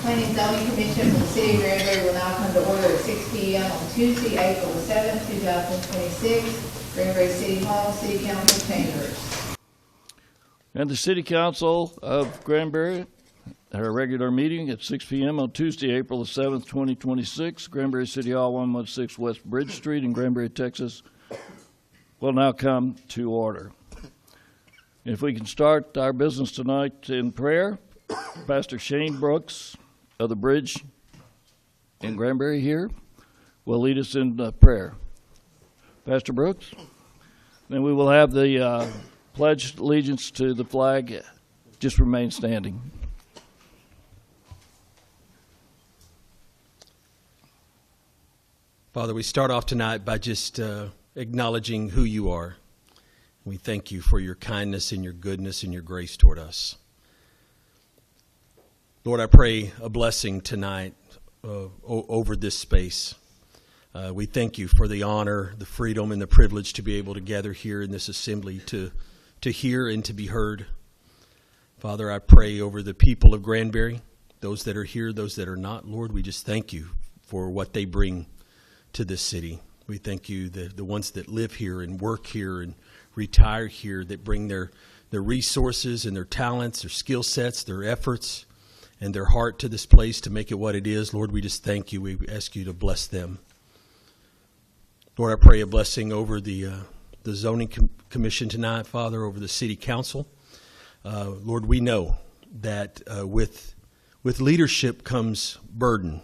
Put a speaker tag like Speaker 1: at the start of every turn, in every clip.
Speaker 1: Planning Zoning Commission for the City of Granbury will now come to order at 6 p.m. on Tuesday, April the 7th, 2026, Granbury City Hall, City Council chambers.
Speaker 2: And the City Council of Granbury at our regular meeting at 6 p.m. on Tuesday, April the 7th, 2026, Granbury City Hall, 116 West Bridge Street in Granbury, Texas, will now come to order. If we can start our business tonight in prayer, Pastor Shane Brooks of the Bridge in Granbury here will lead us in prayer. Pastor Brooks. Then we will have the pledge allegiance to the flag. Just remain standing.
Speaker 3: Father, we start off tonight by just acknowledging who you are. We thank you for your kindness and your goodness and your grace toward us. Lord, I pray a blessing tonight over this space. We thank you for the honor, the freedom, and the privilege to be able to gather here in this assembly to hear and to be heard. Father, I pray over the people of Granbury, those that are here, those that are not. Lord, we just thank you for what they bring to this city. We thank you, the ones that live here and work here and retire here, that bring their resources and their talents, their skill sets, their efforts, and their heart to this place to make it what it is. Lord, we just thank you. We ask you to bless them. Lord, I pray a blessing over the Zoning Commission tonight, Father, over the City Council. Lord, we know that with leadership comes burden.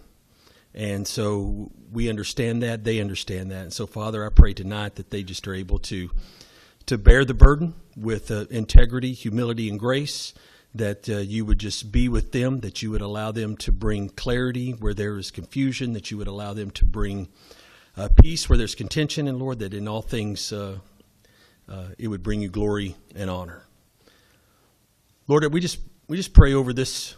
Speaker 3: And so we understand that. They understand that. And so, Father, I pray tonight that they just are able to bear the burden with integrity, humility, and grace, that you would just be with them, that you would allow them to bring clarity where there is confusion, that you would allow them to bring peace where there's contention, and Lord, that in all things it would bring you glory and honor. Lord, we just pray over this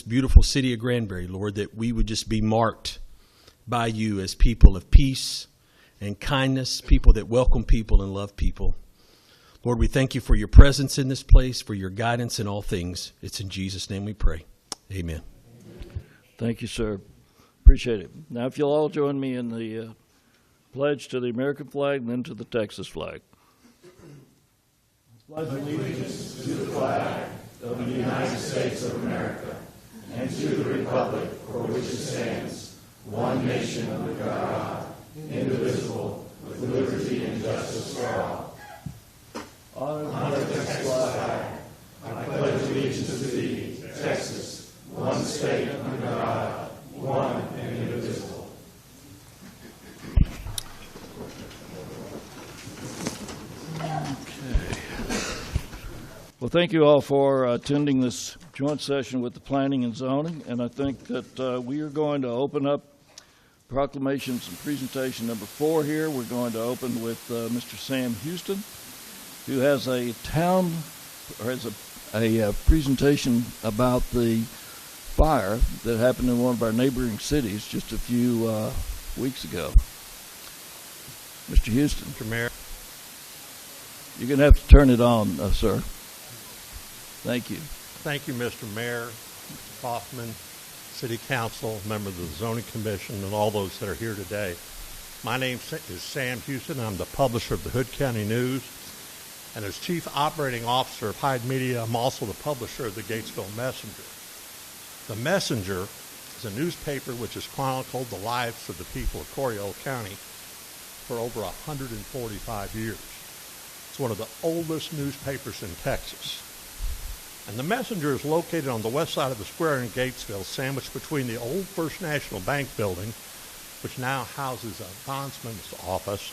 Speaker 3: beautiful city of Granbury, Lord, that we would just be marked by you as people of peace and kindness, people that welcome people and love people. Lord, we thank you for your presence in this place, for your guidance in all things. It's in Jesus' name we pray. Amen.
Speaker 2: Thank you, sir. Appreciate it. Now, if you'll all join me in the pledge to the American flag and then to the Texas flag.
Speaker 4: Pledge allegiance to the flag of the United States of America and to the republic for which it stands, one nation under God, indivisible, with liberty and justice for all. Honor the Texas flag. I pledge allegiance to thee, Texas, one state under God, one and indivisible.
Speaker 2: Well, thank you all for attending this joint session with the Planning and Zoning, and I think that we are going to open up proclamations and presentation number 4 here. We're going to open with Mr. Sam Houston, who has a presentation about the fire that happened in one of our neighboring cities just a few weeks ago. Mr. Houston.
Speaker 5: Mr. Mayor.
Speaker 2: You're going to have to turn it on, sir. Thank you.
Speaker 5: Thank you, Mr. Mayor, Kaufman, City Council, members of the Zoning Commission, and all those that are here today. My name is Sam Houston. I'm the publisher of the Hood County News. And as Chief Operating Officer of Hyde Media, I'm also the publisher of the Gatesville Messenger. The Messenger is a newspaper which has chronicled the lives of the people of Coryell County for over 145 years. It's one of the oldest newspapers in Texas. And the Messenger is located on the west side of the square in Gatesville, sandwiched between the old First National Bank building, which now houses a bondsman's office,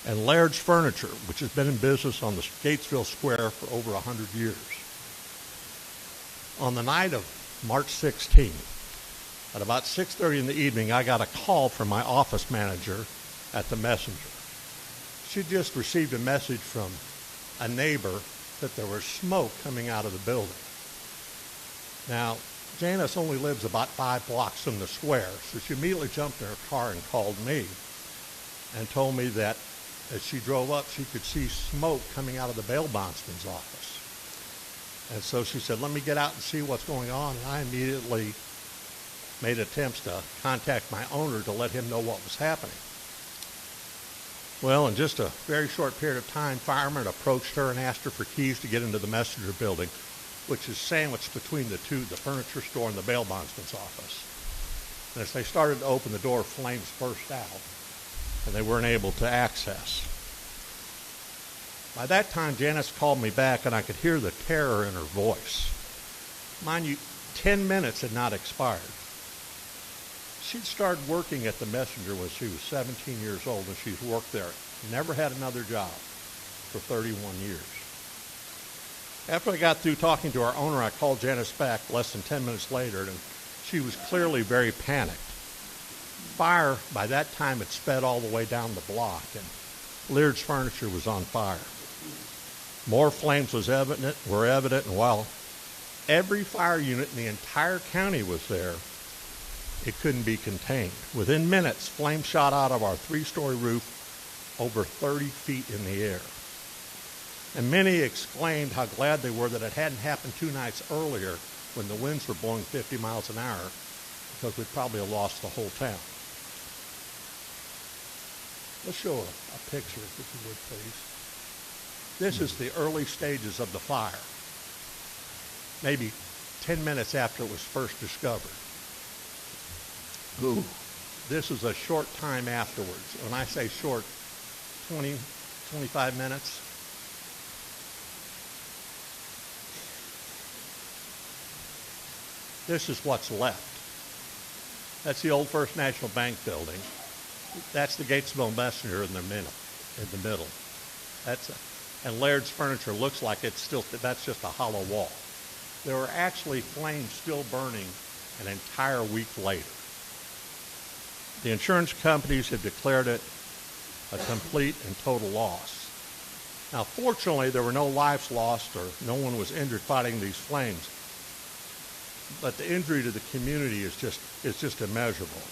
Speaker 5: and Laird's Furniture, which has been in business on the Gatesville Square for over 100 years. On the night of March 16, at about 6:30 in the evening, I got a call from my office manager at the Messenger. She just received a message from a neighbor that there was smoke coming out of the building. Now, Janice only lives about 5 blocks from the square, so she immediately jumped in her car and called me and told me that as she drove up, she could see smoke coming out of the bail bondsman's office. And so she said, let me get out and see what's going on. And I immediately made attempts to contact my owner to let him know what was happening. Well, in just a very short period of time, firemen approached her and asked her for keys to get into the messenger building, which is sandwiched between the two, the furniture store and the bail bondsman's office. And as they started to open the door, flames burst out, and they weren't able to access. By that time, Janice called me back, and I could hear the terror in her voice. Mind you, 10 minutes had not expired. She'd started working at the messenger when she was 17 years old, and she's worked there. Never had another job for 31 years. After I got through talking to our owner, I called Janice back less than 10 minutes later, and she was clearly very panicked. Fire, by that time, had sped all the way down the block, and Laird's furniture was on fire. More flames were evident, and while every fire unit in the entire county was there, it couldn't be contained. Within minutes, flames shot out of our 3-story roof over 30 feet in the air. And many exclaimed how glad they were that it hadn't happened 2 nights earlier when the winds were blowing 50 miles an hour, because we'd probably have lost the whole town. Let's show a picture, if you would, please. This is the early stages of the fire, maybe 10 minutes after it was first discovered.
Speaker 2: Ooh.
Speaker 5: This is a short time afterwards. When I say short, 20, 25 minutes. This is what's left. That's the old First National Bank building. That's the Gatesville Messenger in the middle. And Laird's furniture looks like that's just a hollow wall. There were actually flames still burning an entire week later. The insurance companies had declared it a complete and total loss. Now, fortunately, there were no lives lost or no one was injured fighting these flames. But the injury to the community is just immeasurable.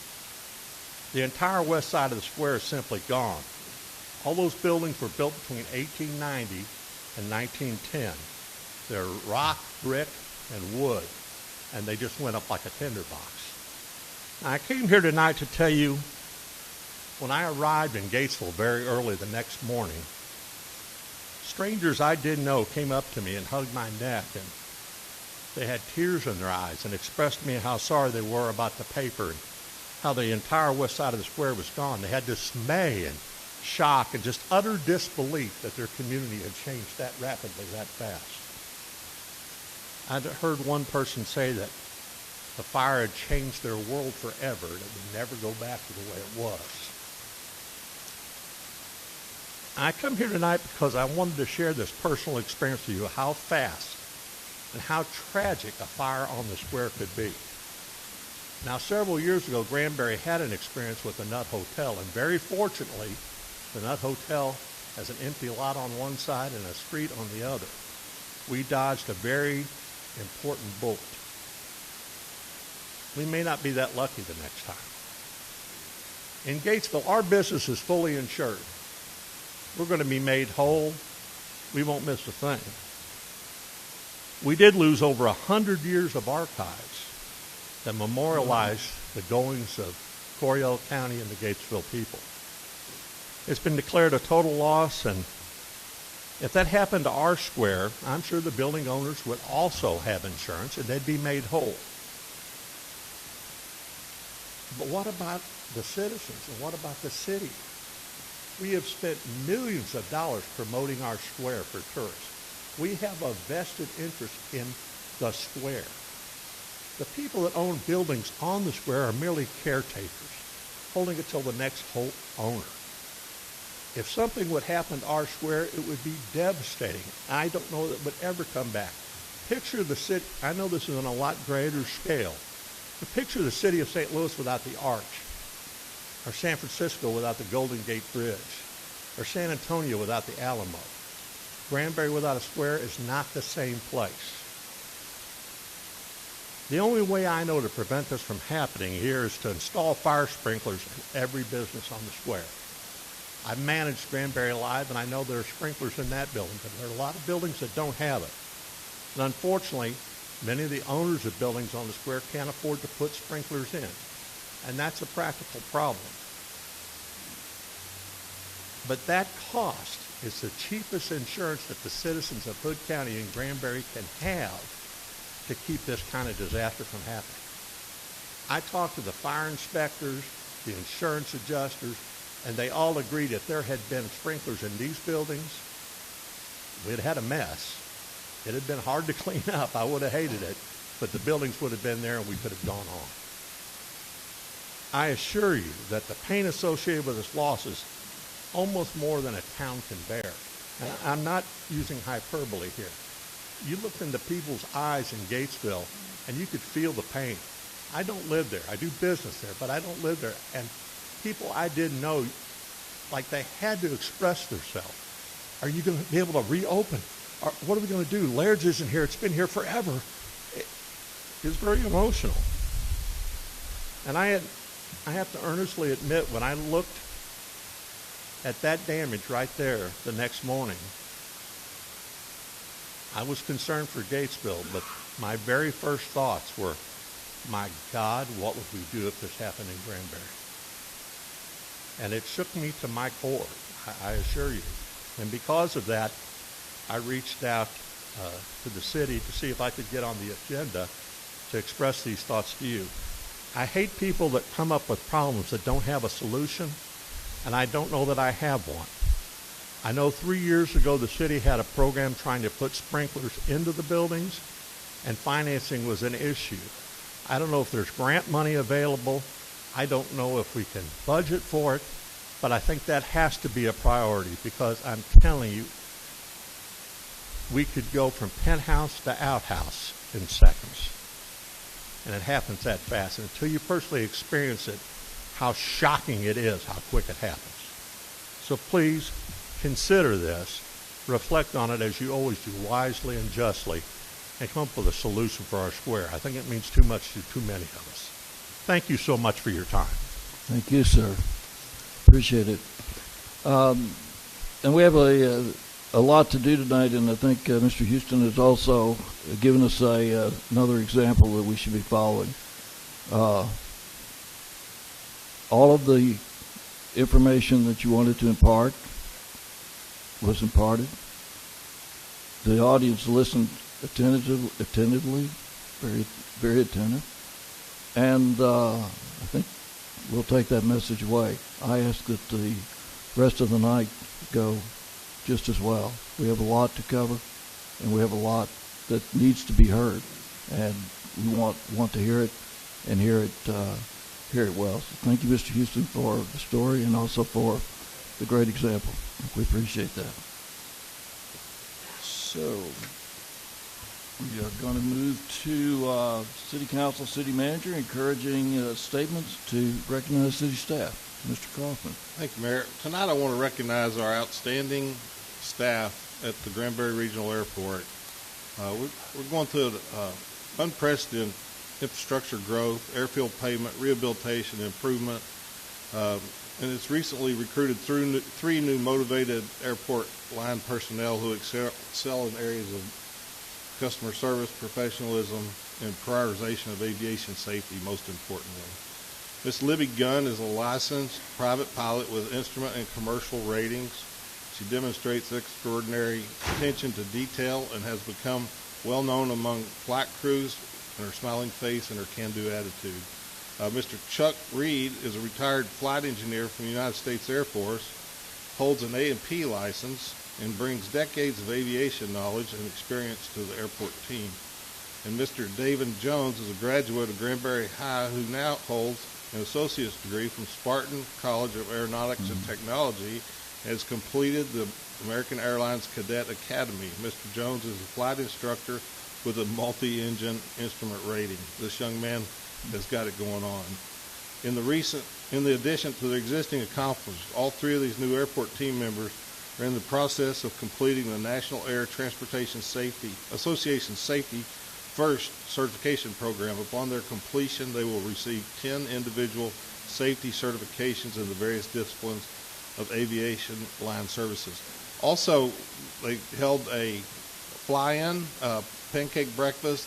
Speaker 5: The entire west side of the square is simply gone. All those buildings were built between 1890 and 1910. They're rock, brick, and wood, and they just went up like a tinderbox. Now, I came here tonight to tell you, when I arrived in Gatesville very early the next morning, strangers I didn't know came up to me and hugged my neck, and they had tears in their eyes and expressed to me how sorry they were about the paper and how the entire west side of the square was gone. They had dismay and shock and just utter disbelief that their community had changed that rapidly, that fast. I'd heard one person say that the fire had changed their world forever, and it would never go back to the way it was. I come here tonight because I wanted to share this personal experience with you, how fast and how tragic a fire on the square could be. Now, several years ago, Granbury had an experience with the Nut Hotel, and very fortunately, the Nut Hotel has an empty lot on one side and a street on the other. We dodged a very important bullet. We may not be that lucky the next time. In Gatesville, our business is fully insured. We're going to be made whole. We won't miss a thing. We did lose over 100 years of archives that memorialize the goings of Coryell County and the Gatesville people. It's been declared a total loss, and if that happened to our square, I'm sure the building owners would also have insurance and they'd be made whole. But what about the citizens, and what about the city? We have spent millions of dollars promoting our square for tourists. We have a vested interest in the square. The people that own buildings on the square are merely caretakers, holding it till the next owner. If something would happen to our square, it would be devastating. I don't know that it would ever come back. Picture the city. I know this is on a lot greater scale. But picture the city of St. Louis without the arch, or San Francisco without the Golden Gate Bridge, or San Antonio without the Alamo. Granbury without a square is not the same place. The only way I know to prevent this from happening here is to install fire sprinklers in every business on the square. I've managed Granbury Live, and I know there are sprinklers in that building, but there are a lot of buildings that don't have it. And unfortunately, Many of the owners of buildings on the square can't afford to put sprinklers in, and that's a practical problem. But that cost is the cheapest insurance that the citizens of Hood County and Granbury can have to keep this kind of disaster from happening. I talked to the fire inspectors, the insurance adjusters, and they all agreed if there had been sprinklers in these buildings, we'd had a mess. It had been hard to clean up. I would have hated it, but the buildings would have been there and we could have gone on. I assure you that the pain associated with this loss is almost more than a town can bear. And I'm not using hyperbole here. You looked into people's eyes in Gatesville and you could feel the pain. I don't live there. I do business there, but I don't live there. And people I didn't know, like they had to express themselves. Are you going to be able to reopen? Or what are we going to do? Laird's isn't here. It's been here forever. It was very emotional. And I have to earnestly admit, when I looked at that damage right there the next morning, I was concerned for Gatesville, but my very first thoughts were, my God, what would we do if this happened in Granbury? And it shook me to my core, I assure you. And because of that, I reached out to the city to see if I could get on the agenda to express these thoughts to you. I hate people that come up with problems that don't have a solution, and I don't know that I have one. I know 3 years ago the city had a program trying to put sprinklers into the buildings, and financing was an issue. I don't know if there's grant money available. I don't know if we can budget for it, but I think that has to be a priority, because I'm telling you, we could go from penthouse to outhouse in seconds. And it happens that fast. And until you personally experience it, how shocking it is, how quick it happens. So please consider this, reflect on it as you always do, wisely and justly, and come up with a solution for our square. I think it means too much to too many of us. Thank you so much for your time.
Speaker 2: Thank you, sir. Appreciate it. And we have a lot to do tonight, and I think Mr. Houston has also given us another example that we should be following. All of the information that you wanted to impart was imparted. The audience listened attentively, very, very attentive, and I think we'll take that message away. I ask that the rest of the night go just as well. We have a lot to cover, and we have a lot that needs to be heard, and we want to hear it and hear it well. So thank you, Mr. Houston, for the story and also for the great example. We appreciate that. So we are going to move to City Council, City Manager, encouraging statements to recognize city staff. Mr. Kaufman.
Speaker 6: Thank you, Mayor. Tonight I want to recognize our outstanding staff at the Granbury Regional Airport. We're going through unprecedented infrastructure growth, airfield pavement, rehabilitation, improvement, and it's recently recruited three new motivated airport line personnel who excel in areas of customer service, professionalism, and prioritization of aviation safety, most importantly. Miss Libby Gunn is a licensed private pilot with instrument and commercial ratings. She demonstrates extraordinary attention to detail and has become well known among flight crews in her smiling face and her can-do attitude. Mr. Chuck Reed is a retired flight engineer from the United States Air Force, holds an A&P license, and brings decades of aviation knowledge and experience to the airport team. And Mr. David Jones is a graduate of Granbury High who now holds an associate's degree from Spartan College of Aeronautics and Technology, and has completed the American Airlines Cadet Academy. Mr. Jones is a flight instructor with a multi-engine instrument rating. This young man has got it going on. In the addition to their existing accomplishments, all three of these new airport team members are in the process of completing the National Air Transportation Association Safety First certification program. Upon their completion, they will receive 10 individual safety certifications in the various disciplines of aviation line services. Also, they held a fly-in pancake breakfast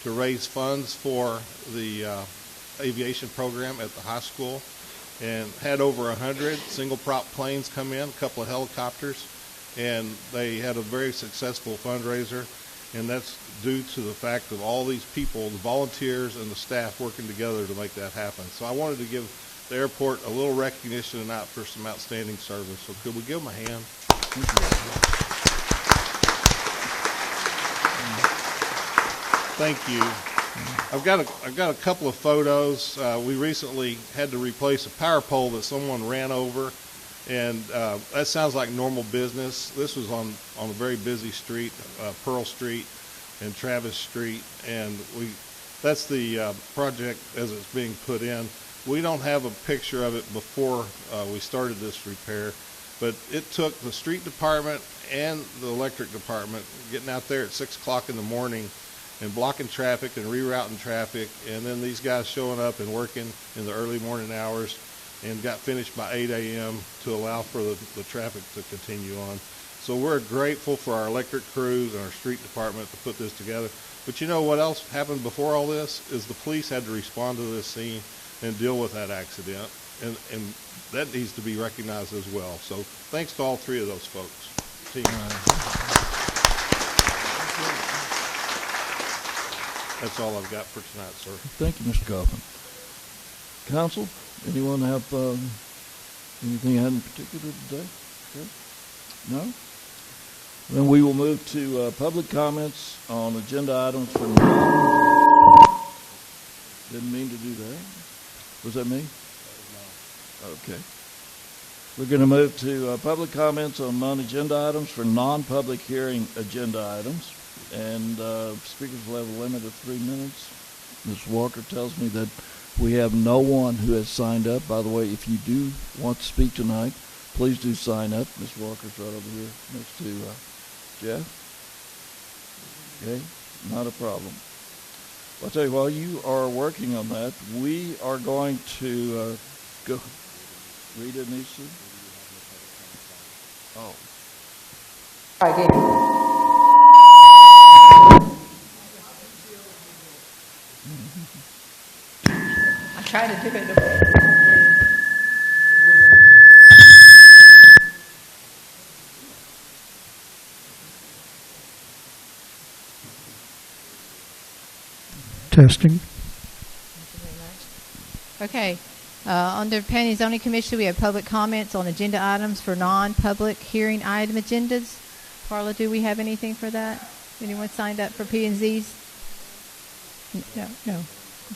Speaker 6: to raise funds for the aviation program at the high school, and had over 100 single prop planes come in, a couple of helicopters, and they had a very successful fundraiser, and that's due to the fact of all these people, the volunteers and the staff working together to make that happen. So I wanted to give the airport a little recognition tonight for some outstanding service. So could we give them a hand? Thank you. I've got a couple of photos. We recently had to replace a power pole that someone ran over, and that sounds like normal business. This was on a very busy street, Pearl Street and Travis Street, and that's the project as it's being put in. We don't have a picture of it before we started this repair, but it took the street department and the electric department getting out there at 6 o'clock in the morning and blocking traffic and rerouting traffic, and then these guys showing up and working in the early morning hours and got finished by 8 a.m. to allow for the traffic to continue on. So we're grateful for our electric crews and our street department to put this together. But you know what else happened before all this is the police had to respond to this scene and deal with that accident, and that needs to be recognized as well. So thanks to all three of those folks. Team. That's all I've got for tonight, sir.
Speaker 2: Thank you, Mr. Kaufman. Council, anyone have anything in particular today? Okay. No? Then we will move to public comments on agenda items for Didn't mean to do that. Was that me? No. Okay. We're going to move to public comments on non-agenda items for non-public hearing agenda items. And speakers will have a limit of 3 minutes. Ms. Walker tells me that we have no one who has signed up. By the way, if you do want to speak tonight, please do sign up. Ms. Walker's right over here next to Jeff. Okay, not a problem. I'll tell you, while you are working on that, we are going to go. Rita needs to. Oh.
Speaker 1: Again. I tried to do it.
Speaker 7: Testing.
Speaker 1: Okay. Under Planning Zoning Commission, we have public comments on agenda items for non-public hearing item agendas. Carla, do we have anything for that? Anyone signed up for P&Zs? No.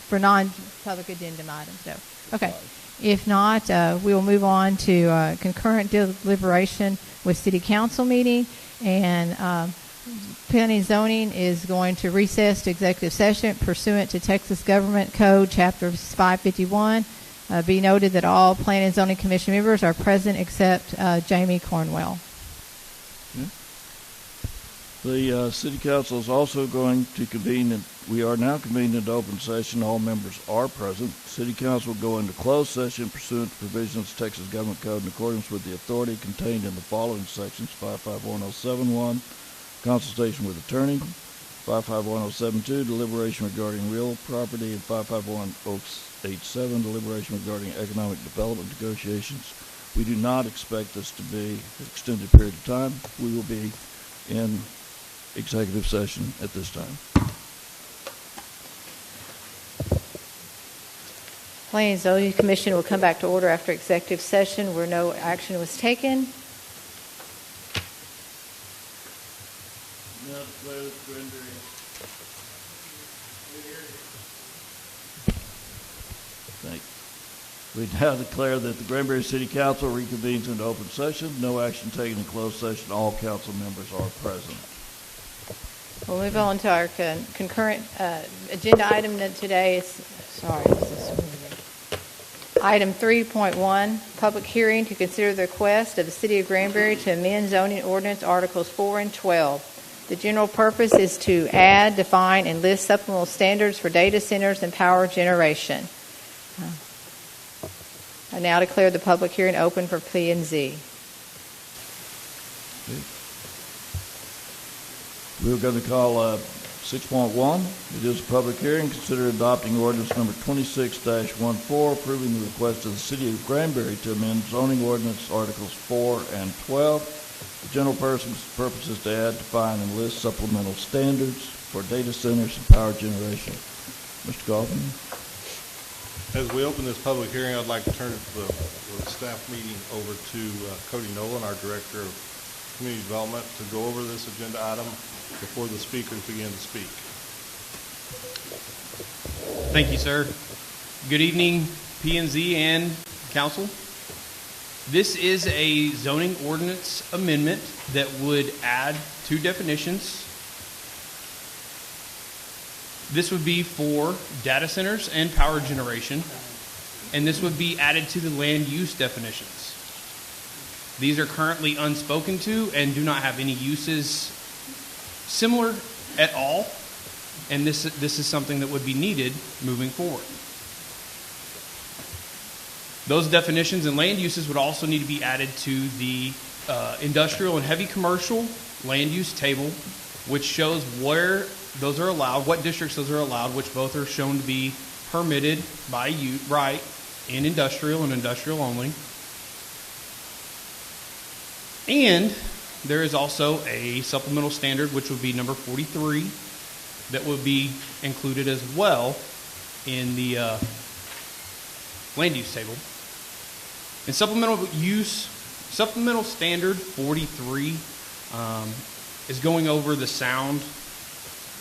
Speaker 1: For non-public addendum items, no. Okay. If not, we will move on to concurrent deliberation with City Council meeting, and Planning Zoning is going to recess to executive session pursuant to Texas Government Code, Chapter 551. Be noted that all Planning and Zoning Commission members are present except Jamie Cornwell.
Speaker 2: The City Council is also going to convene, and we are now convened into open session. All members are present. City Council will go into closed session pursuant to provisions of Texas Government Code in accordance with the authority contained in the following sections: 551071, consultation with attorney; 551072, deliberation regarding real property; and 551087, deliberation regarding economic development negotiations. We do not expect this to be an extended period of time. We will be in executive session at this time.
Speaker 1: Planning and Zoning Commission will come back to order after executive session where no action was taken.
Speaker 2: We now declare that the Granbury City Council reconvenes into open session. No action taken in closed session. All council members are present.
Speaker 1: We'll move on to our concurrent agenda item today. Item 3.1, public hearing to consider the request of the City of Granbury to amend zoning ordinance Articles 4 and 12. The general purpose is to add, define, and list supplemental standards for data centers and power generation. I now declare the public hearing open for P&Z.
Speaker 2: We're going to call 6.1, it is a public hearing. Consider adopting ordinance number 26-14, approving the request of the City of Granbury to amend zoning ordinance Articles 4 and 12. The general purpose is to add, define, and list supplemental standards for data centers and power generation. Mr. Goffman.
Speaker 6: As we open this public hearing, I'd like to turn the staff meeting over to Cody Nolan, our Director of Community Development, to go over this agenda item before the speakers begin to speak.
Speaker 7: Thank you, sir. Good evening, P&Z and Council. This is a zoning ordinance amendment that would add 2 definitions. This would be for data centers and power generation, and this would be added to the land use definitions. These are currently unspoken to and do not have any uses similar at all, and this is something that would be needed moving forward. Those definitions and land uses would also need to be added to the industrial and heavy commercial land use table, which shows where those are allowed, what districts those are allowed, which both are shown to be permitted by right in industrial and industrial only. And there is also a supplemental standard, which would be number 43, that would be included as well in the land use table. And supplemental standard 43 is going over the sound,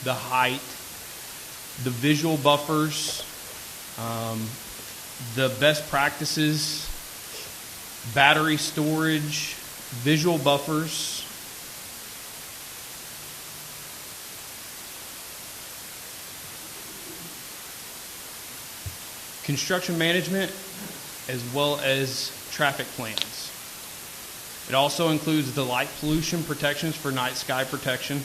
Speaker 7: the height, the visual buffers, the best practices, battery storage, visual buffers. Construction management, as well as traffic plans. It also includes the light pollution protections for night sky protection.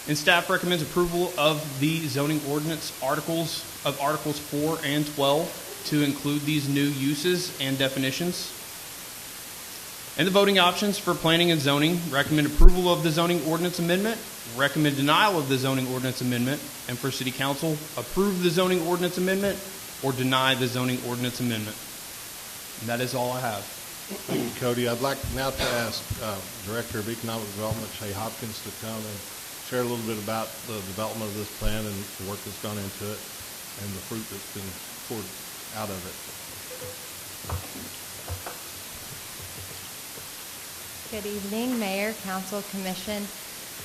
Speaker 7: And staff recommends approval of the zoning ordinance Articles 4 and 12 to include these new uses and definitions. And the voting options for planning and zoning: recommend approval of the zoning ordinance amendment, recommend denial of the zoning ordinance amendment, and for City Council, approve the zoning ordinance amendment or deny the zoning ordinance amendment. And that is all I have.
Speaker 6: Thank you, Cody. I'd like now to ask Director of Economic Development, Shay Hopkins, to come and share a little bit about the development of this plan and the work that's gone into it and the fruit that's been poured out of it.
Speaker 8: Good evening, Mayor, Council, Commission.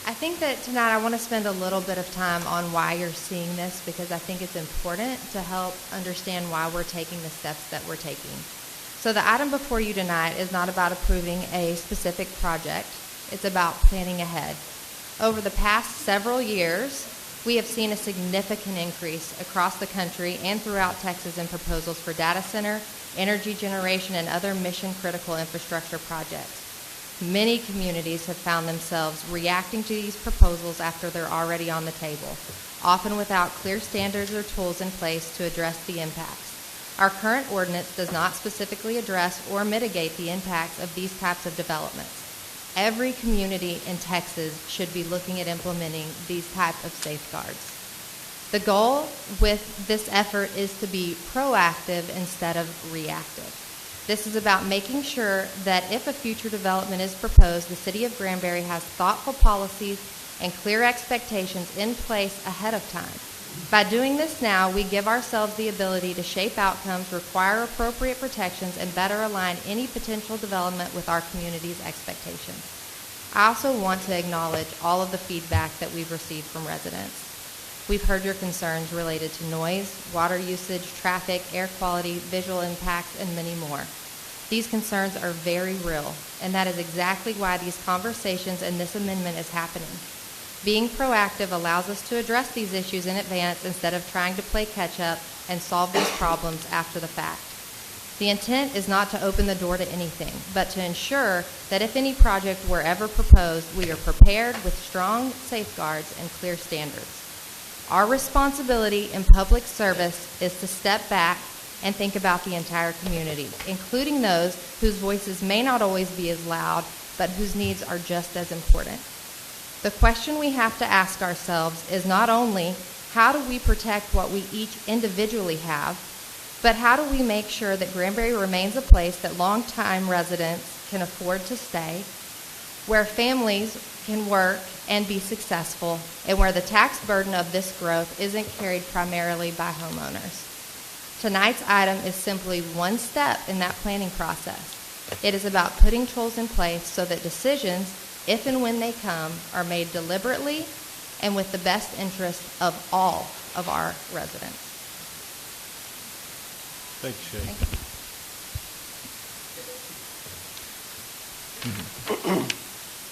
Speaker 8: I think that tonight I want to spend a little bit of time on why you're seeing this, because I think it's important to help understand why we're taking the steps that we're taking. So the item before you tonight is not about approving a specific project. It's about planning ahead. Over the past several years, we have seen a significant increase across the country and throughout Texas in proposals for data center, energy generation, and other mission-critical infrastructure projects. Many communities have found themselves reacting to these proposals after they're already on the table, often without clear standards or tools in place to address the impacts. Our current ordinance does not specifically address or mitigate the impacts of these types of developments. Every community in Texas should be looking at implementing these types of safeguards. The goal with this effort is to be proactive instead of reactive. This is about making sure that if a future development is proposed, the City of Granbury has thoughtful policies and clear expectations in place ahead of time. By doing this now, we give ourselves the ability to shape outcomes, require appropriate protections, and better align any potential development with our community's expectations. I also want to acknowledge all of the feedback that we've received from residents. We've heard your concerns related to noise, water usage, traffic, air quality, visual impacts, and many more. These concerns are very real, and that is exactly why these conversations and this amendment is happening. Being proactive allows us to address these issues in advance instead of trying to play catch-up and solve these problems after the fact. The intent is not to open the door to anything, but to ensure that if any project were ever proposed, we are prepared with strong safeguards and clear standards. Our responsibility in public service is to step back and think about the entire community, including those whose voices may not always be as loud, but whose needs are just as important. The question we have to ask ourselves is not only how do we protect what we each individually have, but how do we make sure that Granbury remains a place that longtime residents can afford to stay, where families can work and be successful, and where the tax burden of this growth isn't carried primarily by homeowners. Tonight's item is simply one step in that planning process. It is about putting tools in place so that decisions, if and when they come, are made deliberately and with the best interest of all of our residents.
Speaker 6: Thank you, Shay.
Speaker 8: Thank you.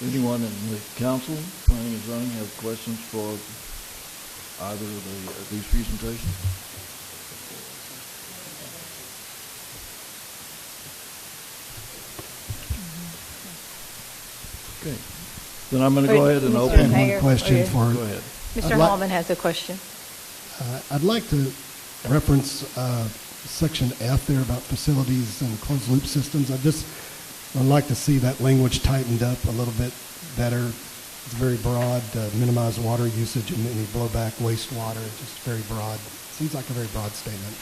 Speaker 2: Anyone in the council, planning and zoning, have questions for either of these presentations? Okay. Then I'm going to go ahead and open.
Speaker 1: Mayor,
Speaker 9: One question for.
Speaker 2: Go ahead.
Speaker 1: Mr.
Speaker 9: I'd like-
Speaker 1: Hallman has a question.
Speaker 9: I'd like to reference section F there about facilities and closed loop systems. I'd like to see that language tightened up a little bit better. It's very broad, minimize water usage and any blowback wastewater, just very broad. Seems like a very broad statement.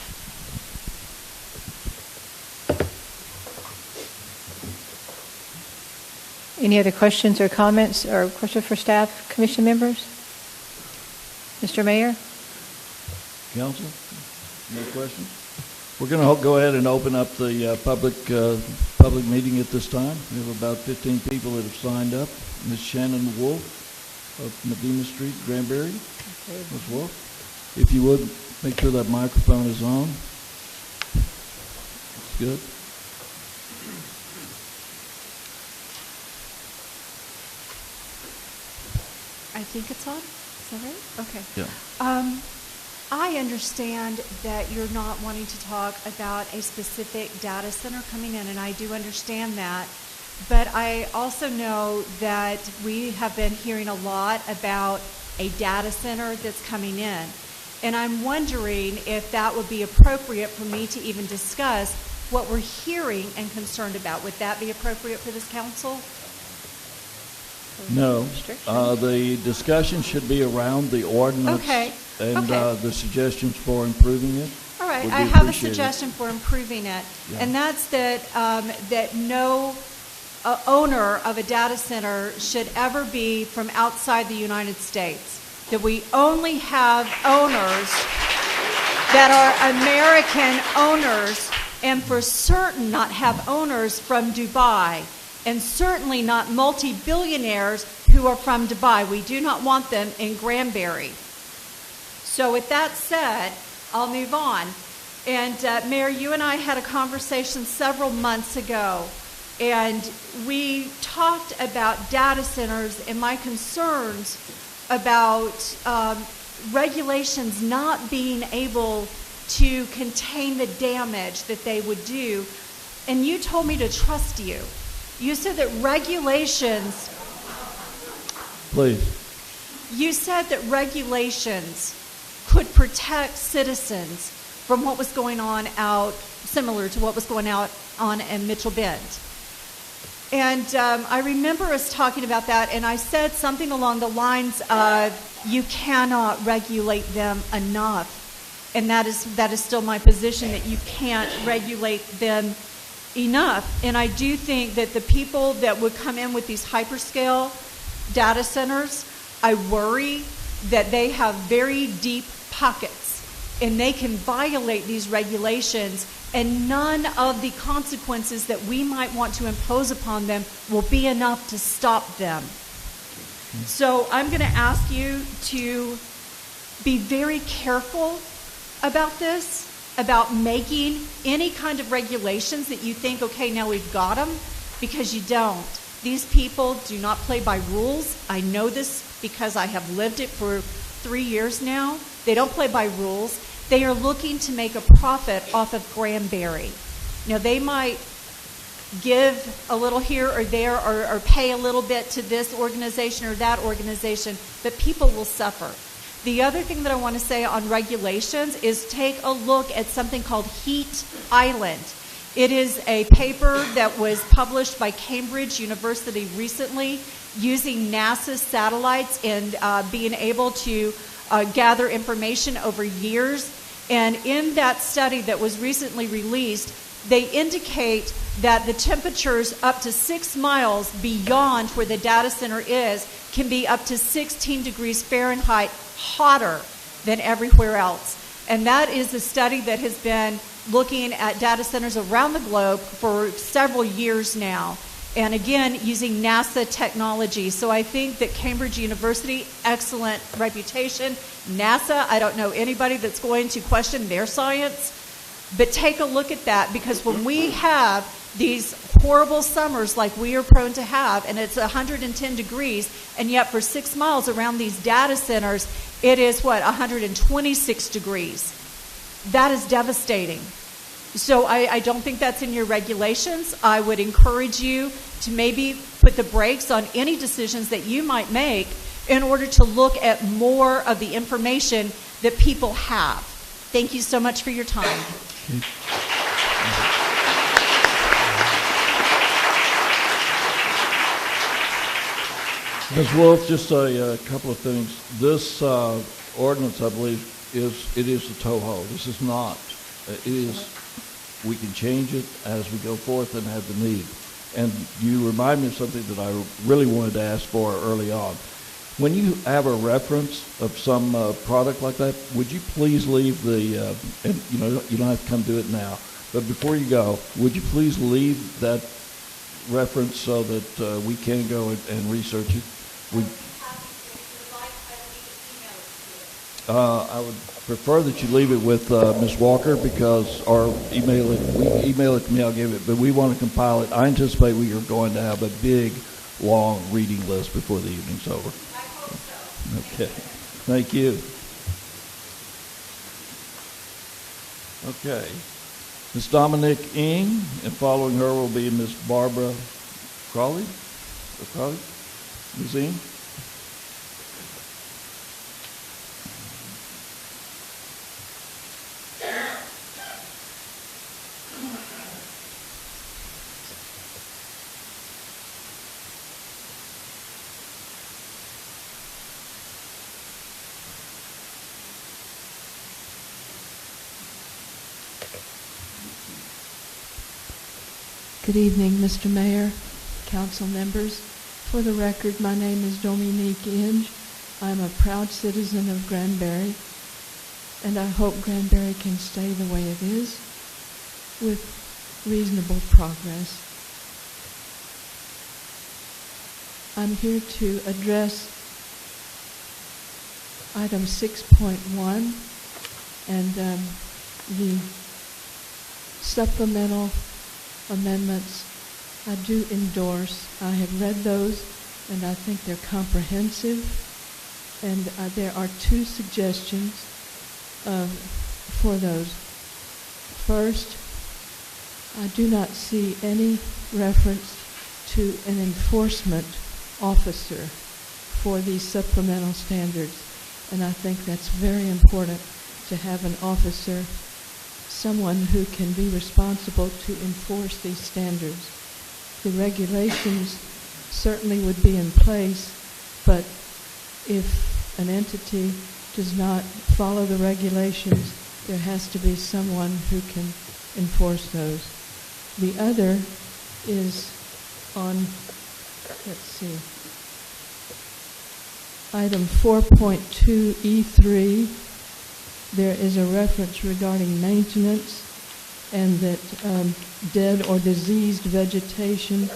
Speaker 1: Any other questions or comments or questions for staff, commission members? Mr. Mayor?
Speaker 2: Council, no questions? We're going to go ahead and open up the public meeting at this time. We have about 15 people that have signed up. Ms. Shannon Wolf of Medina Street, Granbury. Ms. Wolf, if you would, make sure that microphone is on. That's good.
Speaker 10: I think it's on. Is that right? Okay.
Speaker 2: Yeah.
Speaker 10: I understand that you're not wanting to talk about a specific data center coming in, and I do understand that. But I also know that we have been hearing a lot about a data center that's coming in. And I'm wondering if that would be appropriate for me to even discuss what we're hearing and concerned about. Would that be appropriate for this council?
Speaker 2: No. The discussion should be around the ordinance.
Speaker 10: Okay.
Speaker 2: And
Speaker 10: Okay.
Speaker 2: the suggestions for improving it.
Speaker 10: All right,
Speaker 2: would
Speaker 10: I
Speaker 2: be
Speaker 10: have a
Speaker 2: appreciated.
Speaker 10: suggestion for improving it,
Speaker 2: Yeah.
Speaker 10: and that's that no owner of a data center should ever be from outside the United States. That we only have owners that are American owners, and for certain not have owners from Dubai, and certainly not multi-billionaires who are from Dubai. We do not want them in Granbury. So with that said, I'll move on. And Mayor, you and I had a conversation several months ago, and we talked about data centers and my concerns about regulations not being able to contain the damage that they would do. And you told me to trust you. You said that regulations...
Speaker 2: Please.
Speaker 10: You said that regulations could protect citizens from what was going on out, similar to what was going on in Mitchell Bend. And I remember us talking about that, and I said something along the lines of, you cannot regulate them enough. And that is still my position, that you can't regulate them enough. And I do think that the people that would come in with these hyperscale data centers, I worry that they have very deep pockets and they can violate these regulations, and none of the consequences that we might want to impose upon them will be enough to stop them. So I'm going to ask you to be very careful about this, about making any kind of regulations that you think, okay, now we've got them, because you don't. These people do not play by rules. I know this because I have lived it for 3 years now. They don't play by rules. They are looking to make a profit off of Granbury. Now, they might give a little here or there, or pay a little bit to this organization or that organization, but people will suffer. The other thing that I want to say on regulations is take a look at something called Heat Island. It is a paper that was published by Cambridge University recently using NASA satellites and being able to gather information over years. And in that study that was recently released, they indicate that the temperatures up to 6 miles beyond where the data center is can be up to 16 degrees Fahrenheit hotter than everywhere else. And that is a study that has been looking at data centers around the globe for several years now. And again, using NASA technology. So I think that Cambridge University, excellent reputation. NASA, I don't know anybody that's going to question their science. But take a look at that, because when we have these horrible summers like we are prone to have, and it's 110 degrees, and yet for 6 miles around these data centers, it is, 126 degrees. That is devastating. So I don't think that's in your regulations. I would encourage you to maybe put the brakes on any decisions that you might make in order to look at more of the information that people have. Thank you so much for your time.
Speaker 2: Ms. Wolf, just a couple of things. This ordinance, I believe, is a toehold. This is not. It is. We can change it as we go forth and have the need. And you remind me of something that I really wanted to ask for early on. When you have a reference of some product like that, would you please leave the, and you don't have to come do it now, but before you go, would you please leave that reference so that we can go and research it? I would prefer that you leave it with Ms. Walker, because, or email it. We email it to me, I'll give it, but we want to compile it. I anticipate we are going to have a big, long reading list before the evening's over. Okay. Thank you. Okay. Ms. Dominique Ing, and following her will be Ms. Barbara Crawley. Ms. Ing.
Speaker 11: Good evening, Mr. Mayor, council members. For the record, my name is Dominique Inge. I'm a proud citizen of Granbury, and I hope Granbury can stay the way it is with reasonable progress. I'm here to address item 6.1 and the supplemental amendments. I do endorse. I have read those, and I think they're comprehensive. And there are two suggestions for those. First, I do not see any reference to an enforcement officer for these supplemental standards, and I think that's very important to have an officer, someone who can be responsible to enforce these standards. The regulations certainly would be in place, but if an entity does not follow the regulations, there has to be someone who can enforce those. The other is on, let's see, item 4.2E3. There is a reference regarding maintenance, and that dead or diseased vegetation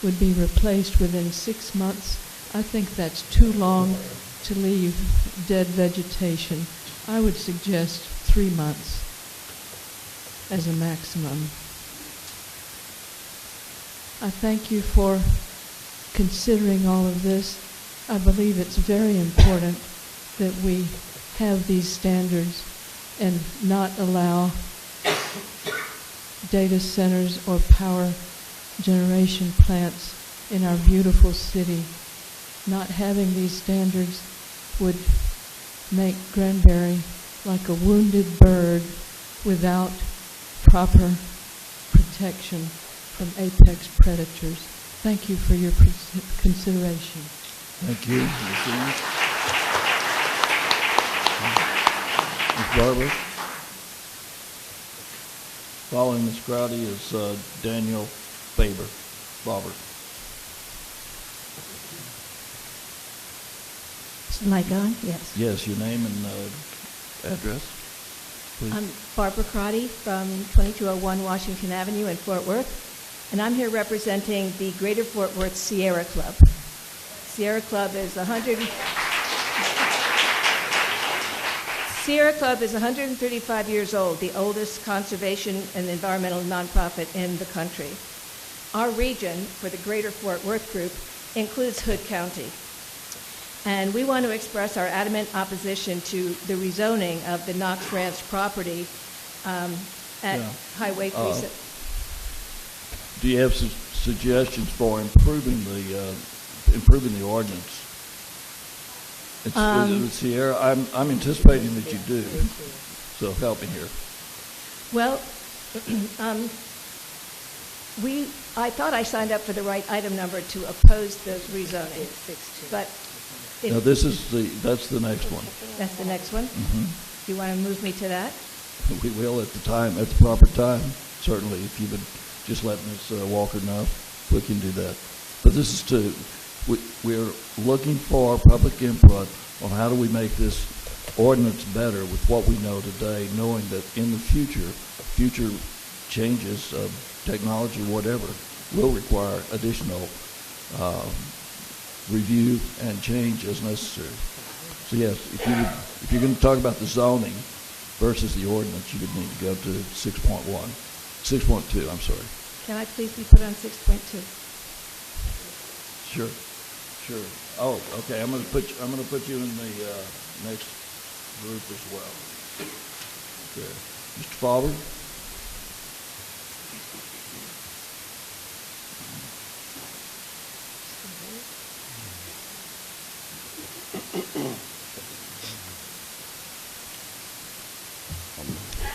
Speaker 11: would be replaced within 6 months. I think that's too long to leave dead vegetation. I would suggest 3 months as a maximum. I thank you for considering all of this. I believe it's very important that we have these standards and not allow data centers or power generation plants in our beautiful city. Not having these standards would make Granbury like a wounded bird without proper protection from apex predators. Thank you for your consideration.
Speaker 2: Thank you. Ms. Barber. Following Ms. Crowdy is Daniel Barber.
Speaker 12: Is the mic on? Yes.
Speaker 2: Yes, your name and address, please.
Speaker 12: I'm Barbara Crotty from 2201 Washington Avenue in Fort Worth, and I'm here representing the Greater Fort Worth Sierra Club. Sierra Club is 135 years old, the oldest conservation and environmental nonprofit in the country. Our region for the Greater Fort Worth group includes Hood County. And we want to express our adamant opposition to the rezoning of the Knox Ranch property at Highway 37.
Speaker 2: Do you have suggestions for improving the ordinance? It's Sierra. I'm anticipating that you do. So help me here.
Speaker 12: Well, I thought I signed up for the right item number to oppose the rezoning, but
Speaker 2: Now that's the next one.
Speaker 12: That's the next one.
Speaker 2: Mm-hmm.
Speaker 12: You want to move me to that?
Speaker 2: We will at the proper time. Certainly, if you would just let Ms. Walker know, we can do that. But this is we're looking for public input on how do we make this ordinance better with what we know today, knowing that in the future changes of technology, whatever, will require additional review and change as necessary. So yes, if you're going to talk about the zoning versus the ordinance, you would need to go to 6.2. I'm sorry.
Speaker 12: Can I please be put on 6.2?
Speaker 2: Sure. Oh, okay. I'm going to put you in the next group as well. Okay. Mr. Fowler.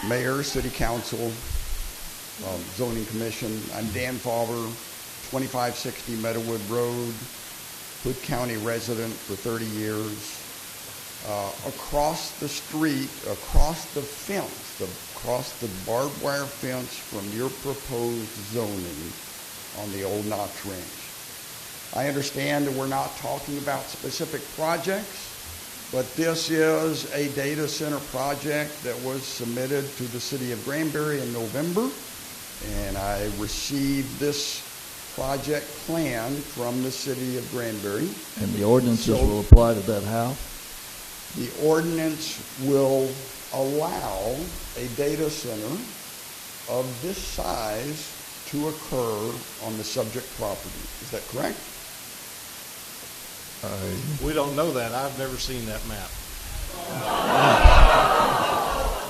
Speaker 13: Mayor, City Council, Zoning Commission. I'm Dan Fowler, 2560 Meadowwood Road, Hood County resident for 30 years. Across the street, across the fence, across the barbed wire fence from your proposed zoning on the old Knox Ranch. I understand that we're not talking about specific projects, but this is a data center project that was submitted to the city of Granbury in November, and I received this project plan from the city of Granbury.
Speaker 2: And the ordinances will apply to that house?
Speaker 13: The ordinance will allow a data center of this size to occur on the subject property. Is that correct?
Speaker 6: We don't know that. I've never seen that map.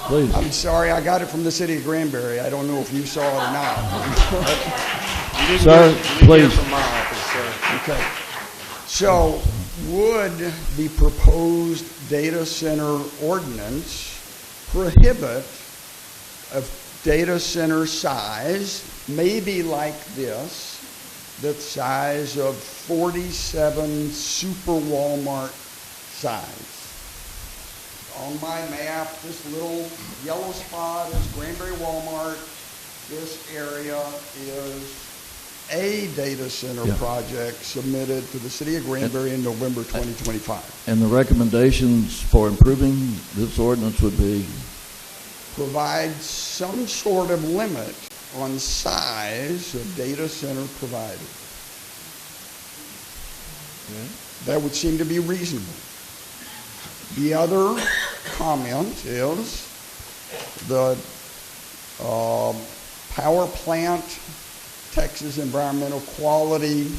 Speaker 2: Please.
Speaker 13: I'm sorry, I got it from the city of Granbury. I don't know if you saw it or not.
Speaker 2: Sir, please.
Speaker 6: From my office, sir.
Speaker 13: Okay. So, would the proposed data center ordinance prohibit a data center size, maybe like this, the size of 47 super Walmart size? On my map, this little yellow spot is Granbury Walmart. This area is a data center project submitted to the city of Granbury in November 2025.
Speaker 2: And the recommendations for improving this ordinance would be?
Speaker 13: Provide some sort of limit on size of data center provided.
Speaker 2: Okay.
Speaker 13: That would seem to be reasonable. The other comment is the power plant Texas Environmental Quality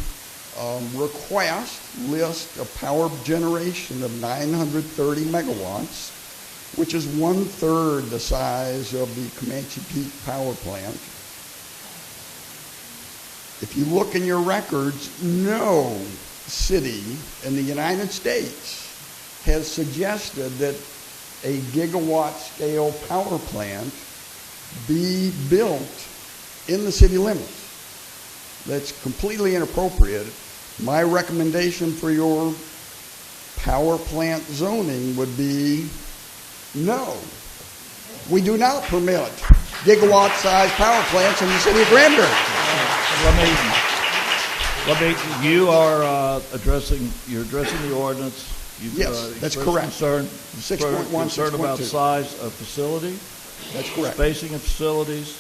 Speaker 13: request list a power generation of 930 megawatts, which is 1/3 the size of the Comanche Peak power plant. If you look in your records, no city in the United States has suggested that a gigawatt-scale power plant be built in the city limits. That's completely inappropriate. My recommendation for your power plant zoning would be no. We do not permit gigawatt-sized power plants in the city of Granbury.
Speaker 2: You are addressing the ordinance.
Speaker 13: Yes, that's correct.
Speaker 2: Concern
Speaker 13: 6.1,
Speaker 2: concern about
Speaker 13: 6.2.
Speaker 2: size of facility.
Speaker 13: That's correct.
Speaker 2: Spacing of facilities.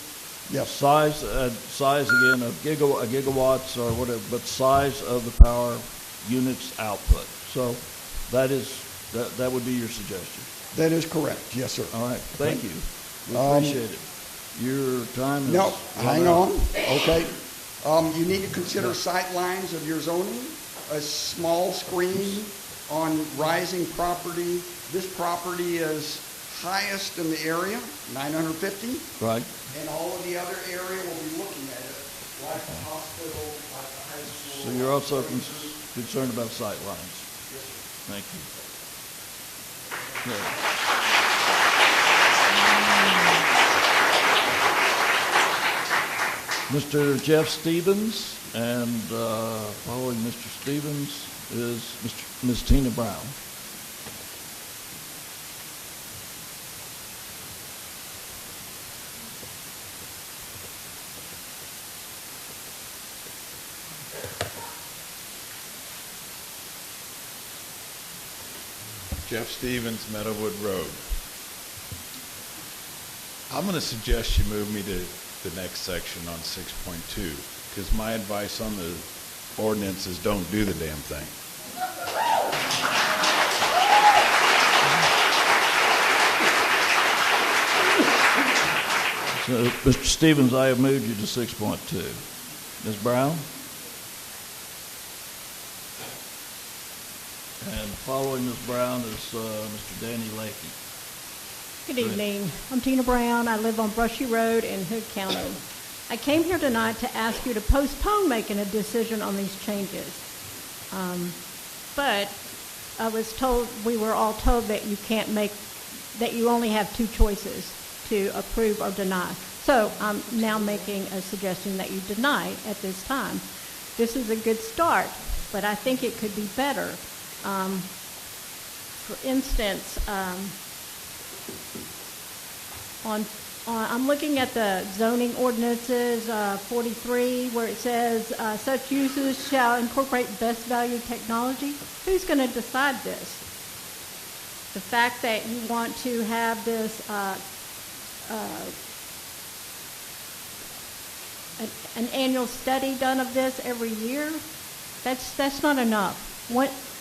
Speaker 13: Yes.
Speaker 2: Size again of gigawatts or whatever, but size of the power units output. So that would be your suggestion.
Speaker 13: That is correct. Yes, sir.
Speaker 2: All right. Thank you. We appreciate it. Your time is
Speaker 13: No, hang
Speaker 2: out.
Speaker 13: on. Okay. You need to consider sight lines of your zoning, a small screen on rising property. This property is highest in the area, 950.
Speaker 2: Right.
Speaker 13: And all of the other area will be looking at it, like the hospital, like the high school.
Speaker 2: So you're also concerned about sight lines.
Speaker 13: Yes, sir.
Speaker 2: Thank you. Okay. Mr. Jeff Stevens, and following Mr. Stevens is Ms. Tina Brown.
Speaker 14: Jeff Stevens, Meadowwood Road. I'm going to suggest you move me to the next section on 6.2, because my advice on the ordinance is don't do the damn thing.
Speaker 2: So, Mr. Stevens, I have moved you to 6.2. Ms. Brown? And following Ms. Brown is Mr. Danny Lakey.
Speaker 15: Good evening. I'm Tina Brown. I live on Brushy Road in Hood County. I came here tonight to ask you to postpone making a decision on these changes. But we were all told that that you only have two choices, to approve or deny. So I'm now making a suggestion that you deny at this time. This is a good start, but I think it could be better. For instance, I'm looking at the zoning ordinances, 43, where it says such uses shall incorporate best value technology. Who's going to decide this? The fact that you want to have this an annual study done of this every year, that's not enough.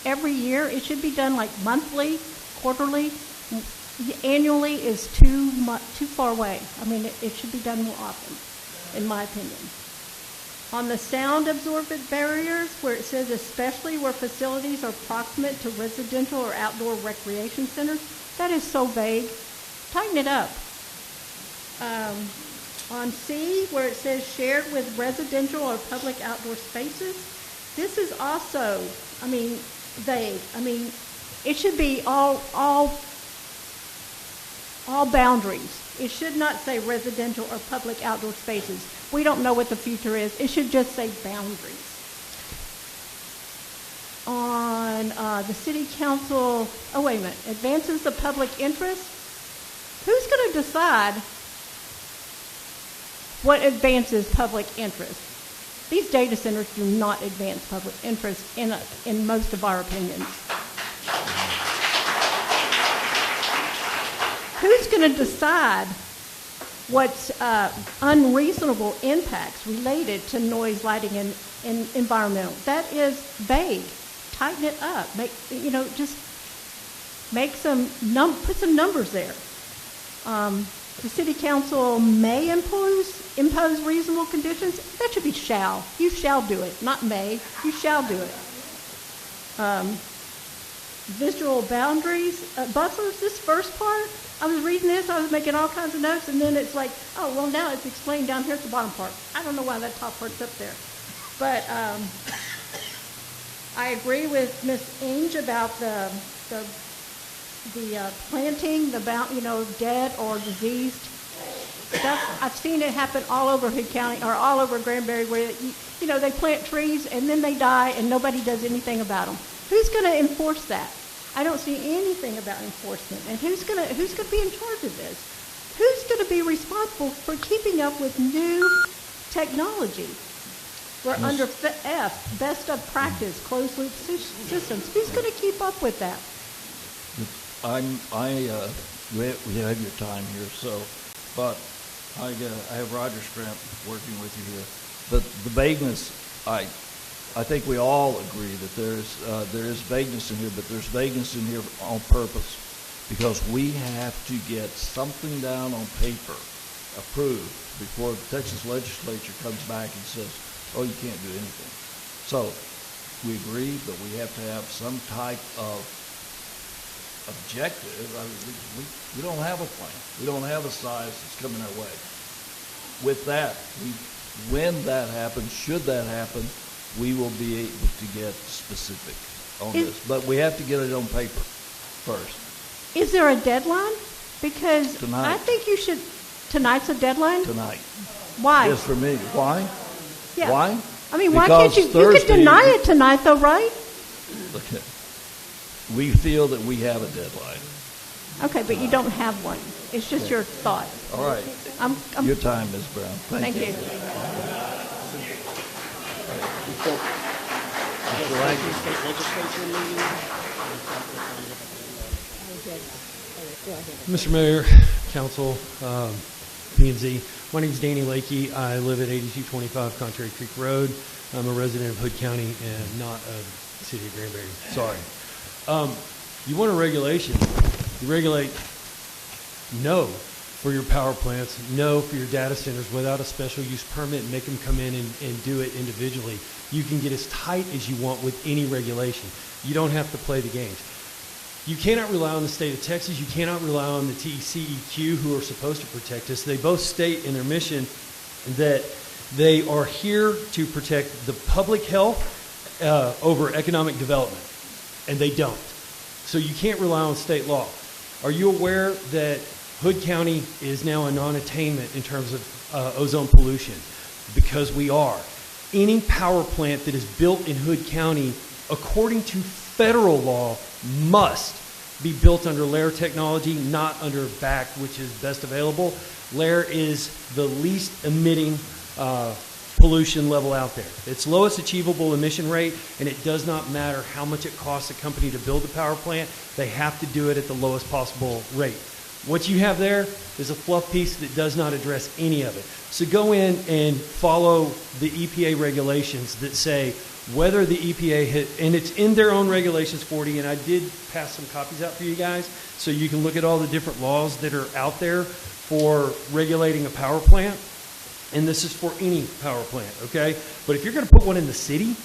Speaker 15: Every year, it should be done like monthly, quarterly. Annually is too far away. I mean, it should be done more often, in my opinion. On the sound absorbent barriers, where it says especially where facilities are proximate to residential or outdoor recreation centers, that is so vague. Tighten it up. On C, where it says shared with residential or public outdoor spaces, this is also, vague. It should be all boundaries. It should not say residential or public outdoor spaces. We don't know what the future is. It should just say boundaries. On the city council, advances the public interest. Who's going to decide what advances public interest? These data centers do not advance public interest in most of our opinions. Who's going to decide what's unreasonable impacts related to noise, lighting, and environmental? That is vague. Tighten it up. Put some numbers there. The city council may impose reasonable conditions. That should be shall. You shall do it, not may. You shall do it. Visual boundaries, buffers, this first part, I was reading this, I was making all kinds of notes, and then it's like, now it's explained down here at the bottom part. I don't know why that top part's up there. But I agree with Ms. Inge about the planting, dead or diseased stuff. I've seen it happen all over Hood County or all over Granbury, where they plant trees and then they die and nobody does anything about them. Who's going to enforce that? I don't see anything about enforcement. And who's going to be in charge of this? Who's going to be responsible for keeping up with new technology? We're under F, best of practice, closed loop systems. Who's going to keep up with that?
Speaker 2: We have your time here, but I have Roger Scramp working with you here. The vagueness, I think we all agree that there is vagueness in here, but there's vagueness in here on purpose, because we have to get something down on paper approved before the Texas legislature comes back and says, oh, you can't do anything. So we agree, but we have to have some type of objective. I mean, we don't have a plan. We don't have a size that's coming our way. With that, when that happens, should that happen, we will be able to get specific on this. But we have to get it on paper first.
Speaker 15: Is there a deadline? Because
Speaker 2: Tonight.
Speaker 15: I think you should. Tonight's a deadline?
Speaker 2: Tonight.
Speaker 15: Why?
Speaker 2: Yes, for me. Why?
Speaker 15: Yeah.
Speaker 2: Why?
Speaker 15: I mean, why
Speaker 2: Because
Speaker 15: can't you? You could deny it tonight, though, right?
Speaker 2: Okay. We feel that we have a deadline.
Speaker 15: Okay, but you don't have one. It's just your thought.
Speaker 2: All right. Your time, Ms. Brown. Thank you.
Speaker 16: Mr. Mayor, Council, P&Z, my name is Danny Lakey. I live at 8225 Contrary Creek Road. I'm a resident of Hood County and not of the city of Granbury. Sorry. You want a regulation. You regulate no for your power plants, no for your data centers without a special use permit, and make them come in and do it individually. You can get as tight as you want with any regulation. You don't have to play the games. You cannot rely on the state of Texas. You cannot rely on the TCEQ, who are supposed to protect us. They both state in their mission that they are here to protect the public health over economic development, and they don't. So you can't rely on state law. Are you aware that Hood County is now a non-attainment in terms of ozone pollution? Because we are. Any power plant that is built in Hood County, according to federal law, must be built under LAIR technology, not under BAC, which is best available. LAIR is the least emitting pollution level out there. It's lowest achievable emission rate, and it does not matter how much it costs a company to build a power plant. They have to do it at the lowest possible rate. What you have there is a fluff piece that does not address any of it. So go in and follow the EPA regulations that say whether the EPA and it's in their own regulations 40, and I did pass some copies out for you guys so you can look at all the different laws that are out there for regulating a power plant. And this is for any power plant, okay? But if you're going to put one in the city,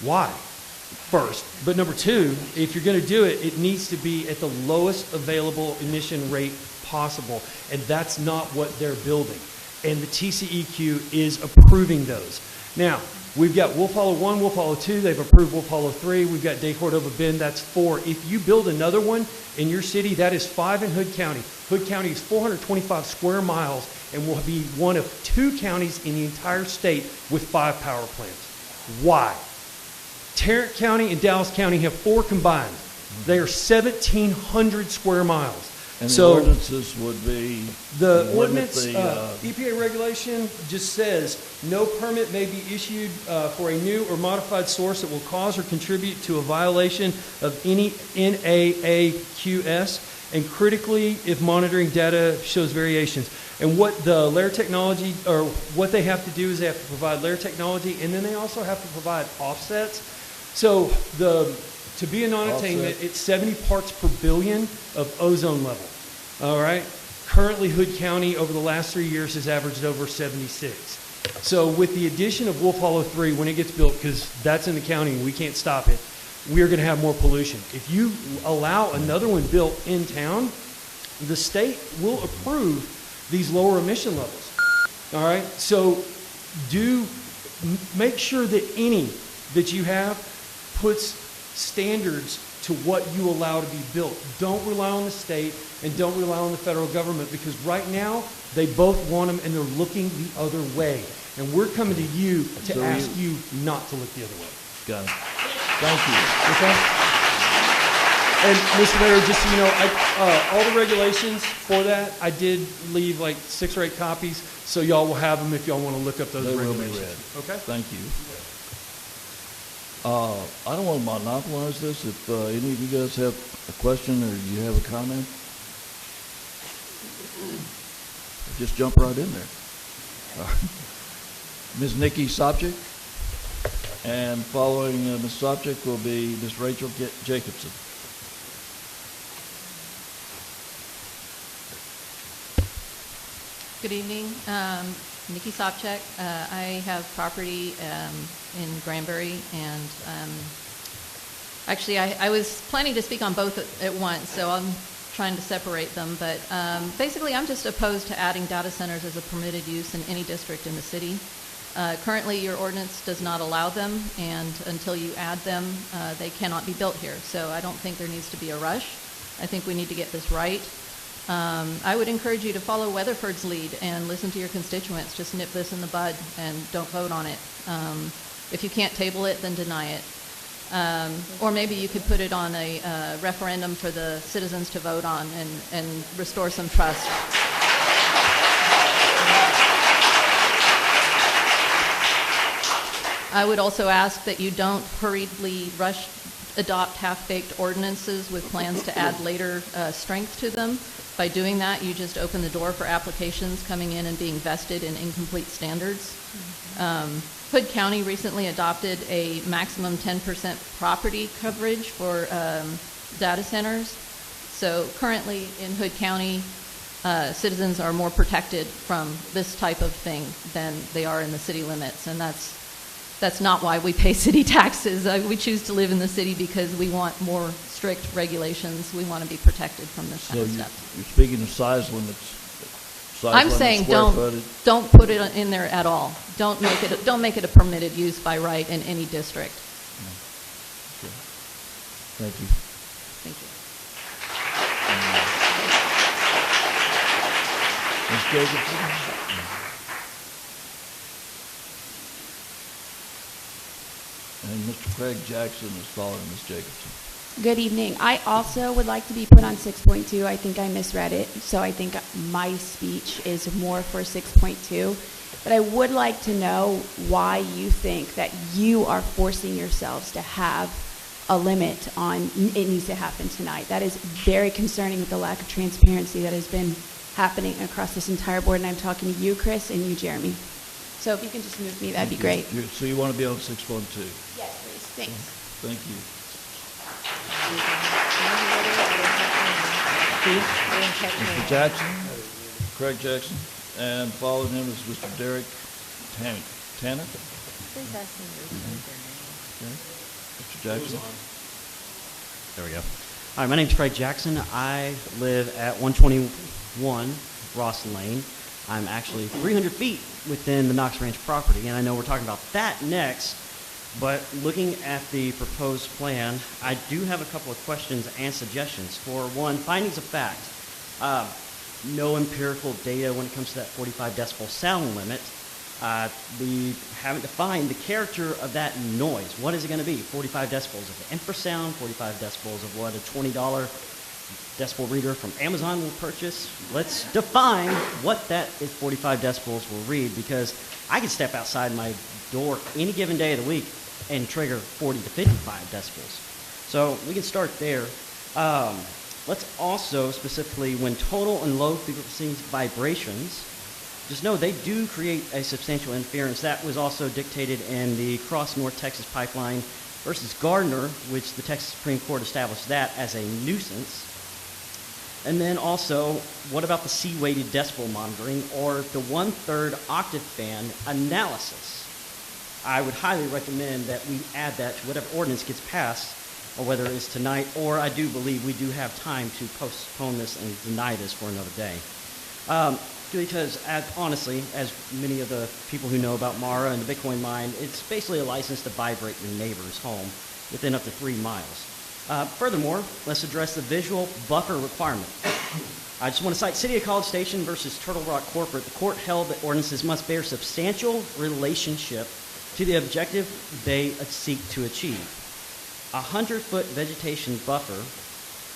Speaker 16: why? First. But number two, if you're going to do it, it needs to be at the lowest available emission rate possible. And that's not what they're building. And the TCEQ is approving those. Now, we've got Wolf Hollow 1, Wolf Hollow 2. They've approved Wolf Hollow 3. We've got Day Cordova Bend. That's 4. If you build another one in your city, that is 5 in Hood County. Hood County is 425 square miles and will be one of 2 counties in the entire state with 5 power plants. Why? Tarrant County and Dallas County have 4 combined. They are 1,700 square miles.
Speaker 2: And the ordinances would be?
Speaker 16: The ordinance, EPA regulation just says no permit may be issued for a new or modified source that will cause or contribute to a violation of any NAAQS, and critically if monitoring data shows variations. And what the LAIR technology, or what they have to do is they have to provide LAIR technology, and then they also have to provide offsets. So to be a non-attainment, it's 70 parts per billion of ozone level. All right? Currently, Hood County over the last 3 years has averaged over 76. So with the addition of Wolf Hollow 3, when it gets built, because that's in the county and we can't stop it, we are going to have more pollution. If you allow another one built in town, the state will approve these lower emission levels. All right? So make sure that any that you have puts standards to what you allow to be built. Don't rely on the state and don't rely on the federal government, because right now they both want them and they're looking the other way. And we're coming to you to ask you not to look the other way.
Speaker 2: Got it. Thank you.
Speaker 16: Okay? And Mr. Mayor, just so you know, all the regulations for that, I did leave like 6 or 8 copies, so y'all will have them if y'all want to look up those
Speaker 2: They will
Speaker 16: regulations.
Speaker 2: be read.
Speaker 16: Okay?
Speaker 2: Thank you. I don't want to monopolize this. If any of you guys have a question or you have a comment, just jump right in there. Ms. Nikki Sopcich, and following Ms. Sopcich will be Ms. Rachel Jacobson.
Speaker 17: Good evening. Nikki Sopcich. I have property in Granbury, and actually I was planning to speak on both at once, so I'm trying to separate them. But basically I'm just opposed to adding data centers as a permitted use in any district in the city. Currently your ordinance does not allow them, and until you add them, they cannot be built here. So I don't think there needs to be a rush. I think we need to get this right. I would encourage you to follow Weatherford's lead and listen to your constituents. Just nip this in the bud and don't vote on it. If you can't table it, then deny it. Or maybe you could put it on a referendum for the citizens to vote on and restore some trust. I would also ask that you don't hurriedly adopt half-baked ordinances with plans to add later strength to them. By doing that, you just open the door for applications coming in and being vested in incomplete standards. Hood County recently adopted a maximum 10% property coverage for data centers. So currently in Hood County, citizens are more protected from this type of thing than they are in the city limits, and that's not why we pay city taxes. We choose to live in the city because we want more strict regulations. We want to be protected from this kind of stuff.
Speaker 2: You're speaking of size limits.
Speaker 17: I'm saying don't put it in there at all. Don't make it a permitted use by right in any district.
Speaker 2: Okay. Thank you.
Speaker 17: Thank you.
Speaker 2: Ms. Jacobson? And Mr. Craig Jackson is following Ms. Jacobson.
Speaker 18: Good evening. I also would like to be put on 6.2. I think I misread it, so I think my speech is more for 6.2. But I would like to know why you think that you are forcing yourselves to have a limit on it needs to happen tonight. That is very concerning with the lack of transparency that has been happening across this entire board, and I'm talking to you, Chris, and you, Jeremy. So if you can just move me, that'd be great.
Speaker 2: So you want to be on 6.2?
Speaker 18: Yes, please. Thanks.
Speaker 2: Thank you. Mr. Jackson, Craig Jackson, and following him is Mr. Derek Tanner.
Speaker 8: Please ask them to repeat their name.
Speaker 2: Mr. Jackson.
Speaker 19: There we go. All right, my name's Craig Jackson. I live at 121 Rawson Lane. I'm actually 300 feet within the Knox Ranch property, and I know we're talking about that next. But looking at the proposed plan, I do have a couple of questions and suggestions. For one, findings of fact. No empirical data when it comes to that 45 decibel sound limit. We haven't defined the character of that noise. What is it going to be? 45 decibels of infrasound, 45 decibels of what a $20 decibel reader from Amazon will purchase. Let's define what that is 45 decibels will read, because I could step outside my door any given day of the week and trigger 40 to 55 decibels. So we can start there. Let's also specifically, when total and low frequency vibrations, just know they do create a substantial interference. That was also dictated in the Cross North Texas Pipeline versus Gardner, which the Texas Supreme Court established that as a nuisance. And then also, what about the C-weighted decibel monitoring or the 1/3 octave band analysis? I would highly recommend that we add that to whatever ordinance gets passed, or whether it is tonight, or I do believe we do have time to postpone this and deny this for another day. Because honestly, as many of the people who know about Mara and the Bitcoin mine, it's basically a license to vibrate your neighbor's home within up to 3 miles. Furthermore, let's address the visual buffer requirement. I just want to cite City of College Station versus Turtle Rock Corporate. The court held that ordinances must bear substantial relationship to the objective they seek to achieve. A 100-foot vegetation buffer,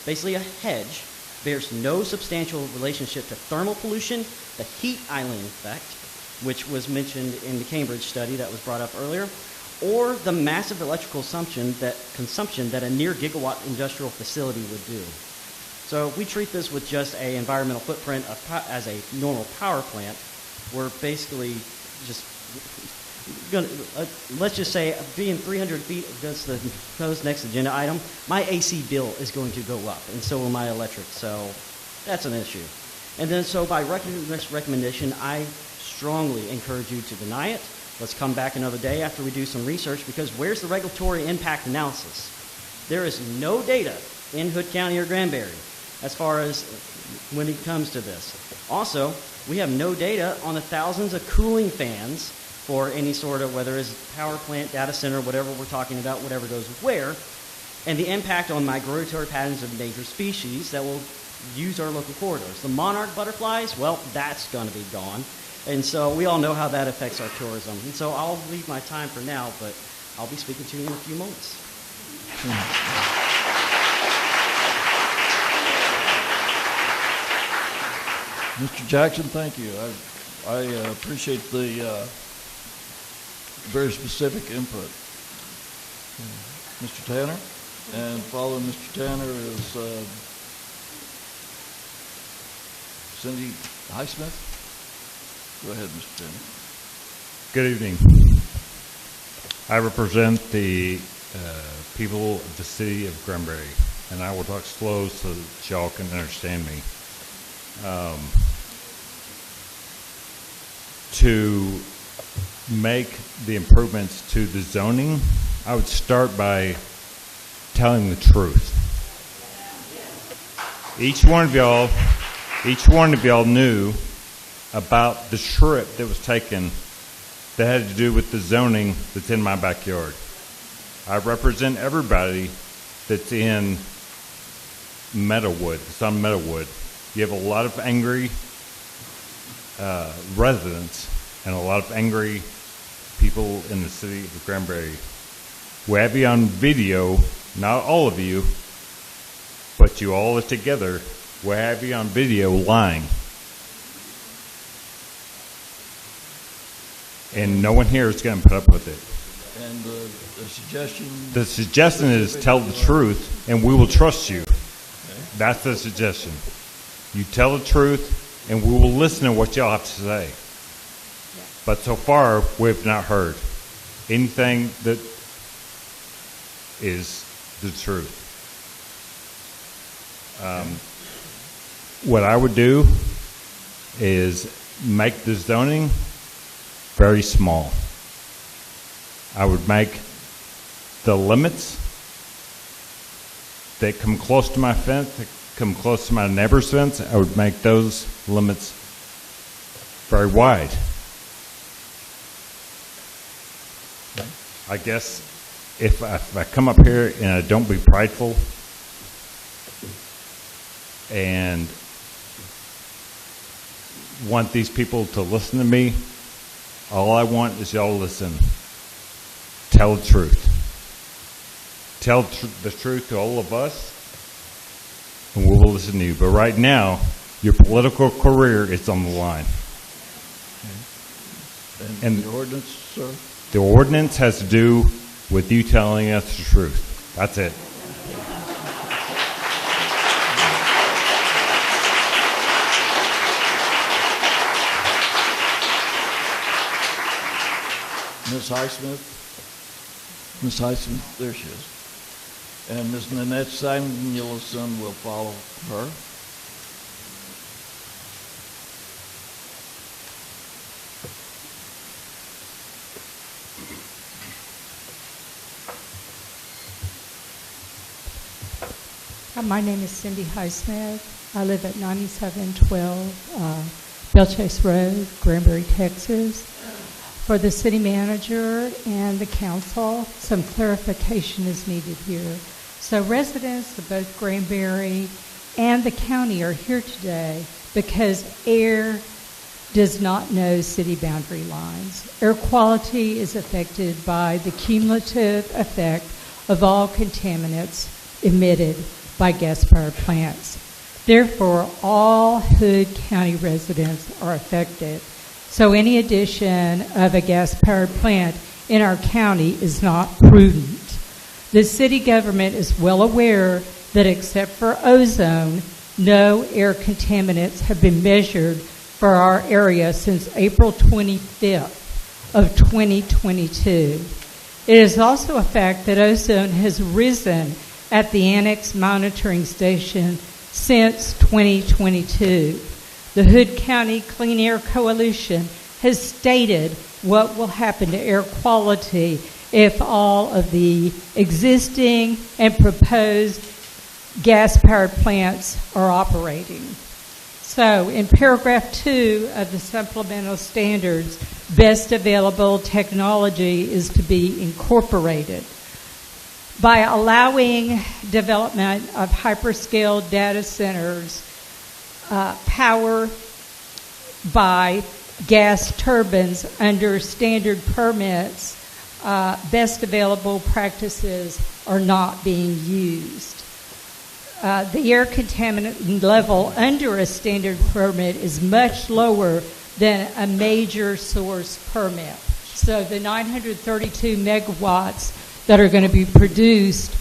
Speaker 19: basically a hedge, bears no substantial relationship to thermal pollution, the heat island effect, which was mentioned in the Cambridge study that was brought up earlier, or the massive electrical consumption that a near gigawatt industrial facility would do. So if we treat this with just an environmental footprint as a normal power plant, we're basically just going to, let's just say, being 300 feet, that's the proposed next agenda item, my AC bill is going to go up, and so will my electric, so that's an issue. And then so by this recommendation, I strongly encourage you to deny it. Let's come back another day after we do some research, because where's the regulatory impact analysis? There is no data in Hood County or Granbury as far as when it comes to this. Also, we have no data on the thousands of cooling fans for any sort of, whether it's power plant, data center, whatever we're talking about, whatever goes where, and the impact on migratory patterns of endangered species that will use our local corridors. The monarch butterflies, well, that's going to be gone. And so we all know how that affects our tourism. And so I'll leave my time for now, but I'll be speaking to you in a few moments.
Speaker 2: Mr. Jackson, thank you. I appreciate the very specific input. Mr. Tanner, and following Mr. Tanner is Cindy Highsmith. Go ahead, Mr. Tanner.
Speaker 20: Good evening. I represent the people of the city of Granbury, and I will talk slow so that y'all can understand me. To make the improvements to the zoning, I would start by telling the truth. Each one of y'all knew about the trip that was taken that had to do with the zoning that's in my backyard. I represent everybody that's in Meadowwood, that's on Meadowwood. You have a lot of angry residents and a lot of angry people in the city of Granbury. We have you on video, not all of you, but you all are together. We have you on video lying. And no one here is going to put up with it.
Speaker 2: And the suggestion?
Speaker 20: The suggestion is tell the truth, and we will trust you. Okay. That's the suggestion. You tell the truth, and we will listen to what y'all have to say. But so far, we've not heard anything that is the truth. What I would do is make the zoning very small. I would make the limits that come close to my fence, that come close to my neighbor's fence, I would make those limits very wide. I guess if I come up here and I don't be prideful and want these people to listen to me, all I want is y'all to listen. Tell the truth. Tell the truth to all of us, and we will listen to you. But right now, your political career is on the line.
Speaker 2: And the ordinance, sir?
Speaker 20: The ordinance has to do with you telling us the truth. That's it.
Speaker 2: Ms. Highsmith? Ms. Highsmith, there she is. And Ms. Nanette Samuelson will follow her.
Speaker 21: My name is Cindy Highsmith. I live at 9712 Bellchase Road, Granbury, Texas. For the city manager and the council, some clarification is needed here. So residents of both Granbury and the county are here today because air does not know city boundary lines. Air quality is affected by the cumulative effect of all contaminants emitted by gas-powered plants. Therefore, all Hood County residents are affected. So any addition of a gas-powered plant in our county is not prudent. The city government is well aware that except for ozone, no air contaminants have been measured for our area since April 25th of 2022. It is also a fact that ozone has risen at the Annex Monitoring Station since 2022. The Hood County Clean Air Coalition has stated what will happen to air quality if all of the existing and proposed gas-powered plants are operating. So in paragraph 2 of the supplemental standards, best available technology is to be incorporated. By allowing development of hyperscale data centers powered by gas turbines under standard permits, best available practices are not being used. The air contaminant level under a standard permit is much lower than a major source permit. So the 932 megawatts that are going to be produced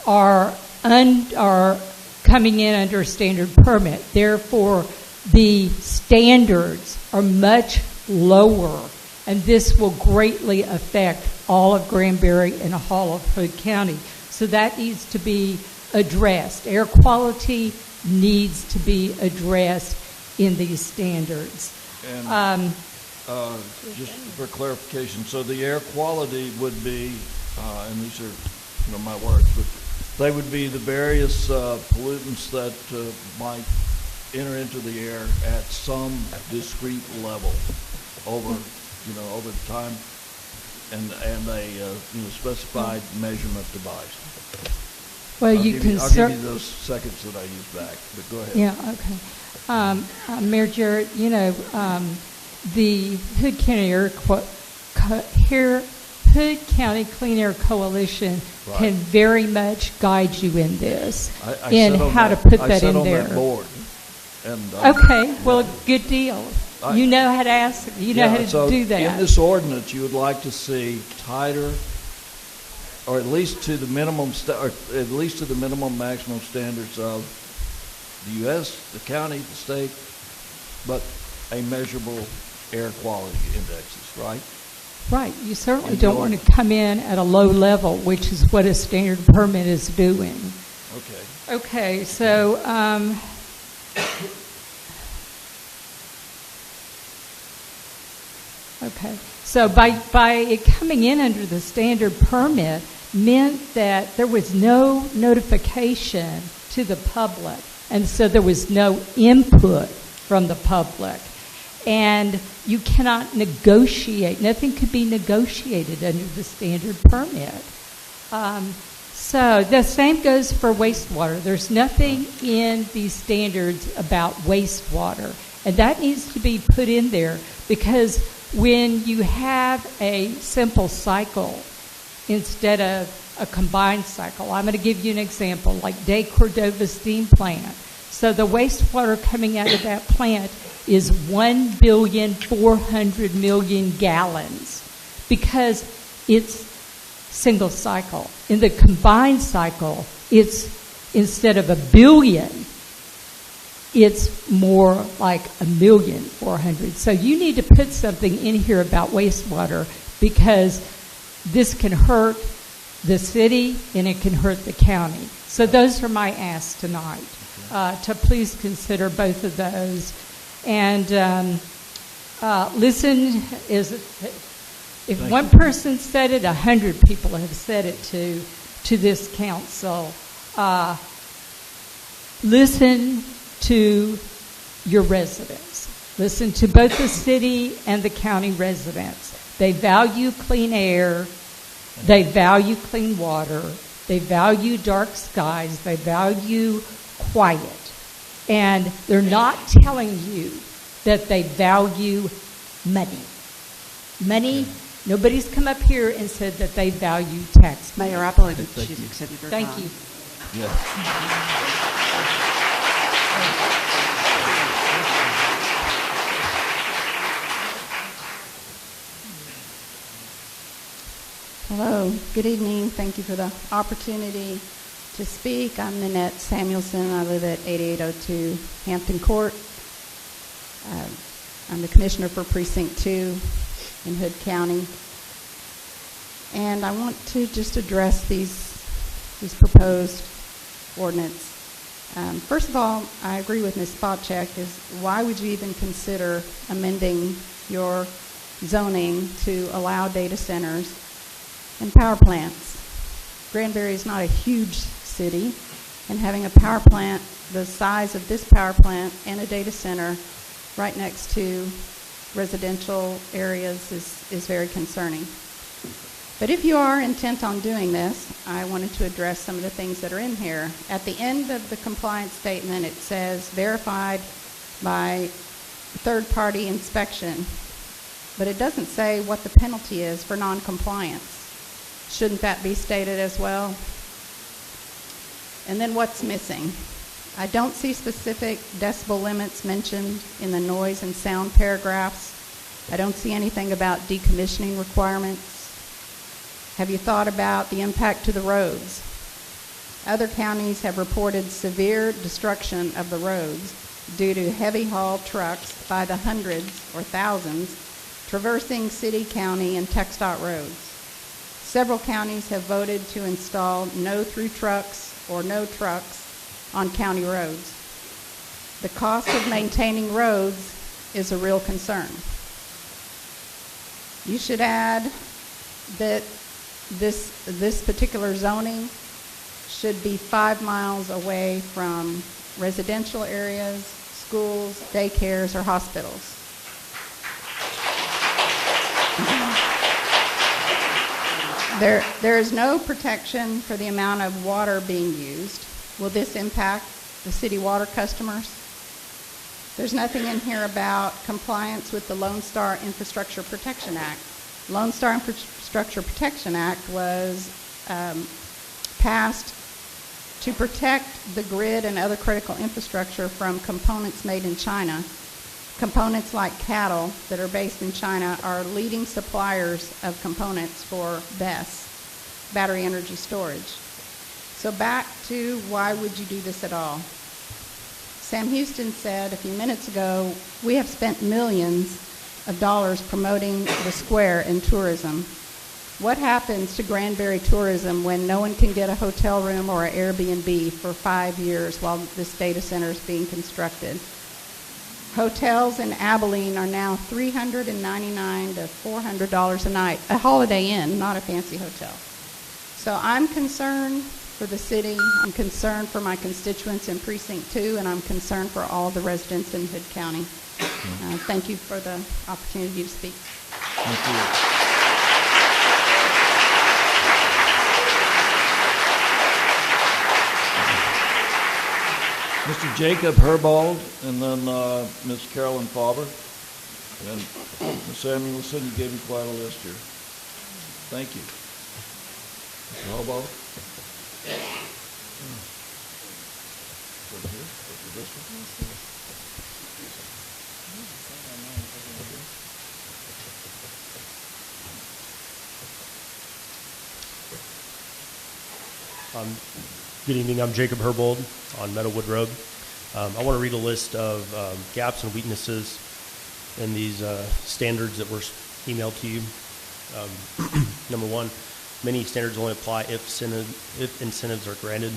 Speaker 21: are coming in under a standard permit. Therefore, the standards are much lower, and this will greatly affect all of Granbury and all of Hood County. So that needs to be addressed. Air quality needs to be addressed in these standards.
Speaker 2: And just for clarification, so the air quality would be, and these are my words, but they would be the various pollutants that might enter into the air at some discrete level over time, and a specified measurement device.
Speaker 21: Well,
Speaker 2: I'll give you those seconds that I use back, but go ahead.
Speaker 21: Yeah, okay. Mayor Jarrett, the Hood County Clean Air Coalition can very much guide you in this, in how to put that in there.
Speaker 2: I sit on that board. And,
Speaker 21: okay, well, good deal. You know how to ask, you know how to do that.
Speaker 2: In this ordinance, you would like to see tighter, or at least to the minimum, maximum standards of the U.S., the county, the state, but a measurable air quality indexes, right?
Speaker 21: Right. You certainly don't want to come in at a low level, which is what a standard permit is doing.
Speaker 2: Okay.
Speaker 21: Okay, so by it coming in under the standard permit meant that there was no notification to the public, and so there was no input from the public. And you cannot negotiate. Nothing could be negotiated under the standard permit. So the same goes for wastewater. There's nothing in these standards about wastewater. And that needs to be put in there, because when you have a simple cycle instead of a combined cycle, I'm going to give you an example, like De Cordova Steam Plant. So the wastewater coming out of that plant is 1,400,000,000 gallons, because it's single cycle. In the combined cycle, it's, instead of 1 billion, it's more like 1,400,000. So you need to put something in here about wastewater, because this can hurt the city and it can hurt the county. So those are my asks tonight, to please consider both of those. And listen, if one person said it, 100 people have said it to this council. Listen to your residents. Listen to both the city and the county residents. They value clean air. They value clean water. They value dark skies. They value quiet. And they're not telling you that they value money. Money, nobody's come up here and said that they value tax.
Speaker 3: Mayor, I believe that she's accepted her
Speaker 21: Thank
Speaker 3: time.
Speaker 21: you.
Speaker 3: Hello, good evening. Thank you for the opportunity to speak. I'm Nanette Samuelson. I live at 8802 Hampton Court. I'm the commissioner for Precinct 2 in Hood County. And I want to just address these proposed ordinance. First of all, I agree with Ms. Spacek, is why would you even consider amending your zoning to allow data centers and power plants? Granbury is not a huge city, and having a power plant the size of this power plant and a data center right next to residential areas is very concerning. But if you are intent on doing this, I wanted to address some of the things that are in here. At the end of the compliance statement, it says verified by third-party inspection, but it doesn't say what the penalty is for non-compliance. Shouldn't that be stated as well? And then what's missing? I don't see specific decibel limits mentioned in the noise and sound paragraphs. I don't see anything about decommissioning requirements. Have you thought about the impact to the roads? Other counties have reported severe destruction of the roads due to heavy haul trucks by the hundreds or thousands traversing city, county, and TxDOT roads. Several counties have voted to install no-through trucks or no trucks on county roads. The cost of maintaining roads is a real concern. You should add that this particular zoning should be 5 miles away from residential areas, schools, daycares, or hospitals. There is no protection for the amount of water being used. Will this impact the city water customers? There's nothing in here about compliance with the Lone Star Infrastructure Protection Act. Lone Star Infrastructure Protection Act was passed to protect the grid and other critical infrastructure from components made in China. Components like cattle that are based in China are leading suppliers of components for BESS, battery energy storage. So back to why would you do this at all? Sam Houston said a few minutes ago, we have spent millions of dollars promoting the square in tourism. What happens to Granbury tourism when no one can get a hotel room or an Airbnb for 5 years while this data center is being constructed? Hotels in Abilene are now $399 to $400 a night, a Holiday Inn, not a fancy hotel. So I'm concerned for the city, I'm concerned for my constituents in Precinct 2, and I'm concerned for all the residents in Hood County. Thank you for the opportunity to speak.
Speaker 2: Thank you. Mr. Jacob Herbold, and then Ms. Carolyn Faber. And Ms. Samuelson, you gave me quite a list here. Thank you. Mr. Herbold.
Speaker 22: Good evening. I'm Jacob Herbold on Meadowwood Road. I want to read a list of gaps and weaknesses in these standards that were emailed to you. Number one, many standards only apply if incentives are granted.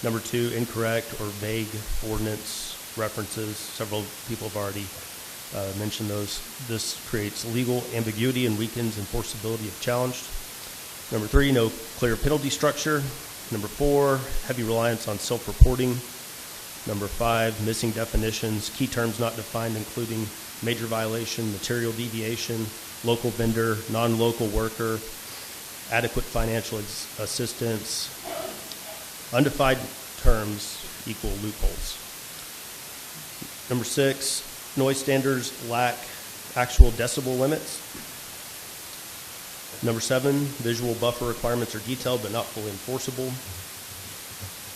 Speaker 22: Number two, incorrect or vague ordinance references. Several people have already mentioned those. This creates legal ambiguity and weakens enforceability if challenged. Number three, no clear penalty structure. Number four, heavy reliance on self-reporting. Number five, missing definitions, key terms not defined, including major violation, material deviation, local vendor, non-local worker, adequate financial assistance, Undefined terms equal loopholes. Number 6, noise standards lack actual decibel limits. Number 7, visual buffer requirements are detailed but not fully enforceable.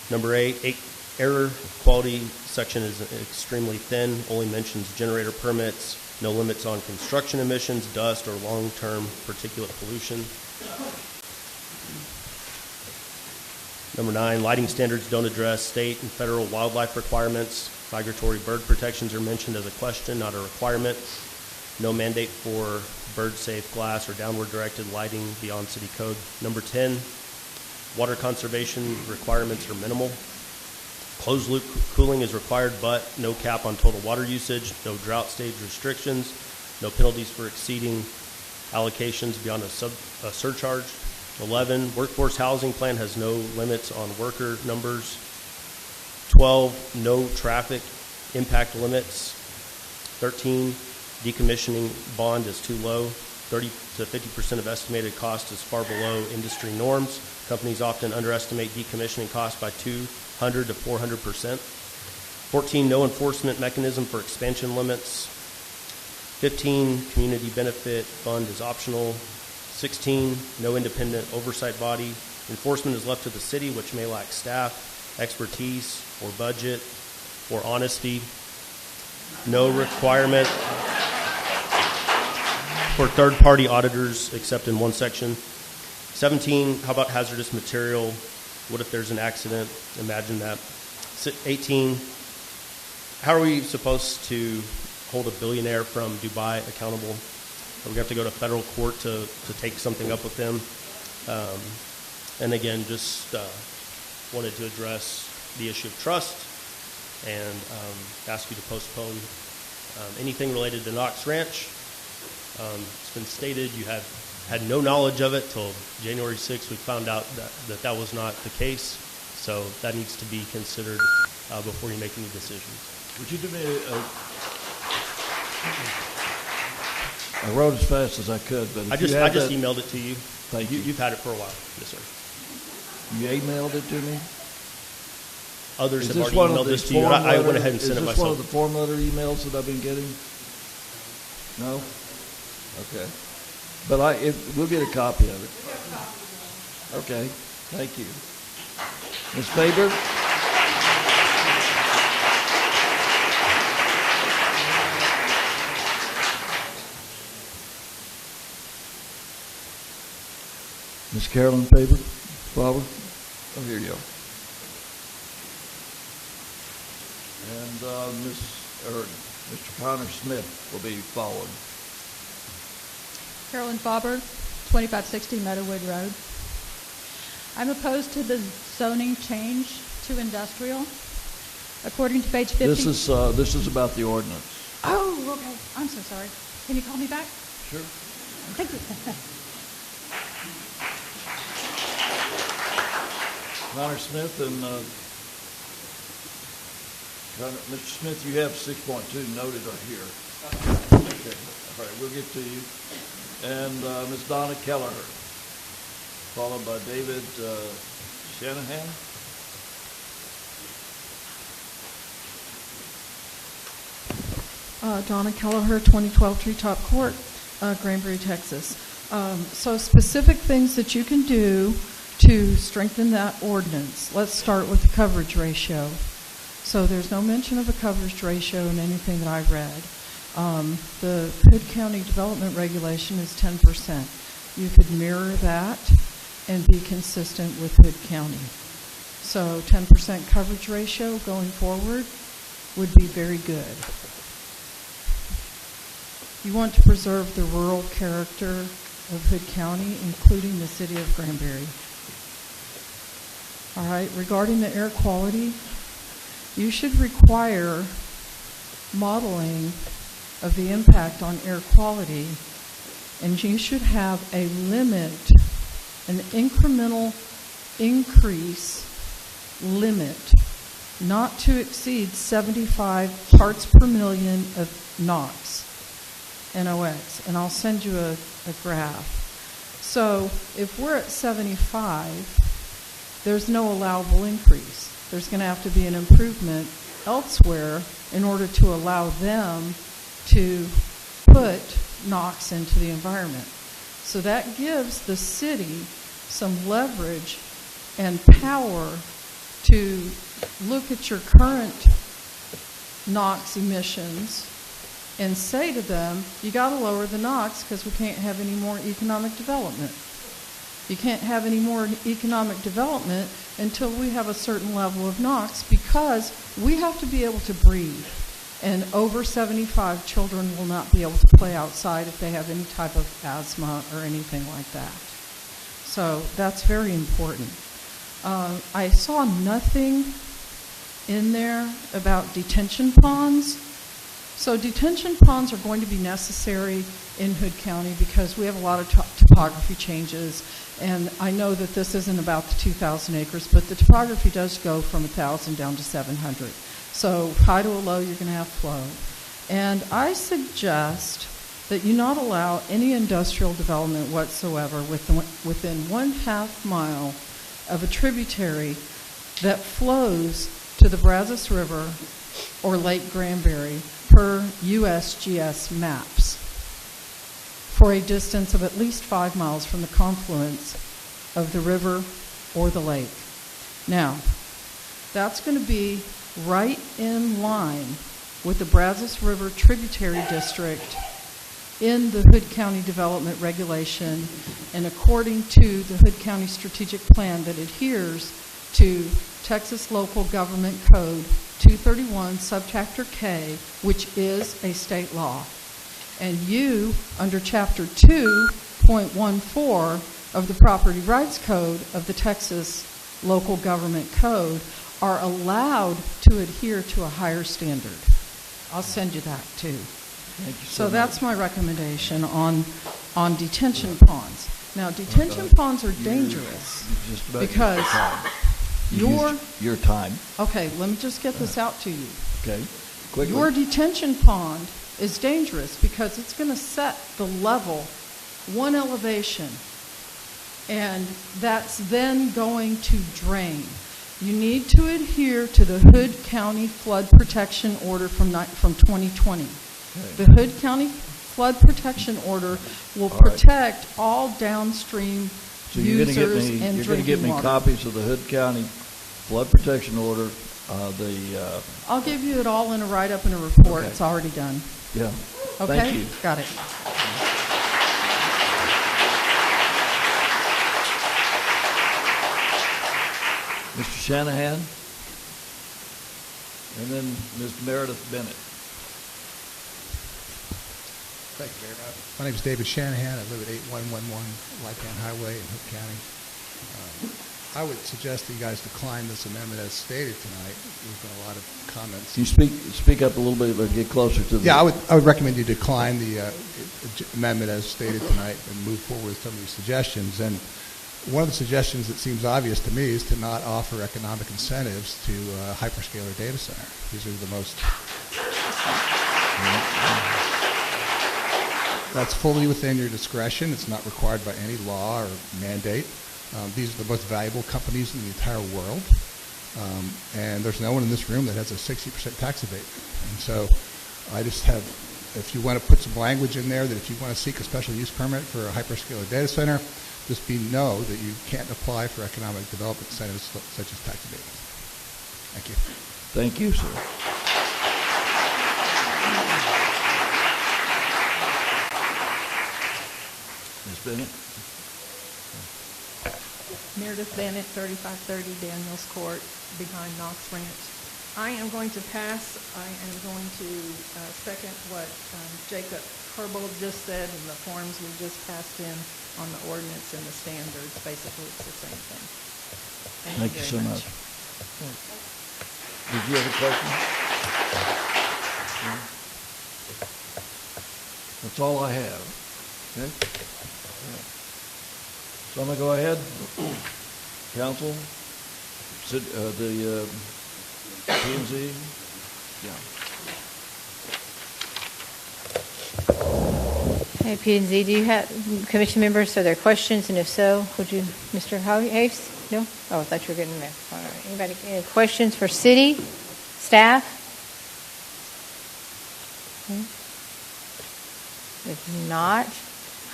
Speaker 22: Number 8, air quality section is extremely thin, only mentions generator permits, no limits on construction emissions, dust, or long-term particulate pollution. Number 9, lighting standards don't address state and federal wildlife requirements. Migratory bird protections are mentioned as a question, not a requirement. No mandate for bird-safe glass or downward-directed lighting beyond city code. Number 10, water conservation requirements are minimal. Closed-loop cooling is required, but no cap on total water usage, no drought stage restrictions, no penalties for exceeding allocations beyond a surcharge. 11, workforce housing plan has no limits on worker numbers. 12, no traffic impact limits. 13, decommissioning bond is too low. 30 to 50% of estimated cost is far below industry norms. Companies often underestimate decommissioning costs by 200 to 400%. 14, no enforcement mechanism for expansion limits. 15, community benefit fund is optional. 16, no independent oversight body. Enforcement is left to the city, which may lack staff, expertise, or budget, or honesty. No requirement for third-party auditors except in one section. 17, how about hazardous material? What if there's an accident? Imagine that. 18, how are we supposed to hold a billionaire from Dubai accountable? Are we going to have to go to federal court to take something up with them? And again, just wanted to address the issue of trust and ask you to postpone anything related to Knox Ranch. It's been stated you have had no knowledge of it till January 6th. We found out that was not the case, so that needs to be considered before you make any decisions.
Speaker 2: Would you do me I wrote as fast as I could, but
Speaker 22: I just emailed it to you.
Speaker 2: Thank you.
Speaker 22: You've had it for a while. Yes, sir.
Speaker 2: You emailed it to me?
Speaker 22: Others have already emailed this to you. I went ahead and sent it myself.
Speaker 2: Is this one of the form letter emails that I've been getting? No? Okay. But we'll get a copy of it. Okay. Thank you. Ms. Faber? Ms. Carolyn Faber? Faber? Oh, here you go. And Mr. Connor Smith will be followed.
Speaker 4: Carolyn Faber, 2560 Meadowood Road. I'm opposed to the zoning change to industrial. According to page 50.
Speaker 2: This is about the ordinance.
Speaker 4: Oh, okay. I'm so sorry. Can you call me back?
Speaker 2: Sure.
Speaker 4: Thank you.
Speaker 2: Connor Smith and Mr. Smith, you have 6.2 noted right here. Okay. All right, we'll get to you. And Ms. Donna Kelleher, followed by David Shanahan.
Speaker 5: Donna Kelleher, 2012 Treetop Court, Granbury, Texas. So specific things that you can do to strengthen that ordinance. Let's start with the coverage ratio. So there's no mention of a coverage ratio in anything that I read. The Hood County development regulation is 10%. You could mirror that and be consistent with Hood County. So 10% coverage ratio going forward would be very good. You want to preserve the rural character of Hood County, including the city of Granbury. All right, regarding the air quality, you should require modeling of the impact on air quality, and you should have a limit, an incremental increase limit, not to exceed 75 parts per million of NOx. NOx, and I'll send you a graph. So if we're at 75, there's no allowable increase. There's going to have to be an improvement elsewhere in order to allow them to put NOx into the environment. So that gives the city some leverage and power to look at your current NOx emissions and say to them, you got to lower the NOx because we can't have any more economic development. You can't have any more economic development until we have a certain level of NOx, because we have to be able to breathe. And over 75 children will not be able to play outside if they have any type of asthma or anything like that. So that's very important. I saw nothing in there about detention ponds. So detention ponds are going to be necessary in Hood County because we have a lot of topography changes. And I know that this isn't about the 2,000 acres, but the topography does go from 1,000 down to 700. So high to a low, you're going to have flow. And I suggest that you not allow any industrial development whatsoever within 1/2 mile of a tributary that flows to the Brazos River or Lake Granbury per USGS maps for a distance of at least 5 miles from the confluence of the river or the lake. Now, that's going to be right in line with the Brazos River Tributary District in the Hood County Development Regulation and according to the Hood County Strategic Plan that adheres to Texas Local Government Code 231 Subchapter K, which is a state law. And you, under Chapter 2.14 of the Property Rights Code of the Texas Local Government Code, are allowed to adhere to a higher standard. I'll send you that too.
Speaker 2: Thank you
Speaker 5: So
Speaker 2: much.
Speaker 5: that's my recommendation on detention ponds. Now, detention ponds are dangerous because
Speaker 2: your time.
Speaker 5: Okay, let me just get this out to you.
Speaker 2: Okay, quickly.
Speaker 5: Your detention pond is dangerous because it's going to set the level one elevation, and that's then going to drain. You need to adhere to the Hood County Flood Protection Order from 2020.
Speaker 2: Okay.
Speaker 5: The Hood County Flood Protection Order will protect all downstream
Speaker 2: So you're going to get
Speaker 5: users
Speaker 2: me.
Speaker 5: and
Speaker 2: You're going to
Speaker 5: drinking
Speaker 2: get me
Speaker 5: water.
Speaker 2: copies of the Hood County Flood Protection Order.
Speaker 5: I'll give you it all in a write-up and a report.
Speaker 2: Okay.
Speaker 5: It's already done.
Speaker 2: Yeah.
Speaker 5: Okay?
Speaker 2: Thank you.
Speaker 5: Got it.
Speaker 2: Mr. Shanahan, and then Ms. Meredith Bennett.
Speaker 7: Thank you, Mayor. My name is David Shanahan. I live at 8111 Lycan Highway in Hood County. I would suggest that you guys decline this amendment as stated tonight. There's been a lot of comments.
Speaker 2: Can you speak up a little bit or get closer to the...
Speaker 7: Yeah, I would recommend you decline the amendment as stated tonight and move forward with some of these suggestions. And one of the suggestions that seems obvious to me is to not offer economic incentives to hyperscaler data center. These are the most... That's fully within your discretion. It's not required by any law or mandate. These are the most valuable companies in the entire world. And there's no one in this room that has a 60% tax abatement. And so I just have, if you want to put some language in there that if you want to seek a special use permit for a hyperscaler data center, just know that you can't apply for economic development incentives such as tax abatement. Thank you.
Speaker 2: Thank you, sir. Ms. Bennett?
Speaker 9: Meredith Bennett, 3530 Daniels Court, behind Knox Ranch. I am going to pass. I am going to second what Jacob Herbold just said in the forms we just passed in on the ordinance and the standards. Basically, it's the same thing.
Speaker 2: Thank you so much. Did you have a question? That's all I have. Okay? So I'm going to go ahead. Council, the P&Z. Yeah.
Speaker 1: Hey, P&Z, do you have, commission members, are there questions? And if so, would you, Mr. Hayes? No? Oh, I thought you were getting there. All right. Anybody, any questions for city staff? If not,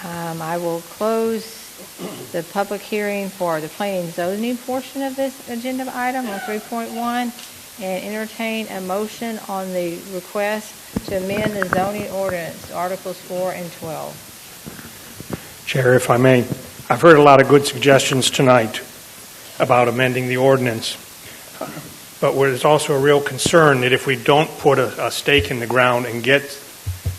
Speaker 1: I will close the public hearing for the planning and zoning portion of this agenda item on 3.1 and entertain a motion on the request to amend the zoning ordinance, Articles 4 and 12.
Speaker 10: Chair, if I may, I've heard a lot of good suggestions tonight about amending the ordinance. But there's also a real concern that if we don't put a stake in the ground and get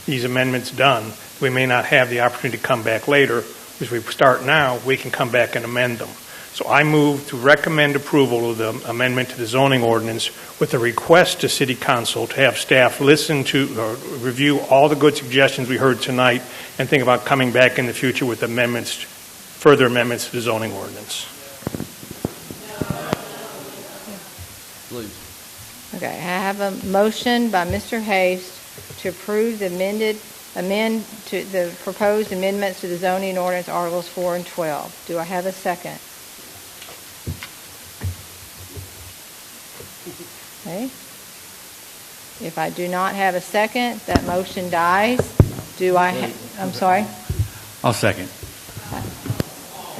Speaker 10: these amendments done, we may not have the opportunity to come back later. As we start now, we can come back and amend them. So I move to recommend approval of the amendment to the zoning ordinance with a request to City Council to have staff listen to or review all the good suggestions we heard tonight and think about coming back in the future with amendments, further amendments to the zoning ordinance.
Speaker 2: Please.
Speaker 1: Okay, I have a motion by Mr. Hayes to approve the proposed amendments to the zoning ordinance Articles 4 and 12. Do I have a second? Okay. If I do not have a second, that motion dies. I'm sorry?
Speaker 11: I'll second.
Speaker 1: I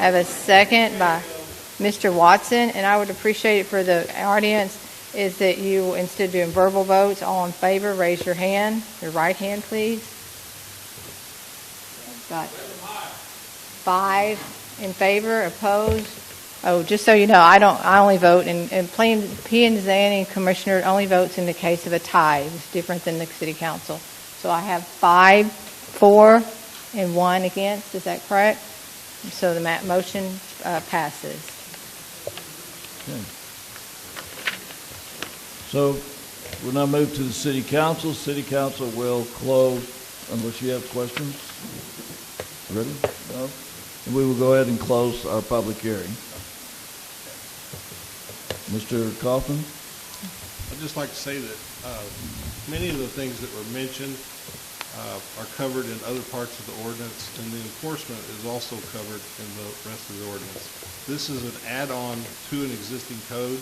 Speaker 1: have a second by Mr. Watson, and I would appreciate it for the audience is that you, instead of doing verbal votes, all in favor, raise your hand, your right hand, please. Got 5 in favor, opposed. Oh, just so you know, I only vote, and P and Zoning Commissioner only votes in the case of a tie. It's different than the City Council. So I have 5 for and 1 against. Is that correct? So the motion passes.
Speaker 2: Okay. So we'll now move to the City Council. City Council will close unless you have questions. Ready? No? And we will go ahead and close our public hearing. Mr. Kaufman?
Speaker 6: I'd just like to say that many of the things that were mentioned are covered in other parts of the ordinance, and the enforcement is also covered in the rest of the ordinance. This is an add-on to an existing code,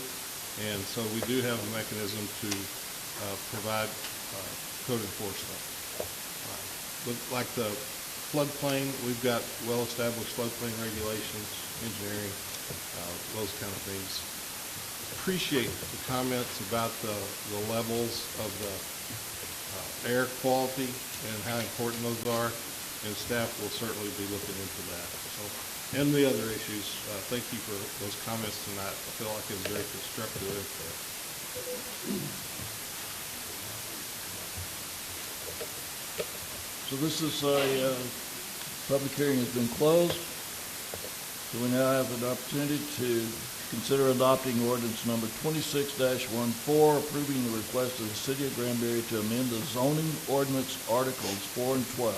Speaker 6: and so we do have a mechanism to provide code enforcement. But like the floodplain, we've got well-established floodplain regulations, engineering, those kind of things. Appreciate the comments about the levels of the air quality and how important those are, and staff will certainly be looking into that. So, and the other issues, thank you for those comments tonight. I feel like it was very constructive input.
Speaker 2: So this is a public hearing has been closed. So we now have an opportunity to consider adopting ordinance number 26-14, approving the request of the City of Granbury to amend the zoning ordinance Articles 4 and 12.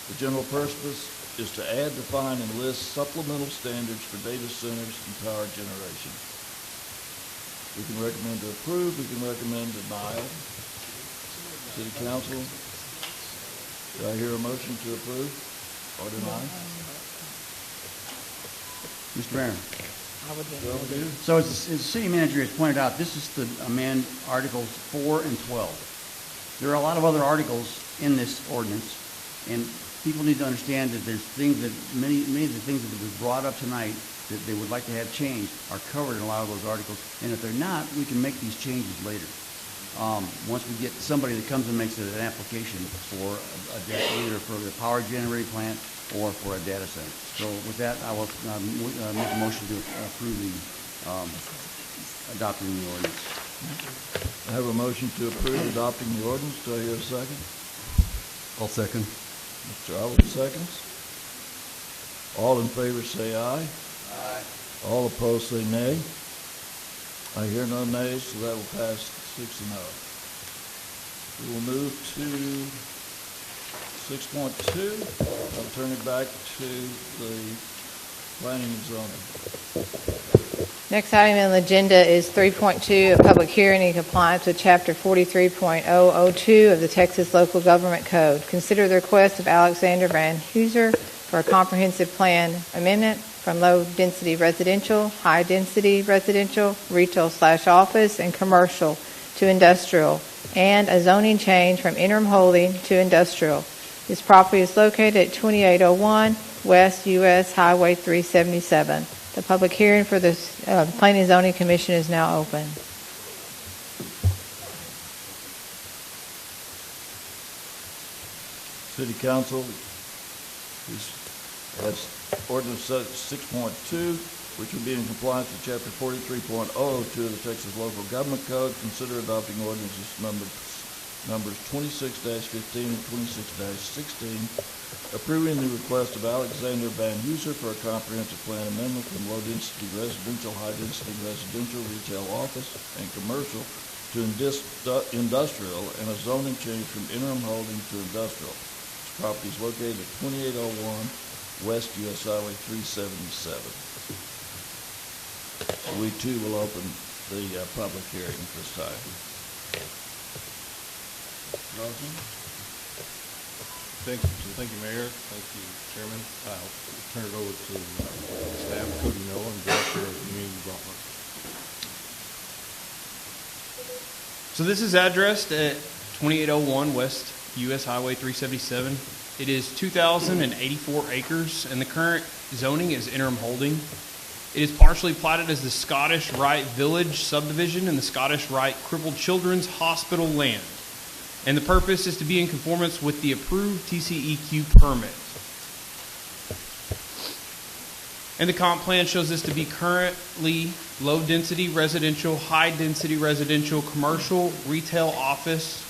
Speaker 2: The general purpose is to add, define, and list supplemental standards for data centers and power generation. We can recommend to approve, we can recommend denial. City Council, do I hear a motion to approve or deny?
Speaker 11: Mr. Mayor. So as the city manager has pointed out, this is to amend Articles 4 and 12. There are a lot of other articles in this ordinance, and people need to understand that there's things that many of the things that were brought up tonight that they would like to have changed are covered in a lot of those articles, and if they're not, we can make these changes later. Once we get somebody that comes and makes an application for either for the power generating plant or for a data center. So with that, I will make a motion to approve the adopting the ordinance.
Speaker 2: I have a motion to approve adopting the ordinance. Do I hear a second?
Speaker 11: I'll second.
Speaker 2: Mr. Allen seconds. All in favor say aye. Aye. All opposed say nay. I hear no nays, so that will pass 6-0. We will move to 6.2. I'll turn it back to the planning and zoning.
Speaker 1: Next item on the agenda is 3.2, a public hearing in compliance with Chapter 43.002 of the Texas Local Government Code. Consider the request of Alexander Van Heuser for a comprehensive plan amendment from low-density residential, high-density residential, retail/office, and commercial to industrial, and a zoning change from interim holding to industrial. This property is located at 2801 West US Highway 377. The public hearing for the Planning and Zoning Commission is now open.
Speaker 2: City Council has ordinance 6.2, which will be in compliance with Chapter 43.002 of the Texas Local Government Code. Consider adopting ordinances numbers 26-15 and 26-16, approving the request of Alexander Van Heuser for a comprehensive plan amendment from low-density residential, high-density residential, retail, office, and commercial to industrial, and a zoning change from interim holding to industrial. This property is located at 2801 West US Highway 377. We too will open the public hearing at this time. Rosen?
Speaker 6: Thank you, Mayor. Thank you, Chairman. I'll turn it over to staff, Cody Nolan, Director of Community Development.
Speaker 12: So this is addressed at 2801 West US Highway 377. It is 2,084 acres, and the current zoning is interim holding. It is partially platted as the Scottish Rite Village subdivision and the Scottish Rite Crippled Children's Hospital land. And the purpose is to be in conformance with the approved TCEQ permit. And the comp plan shows this to be currently low-density residential, high-density residential, commercial, retail, office,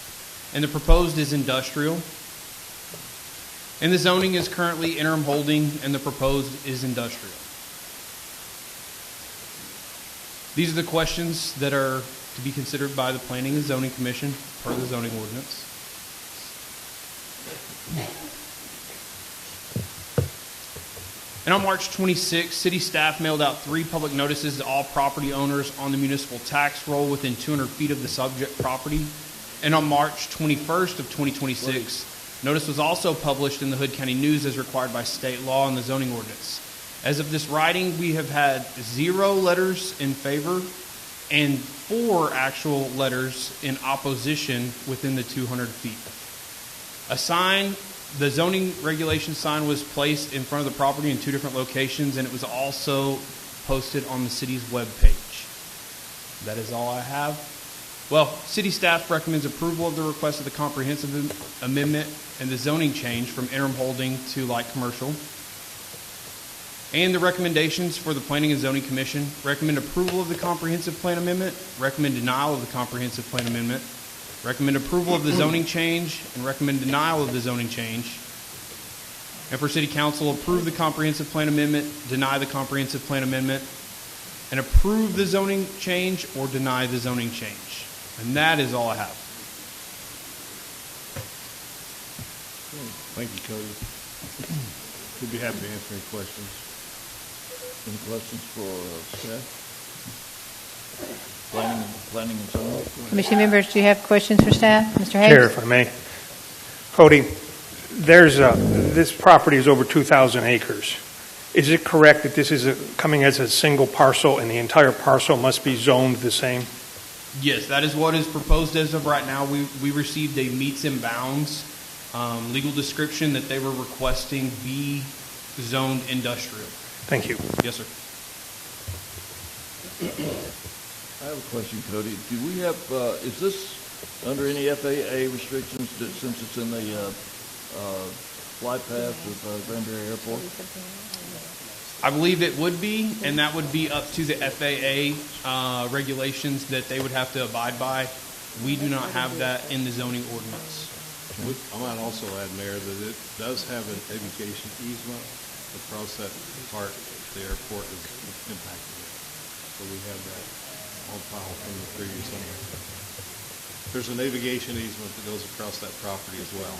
Speaker 12: and the proposed is industrial. And the zoning is currently interim holding, and the proposed is industrial. These are the questions that are to be considered by the Planning and Zoning Commission per the zoning ordinance. And on March 26th, city staff mailed out 3 public notices to all property owners on the municipal tax roll within 200 feet of the subject property. And on March 21st of 2026, notice was also published in the Hood County News as required by state law and the zoning ordinance. As of this writing, we have had 0 letters in favor and 4 actual letters in opposition within the 200 feet. A sign, the zoning regulation sign, was placed in front of the property in 2 different locations, and it was also posted on the city's webpage. That is all I have. Well, city staff recommends approval of the request of the comprehensive amendment and the zoning change from interim holding to light commercial. And the recommendations for the Planning and Zoning Commission: recommend approval of the comprehensive plan amendment, recommend denial of the comprehensive plan amendment, recommend approval of the zoning change, and recommend denial of the zoning change. And for City Council, approve the comprehensive plan amendment, deny the comprehensive plan amendment, and approve the zoning change or deny the zoning change. And that is all I have.
Speaker 6: Thank you, Cody. We'd be happy to answer any questions.
Speaker 2: Any questions for staff? Planning and zoning?
Speaker 1: Commission members, do you have questions for staff? Mr. Hayes?
Speaker 10: Chair, if I may. Cody, this property is over 2,000 acres. Is it correct that this is coming as a single parcel and the entire parcel must be zoned the same?
Speaker 12: Yes, that is what is proposed as of right now. We received a meets and bounds legal description that they were requesting be zoned industrial.
Speaker 10: Thank you.
Speaker 12: Yes, sir.
Speaker 2: I have a question, Cody. Do we have, is this under any FAA restrictions since it's in the flight path of Granbury Airport?
Speaker 12: I believe it would be, and that would be up to the FAA regulations that they would have to abide by. We do not have that in the zoning ordinance.
Speaker 6: I might also add, Mayor, that it does have an aviation easement across that part. The airport is impacted it. So we have that on file from the previous owner. There's a navigation easement that goes across that property as well.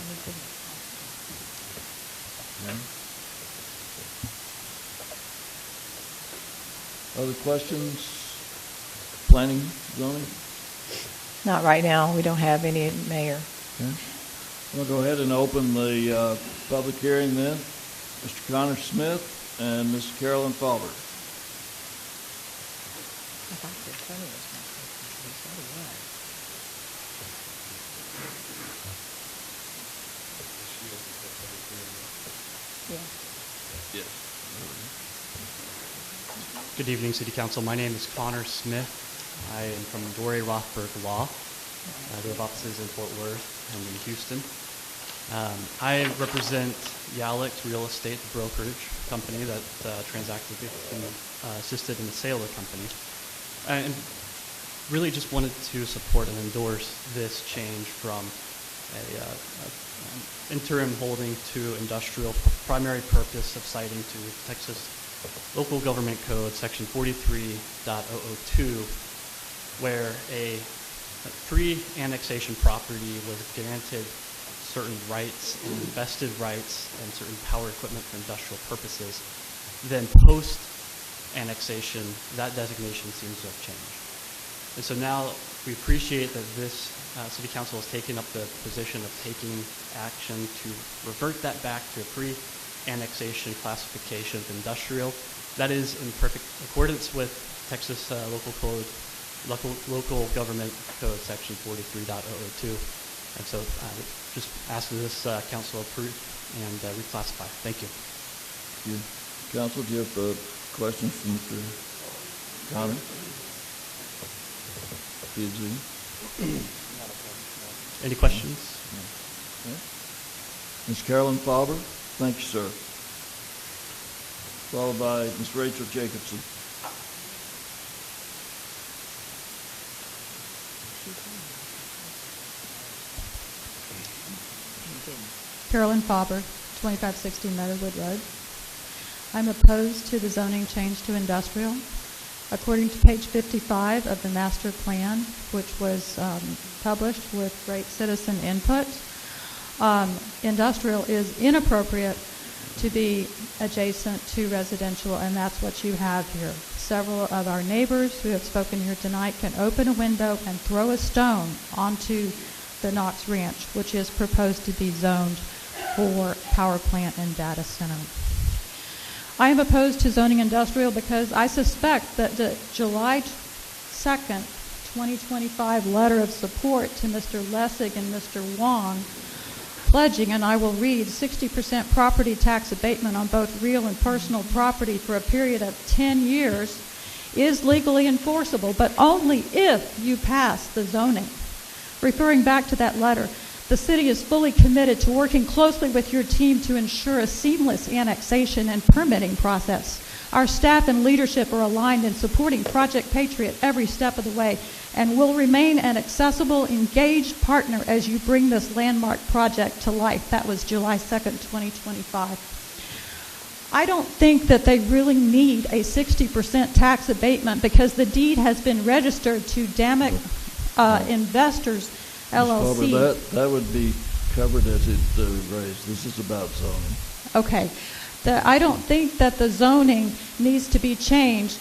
Speaker 2: Other questions? Planning, zoning?
Speaker 1: Not right now. We don't have any, Mayor.
Speaker 2: Okay. We'll go ahead and open the public hearing then. Mr. Connor Smith, and Ms. Carolyn Fowler. Yes.
Speaker 13: Good evening, City Council. My name is Connor Smith. I am from Doré Rothberg Law. We have offices in Fort Worth and in Houston. I represent Yalix Real Estate Brokerage Company that transacted and assisted in the sale of the company. And really just wanted to support and endorse this change from an interim holding to industrial, primary purpose of citing to Texas Local Government Code, Section 43.002, where a pre-annexation property was granted certain rights and vested rights and certain power equipment for industrial purposes. Then post-annexation, that designation seems to have changed. And so now we appreciate that this City Council has taken up the position of taking action to revert that back to a pre-annexation classification of industrial. That is in perfect accordance with Texas Local Government Code Section 43.002. And so just ask that this council approve and reclassify. Thank you.
Speaker 2: Thank you. Council, do you have questions from Mr. Connor?
Speaker 13: Any questions?
Speaker 2: Okay. Ms. Carolyn Fowler, thank you, sir. Followed by Ms. Rachel Jacobson.
Speaker 4: Carolyn Fauber, 2560 Meadowwood Road. I'm opposed to the zoning change to industrial. According to page 55 of the master plan, which was published with great citizen input, industrial is inappropriate to be adjacent to residential, and that's what you have here. Several of our neighbors who have spoken here tonight can open a window and throw a stone onto the Knox Ranch, which is proposed to be zoned for power plant and data center. I am opposed to zoning industrial because I suspect that the July 2nd, 2025 letter of support to Mr. Lessig and Mr. Wong pledging, and I will read, 60% property tax abatement on both real and personal property for a period of 10 years is legally enforceable, but only if you pass the zoning. Referring back to that letter, the city is fully committed to working closely with your team to ensure a seamless annexation and permitting process. Our staff and leadership are aligned in supporting Project Patriot every step of the way and will remain an accessible, engaged partner as you bring this landmark project to life. That was July 2nd, 2025. I don't think that they really need a 60% tax abatement because the deed has been registered to Damick Investors LLC.
Speaker 2: That would be covered as it raised. This is about zoning.
Speaker 4: Okay. I don't think that the zoning needs to be changed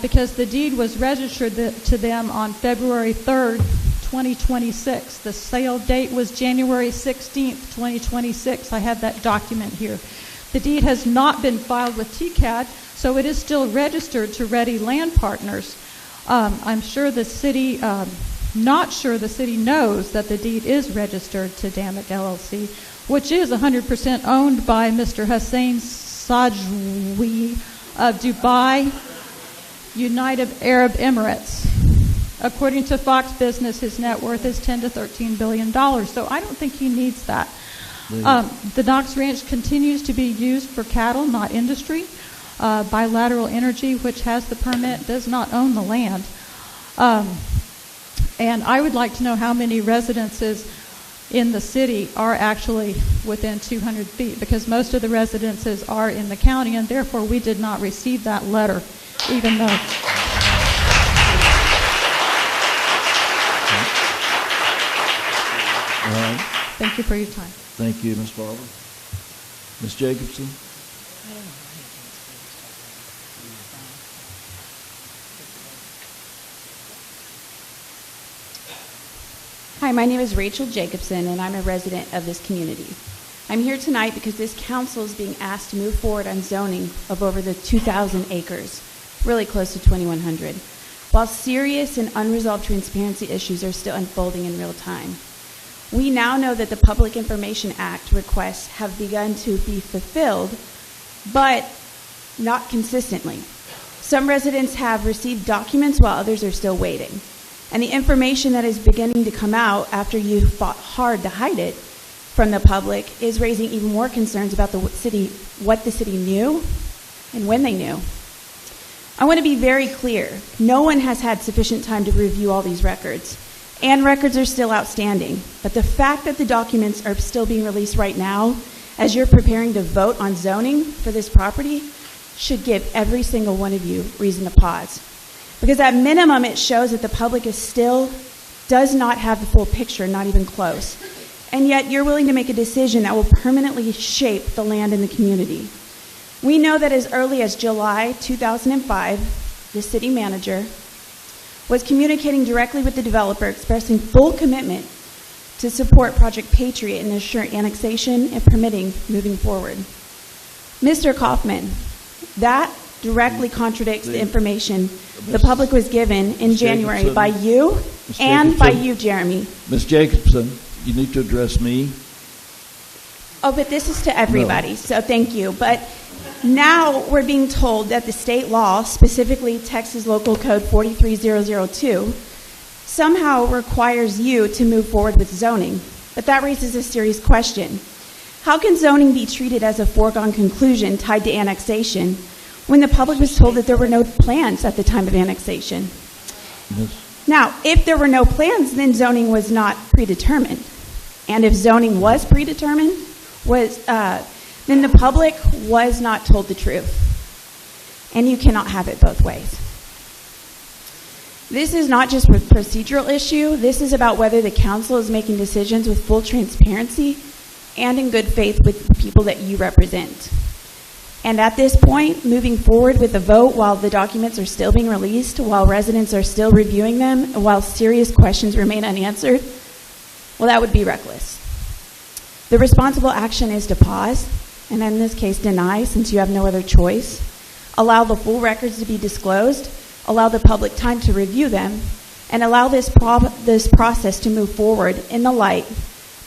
Speaker 4: because the deed was registered to them on February 3rd, 2026. The sale date was January 16th, 2026. I have that document here. The deed has not been filed with TCAD, so it is still registered to Ready Land Partners. I'm sure the city... not sure the city knows that the deed is registered to Damick LLC, which is 100% owned by Mr. Hussein Sajwi of Dubai, United Arab Emirates. According to Fox Business, his net worth is $10 to $13 billion, so I don't think he needs that. The Knox Ranch continues to be used for cattle, not industry. Bilateral Energy, which has the permit, does not own the land. And I would like to know how many residences in the city are actually within 200 feet, because most of the residences are in the county, and therefore we did not receive that letter, even though...
Speaker 2: All right.
Speaker 4: Thank you for your time.
Speaker 2: Thank you, Ms. Barber. Ms. Jacobson?
Speaker 18: Hi, my name is Rachel Jacobson, and I'm a resident of this community. I'm here tonight because this council is being asked to move forward on zoning of over the 2,000 acres, really close to 2,100, while serious and unresolved transparency issues are still unfolding in real time. We now know that the Public Information Act requests have begun to be fulfilled, but not consistently. Some residents have received documents while others are still waiting. And the information that is beginning to come out after you fought hard to hide it from the public is raising even more concerns about what the city knew and when they knew. I want to be very clear. No one has had sufficient time to review all these records, and records are still outstanding. But the fact that the documents are still being released right now, as you're preparing to vote on zoning for this property, should give every single one of you reason to pause. Because at minimum, it shows that the public does not have the full picture, not even close. And yet you're willing to make a decision that will permanently shape the land in the community. We know that as early as July 2005, the city manager was communicating directly with the developer, expressing full commitment to support Project Patriot and assure annexation and permitting moving forward. Mr. Kaufman, that directly contradicts the information the public was given in January by you and by you, Jeremy.
Speaker 2: Ms. Jacobson, you need to address me.
Speaker 18: Oh, but this is to everybody, so thank you. But now we're being told that the state law, specifically Texas Local Code 43002, somehow requires you to move forward with zoning. But that raises a serious question. How can zoning be treated as a foregone conclusion tied to annexation when the public was told that there were no plans at the time of annexation?
Speaker 2: Yes.
Speaker 18: Now, if there were no plans, then zoning was not predetermined. And if zoning was predetermined, then the public was not told the truth. And you cannot have it both ways. This is not just a procedural issue. This is about whether the council is making decisions with full transparency and in good faith with the people that you represent. And at this point, moving forward with the vote while the documents are still being released, while residents are still reviewing them, while serious questions remain unanswered, well, that would be reckless. The responsible action is to pause, and in this case deny, since you have no other choice, allow the full records to be disclosed, allow the public time to review them, and allow this process to move forward in the light,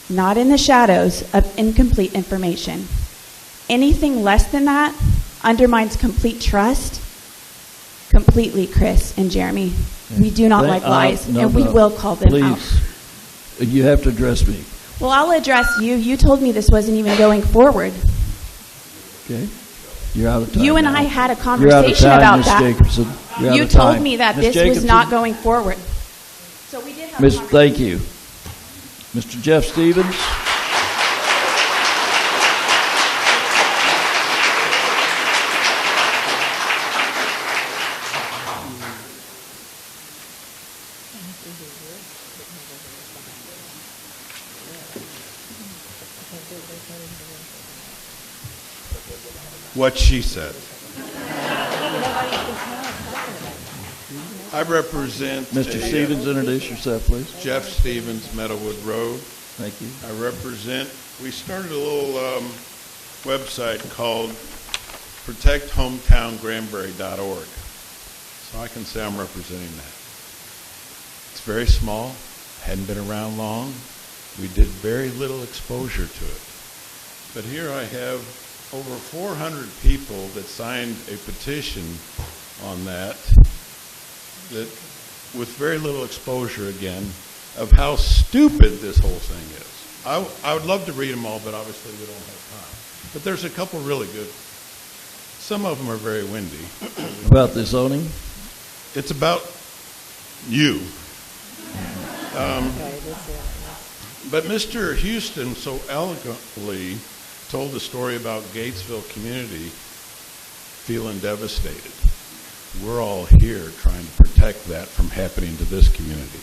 Speaker 18: not in the shadows, of incomplete information. Anything less than that undermines complete trust, completely, Chris and Jeremy. We do not like lies, and we will call them out.
Speaker 2: Please, you have to address me.
Speaker 18: Well, I'll address you. You told me this wasn't even going forward.
Speaker 2: Okay. You're out of time.
Speaker 18: You and
Speaker 2: now.
Speaker 18: I had a conversation
Speaker 2: about
Speaker 18: that.
Speaker 2: Jacobson.
Speaker 18: You told me that
Speaker 2: Ms.
Speaker 18: this
Speaker 2: Jacobson.
Speaker 18: was not going forward. So we did have a conversation.
Speaker 2: Thank you. Mr. Jeff Stevens.
Speaker 14: What she said. I represent
Speaker 2: Mr. Stevens, introduce yourself, please.
Speaker 14: Jeff Stevens, Meadowwood Road.
Speaker 2: Thank you.
Speaker 14: I represent, we started a little website called protecthometown.granbury.org. So I can say I'm representing that. It's very small, hadn't been around long. We did very little exposure to it. But here I have over 400 people that signed a petition on that with very little exposure, again, of how stupid this whole thing is. I would love to read them all, but obviously we don't have time. But there's a couple really good. Some of them are very windy.
Speaker 2: About the zoning?
Speaker 14: It's about you. But Mr. Houston so eloquently told the story about Gatesville community feeling devastated. We're all here trying to protect that from happening to this community.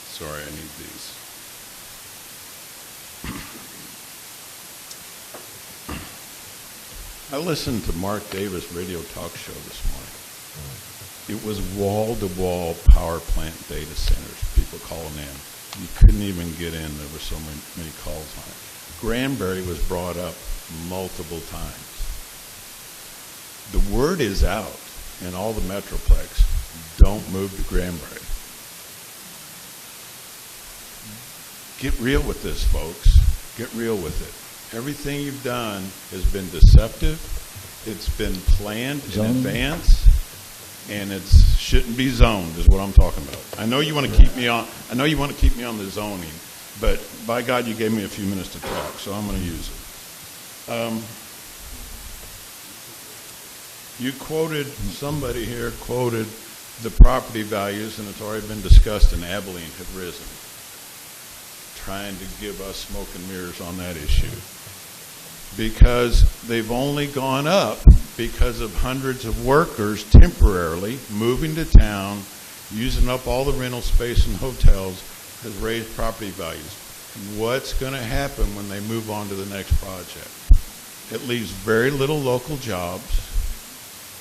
Speaker 14: Sorry, I need these. I listened to Mark Davis' radio talk show this morning. It was wall-to-wall power plant data centers, people calling in. You couldn't even get in. There were so many calls on it. Granbury was brought up multiple times. The word is out in all the Metroplex. Don't move to Granbury. Get real with this, folks. Get real with it. Everything you've done has been deceptive. It's been planned in advance, and it shouldn't be zoned, is what I'm talking about. I know you want to keep me on. I know you want to keep me on the zoning, but by God, you gave me a few minutes to talk, so I'm going to use it. You quoted, somebody here quoted the property values, and it's already been discussed, and Abilene have risen, trying to give us smoke and mirrors on that issue. Because they've only gone up because of hundreds of workers temporarily moving to town, using up all the rental space in hotels, has raised property values. What's going to happen when they move on to the next project? It leaves very little local jobs.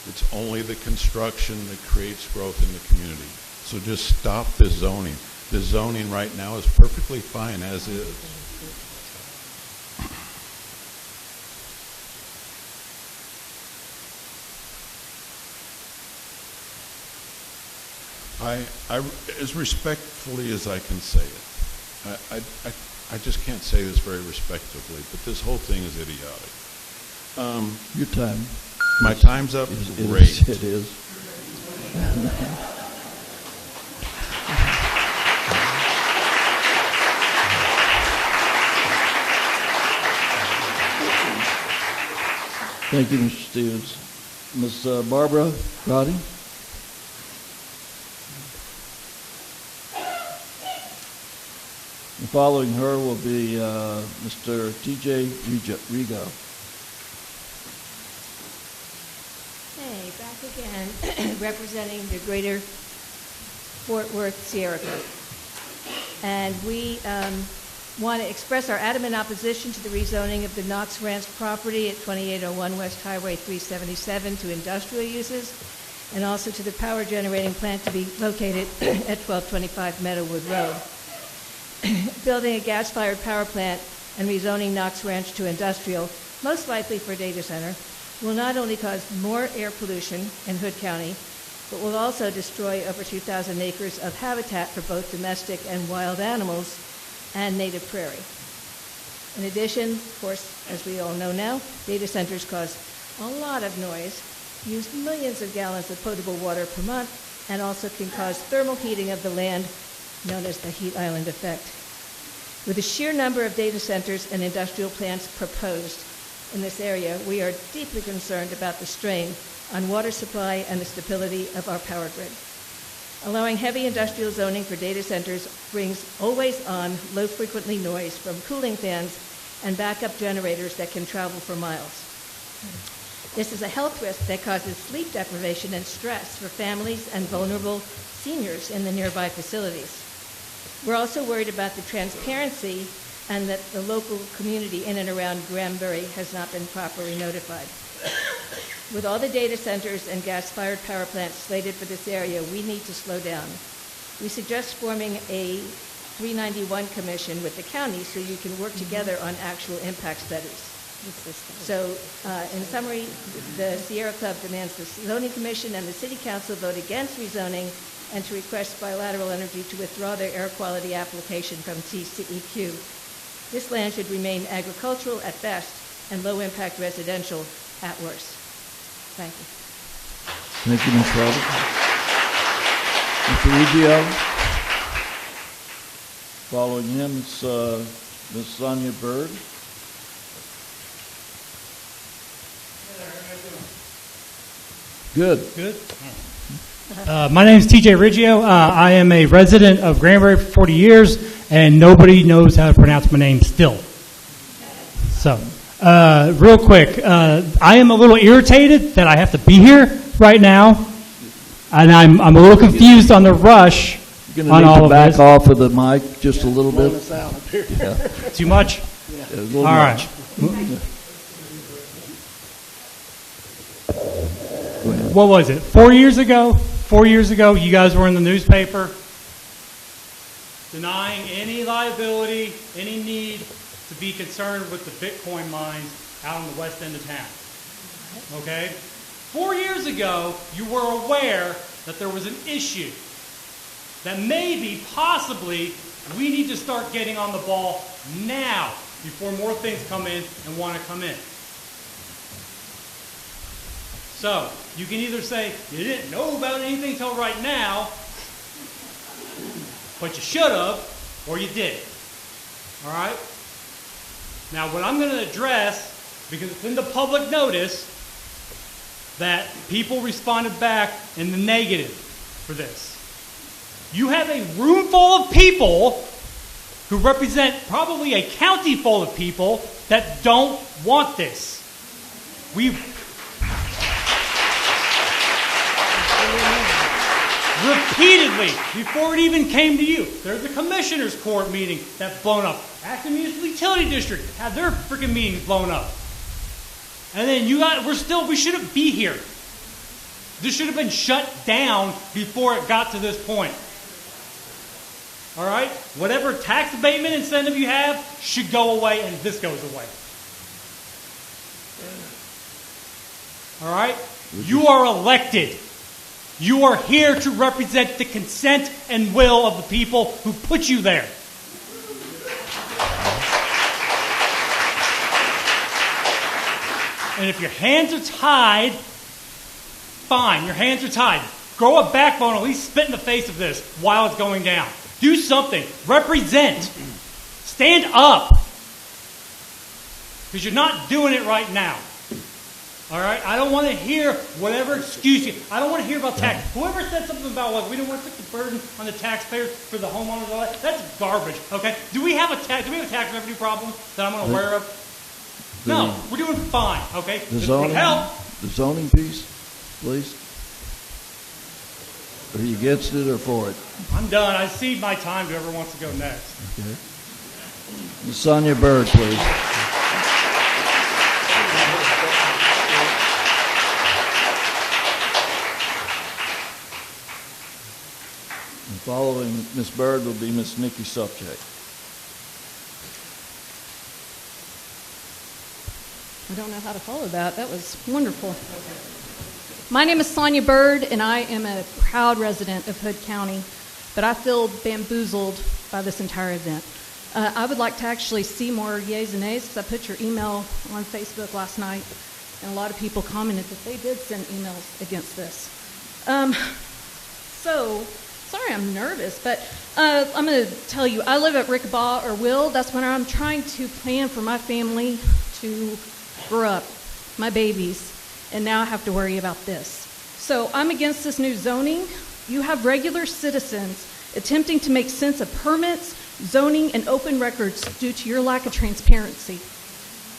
Speaker 14: It's only the construction that creates growth in the community. So just stop this zoning. The zoning right now is perfectly fine as is. I as respectfully as I can say it, I just can't say this very respectfully, but this whole thing is idiotic.
Speaker 2: Your time.
Speaker 14: My time's up? Great.
Speaker 2: It is. Thank you, Mr. Stevens. Ms. Barbara Roddy? And following her will be Mr. T.J. Rigo.
Speaker 15: Hey, back again, representing the greater Fort Worth Sierra Club. And we want to express our adamant opposition to the rezoning of the Knox Ranch property at 2801 West Highway 377 to industrial uses, and also to the power generating plant to be located at 1225 Meadowwood Road. Building a gas-fired power plant and rezoning Knox Ranch to industrial, most likely for a data center, will not only cause more air pollution in Hood County, but will also destroy over 2,000 acres of habitat for both domestic and wild animals and native prairie. In addition, of course, as we all know now, data centers cause a lot of noise, use millions of gallons of potable water per month, and also can cause thermal heating of the land, known as the heat island effect. With the sheer number of data centers and industrial plants proposed in this area, we are deeply concerned about the strain on water supply and the stability of our power grid. Allowing heavy industrial zoning for data centers brings always-on, low-frequency noise from cooling fans and backup generators that can travel for miles. This is a health risk that causes sleep deprivation and stress for families and vulnerable seniors in the nearby facilities. We're also worried about the transparency and that the local community in and around Granbury has not been properly notified. With all the data centers and gas-fired power plants slated for this area, we need to slow down. We suggest forming a 391 commission with the county so you can work together on actual impact studies. So, in summary, the Sierra Club demands the Zoning Commission and the City Council vote against rezoning and to request Bilateral Energy to withdraw their air quality application from TCEQ. This land should remain agricultural at best and low-impact residential at worst. Thank you.
Speaker 2: Thank you, Ms. Roberts. Mr. Ruggiero. Following him is Ms. Sonia Bird. Good.
Speaker 16: Good. My name is TJ Riggio. I am a resident of Granbury for 40 years, and nobody knows how to pronounce my name still. So, real quick, I am a little irritated that I have to be here right now, and I'm a little confused on the rush
Speaker 2: You're
Speaker 16: on
Speaker 2: going to
Speaker 16: all
Speaker 2: need to
Speaker 16: of
Speaker 2: back
Speaker 16: this.
Speaker 2: off of the mic just a little bit.
Speaker 16: Yeah. Too much?
Speaker 2: Yeah, a little
Speaker 16: all
Speaker 2: much.
Speaker 16: right. What was it? 4 years ago? 4 years ago, you guys were in the newspaper denying any liability, any need to be concerned with the Bitcoin mines out on the west end of town. Okay? 4 years ago, you were aware that there was an issue, that maybe, possibly, we need to start getting on the ball now before more things come in and want to come in. So, you can either say, you didn't know about anything till right now, but you should have, or you did. All right? Now, what I'm going to address, because it's in the public notice, that people responded back in the negative for this. You have a room full of people who represent probably a county full of people that don't want this. Repeatedly, before it even came to you, there's a commissioners court meeting that's blown up. Acton Municipal Utility District had their freaking meetings blown up. And then we shouldn't be here. This should have been shut down before it got to this point. All right? Whatever tax abatement incentive you have should go away, and this goes away. All right? You are elected. You are here to represent the consent and will of the people who put you there. And if your hands are tied, fine, your hands are tied. Grow a backbone, at least spit in the face of this while it's going down. Do something. Represent. Stand up. Because you're not doing it right now. All right? I don't want to hear whatever excuse you. I don't want to hear about tax. Whoever said something about, well, we don't want to put the burden on the taxpayers for the homeowners and all that, that's garbage. Okay? Do we have a tax revenue problem that I'm aware of? No, we're doing fine. Okay? This would help.
Speaker 2: The zoning piece, please. Are you against it or for it?
Speaker 16: I'm done. I cede my time to whoever wants to go next.
Speaker 2: Okay. Ms. Sonia Bird, please. And following Ms. Bird will be Ms. Nikki Sopchak.
Speaker 8: I don't know how to follow that. That was wonderful. My name is Sonia Bird, and I am a proud resident of Hood County, but I feel bamboozled by this entire event. I would like to actually see more yays and nays, because I put your email on Facebook last night, and a lot of people commented that they did send emails against this. Sorry I'm nervous, but I'm going to tell you, I live at Rickabaugh or Will. That's when I'm trying to plan for my family to grow up, my babies, and now I have to worry about this. So I'm against this new zoning. You have regular citizens attempting to make sense of permits, zoning, and open records due to your lack of transparency.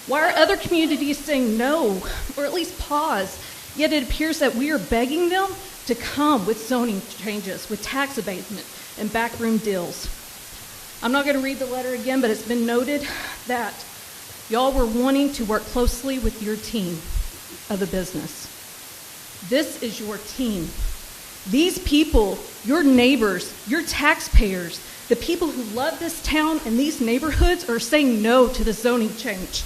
Speaker 8: Why are other communities saying no, or at least pause, yet it appears that we are begging them to come with zoning changes, with tax abatement, and backroom deals? I'm not going to read the letter again, but it's been noted that y'all were wanting to work closely with your team of the business. This is your team. These people, your neighbors, your taxpayers, the people who love this town and these neighborhoods are saying no to the zoning change.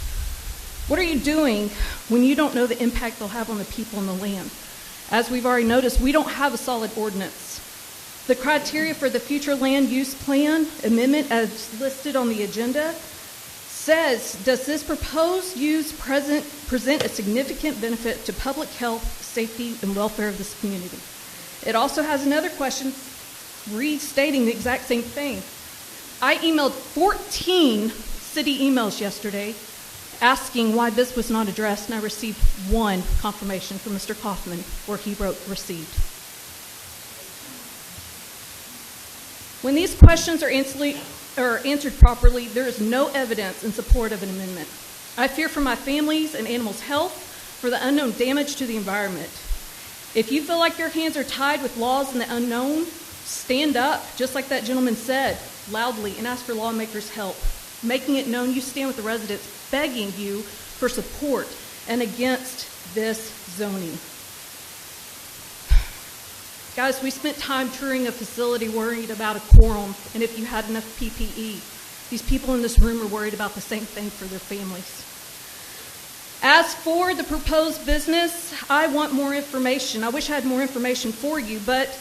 Speaker 8: What are you doing when you don't know the impact they'll have on the people and the land? As we've already noticed, we don't have a solid ordinance. The criteria for the future land use plan amendment as listed on the agenda says, does this proposed use present a significant benefit to public health, safety, and welfare of this community? It also has another question restating the exact same thing. I emailed 14 city emails yesterday asking why this was not addressed, and I received one confirmation from Mr. Kaufman where he wrote received. When these questions are answered properly, there is no evidence in support of an amendment. I fear for my family's and animals' health, for the unknown damage to the environment. If you feel like your hands are tied with laws in the unknown, stand up, just like that gentleman said, loudly, and ask for lawmakers' help, making it known you stand with the residents, begging you for support and against this zoning. Guys, we spent time touring a facility worried about a quorum and if you had enough PPE. These people in this room are worried about the same thing for their families. As for the proposed business, I want more information. I wish I had more information for you, but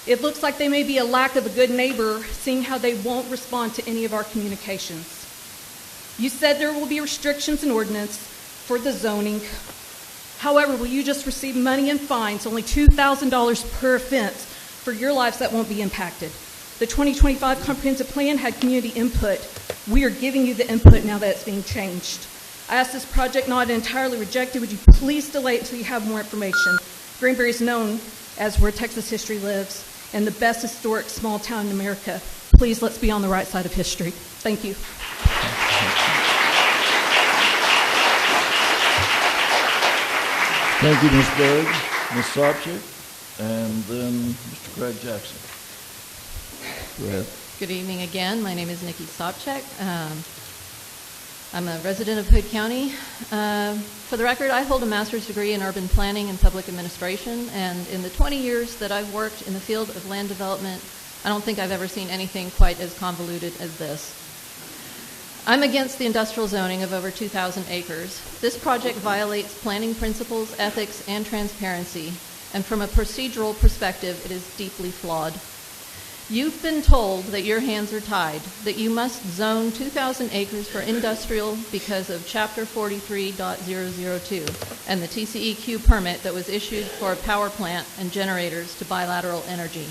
Speaker 8: it looks like there may be a lack of a good neighbor, seeing how they won't respond to any of our communications. You said there will be restrictions and ordinance for the zoning. However, will you just receive money and fines, only $2,000 per offense, for your lives that won't be impacted? The 2025 comprehensive plan had community input. We are giving you the input now that it's being changed. I asked this project not entirely rejected. Would you please delay it until you have more information? Granbury is known as where Texas history lives and the best historic small town in America. Please, let's be on the right side of history. Thank you.
Speaker 2: Thank you, Ms. Berg, Ms. Sopcich, and then Mr. Craig Jackson. Go ahead.
Speaker 17: Good evening again. My name is Nikki Sopcich. I'm a resident of Hood County. For the record, I hold a master's degree in urban planning and public administration, and in the 20 years that I've worked in the field of land development, I don't think I've ever seen anything quite as convoluted as this. I'm against the industrial zoning of over 2,000 acres. This project violates planning principles, ethics, and transparency, and from a procedural perspective, it is deeply flawed. You've been told that your hands are tied, that you must zone 2,000 acres for industrial because of Chapter 43.002 and the TCEQ permit that was issued for a power plant and generators to bilateral energy.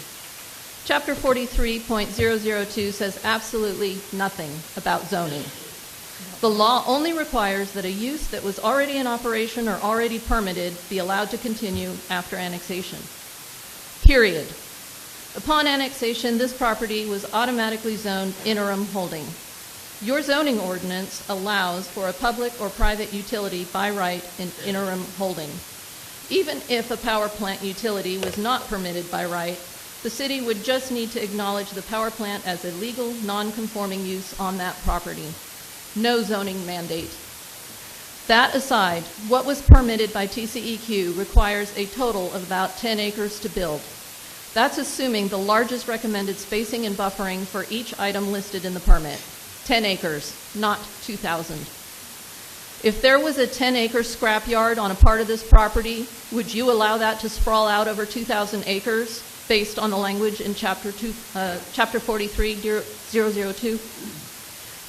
Speaker 17: Chapter 43.002 says absolutely nothing about zoning. The law only requires that a use that was already in operation or already permitted be allowed to continue after annexation. Period. Upon annexation, this property was automatically zoned interim holding. Your zoning ordinance allows for a public or private utility by right in interim holding. Even if a power plant utility was not permitted by right, the city would just need to acknowledge the power plant as a legal, non-conforming use on that property. No zoning mandate. That aside, what was permitted by TCEQ requires a total of about 10 acres to build. That's assuming the largest recommended spacing and buffering for each item listed in the permit. 10 acres, not 2,000. If there was a 10-acre scrapyard on a part of this property, would you allow that to sprawl out over 2,000 acres based on the language in Chapter 43.002?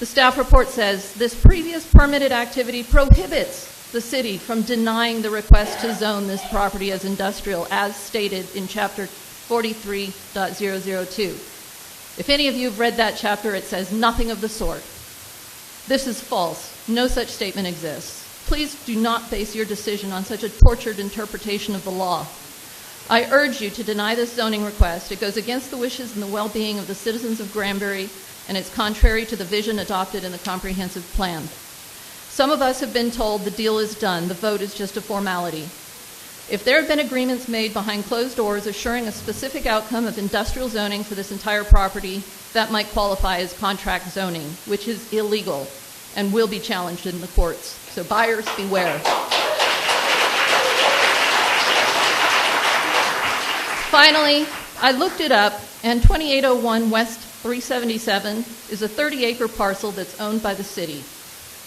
Speaker 17: The staff report says this previous permitted activity prohibits the city from denying the request to zone this property as industrial as stated in Chapter 43.002. If any of you have read that chapter, it says nothing of the sort. This is false. No such statement exists. Please do not base your decision on such a tortured interpretation of the law. I urge you to deny this zoning request. It goes against the wishes and the well-being of the citizens of Granbury, and it's contrary to the vision adopted in the comprehensive plan. Some of us have been told the deal is done. The vote is just a formality. If there have been agreements made behind closed doors assuring a specific outcome of industrial zoning for this entire property, that might qualify as contract zoning, which is illegal and will be challenged in the courts. So buyers beware. Finally, I looked it up, and 2801 West 377 is a 30-acre parcel that's owned by the city.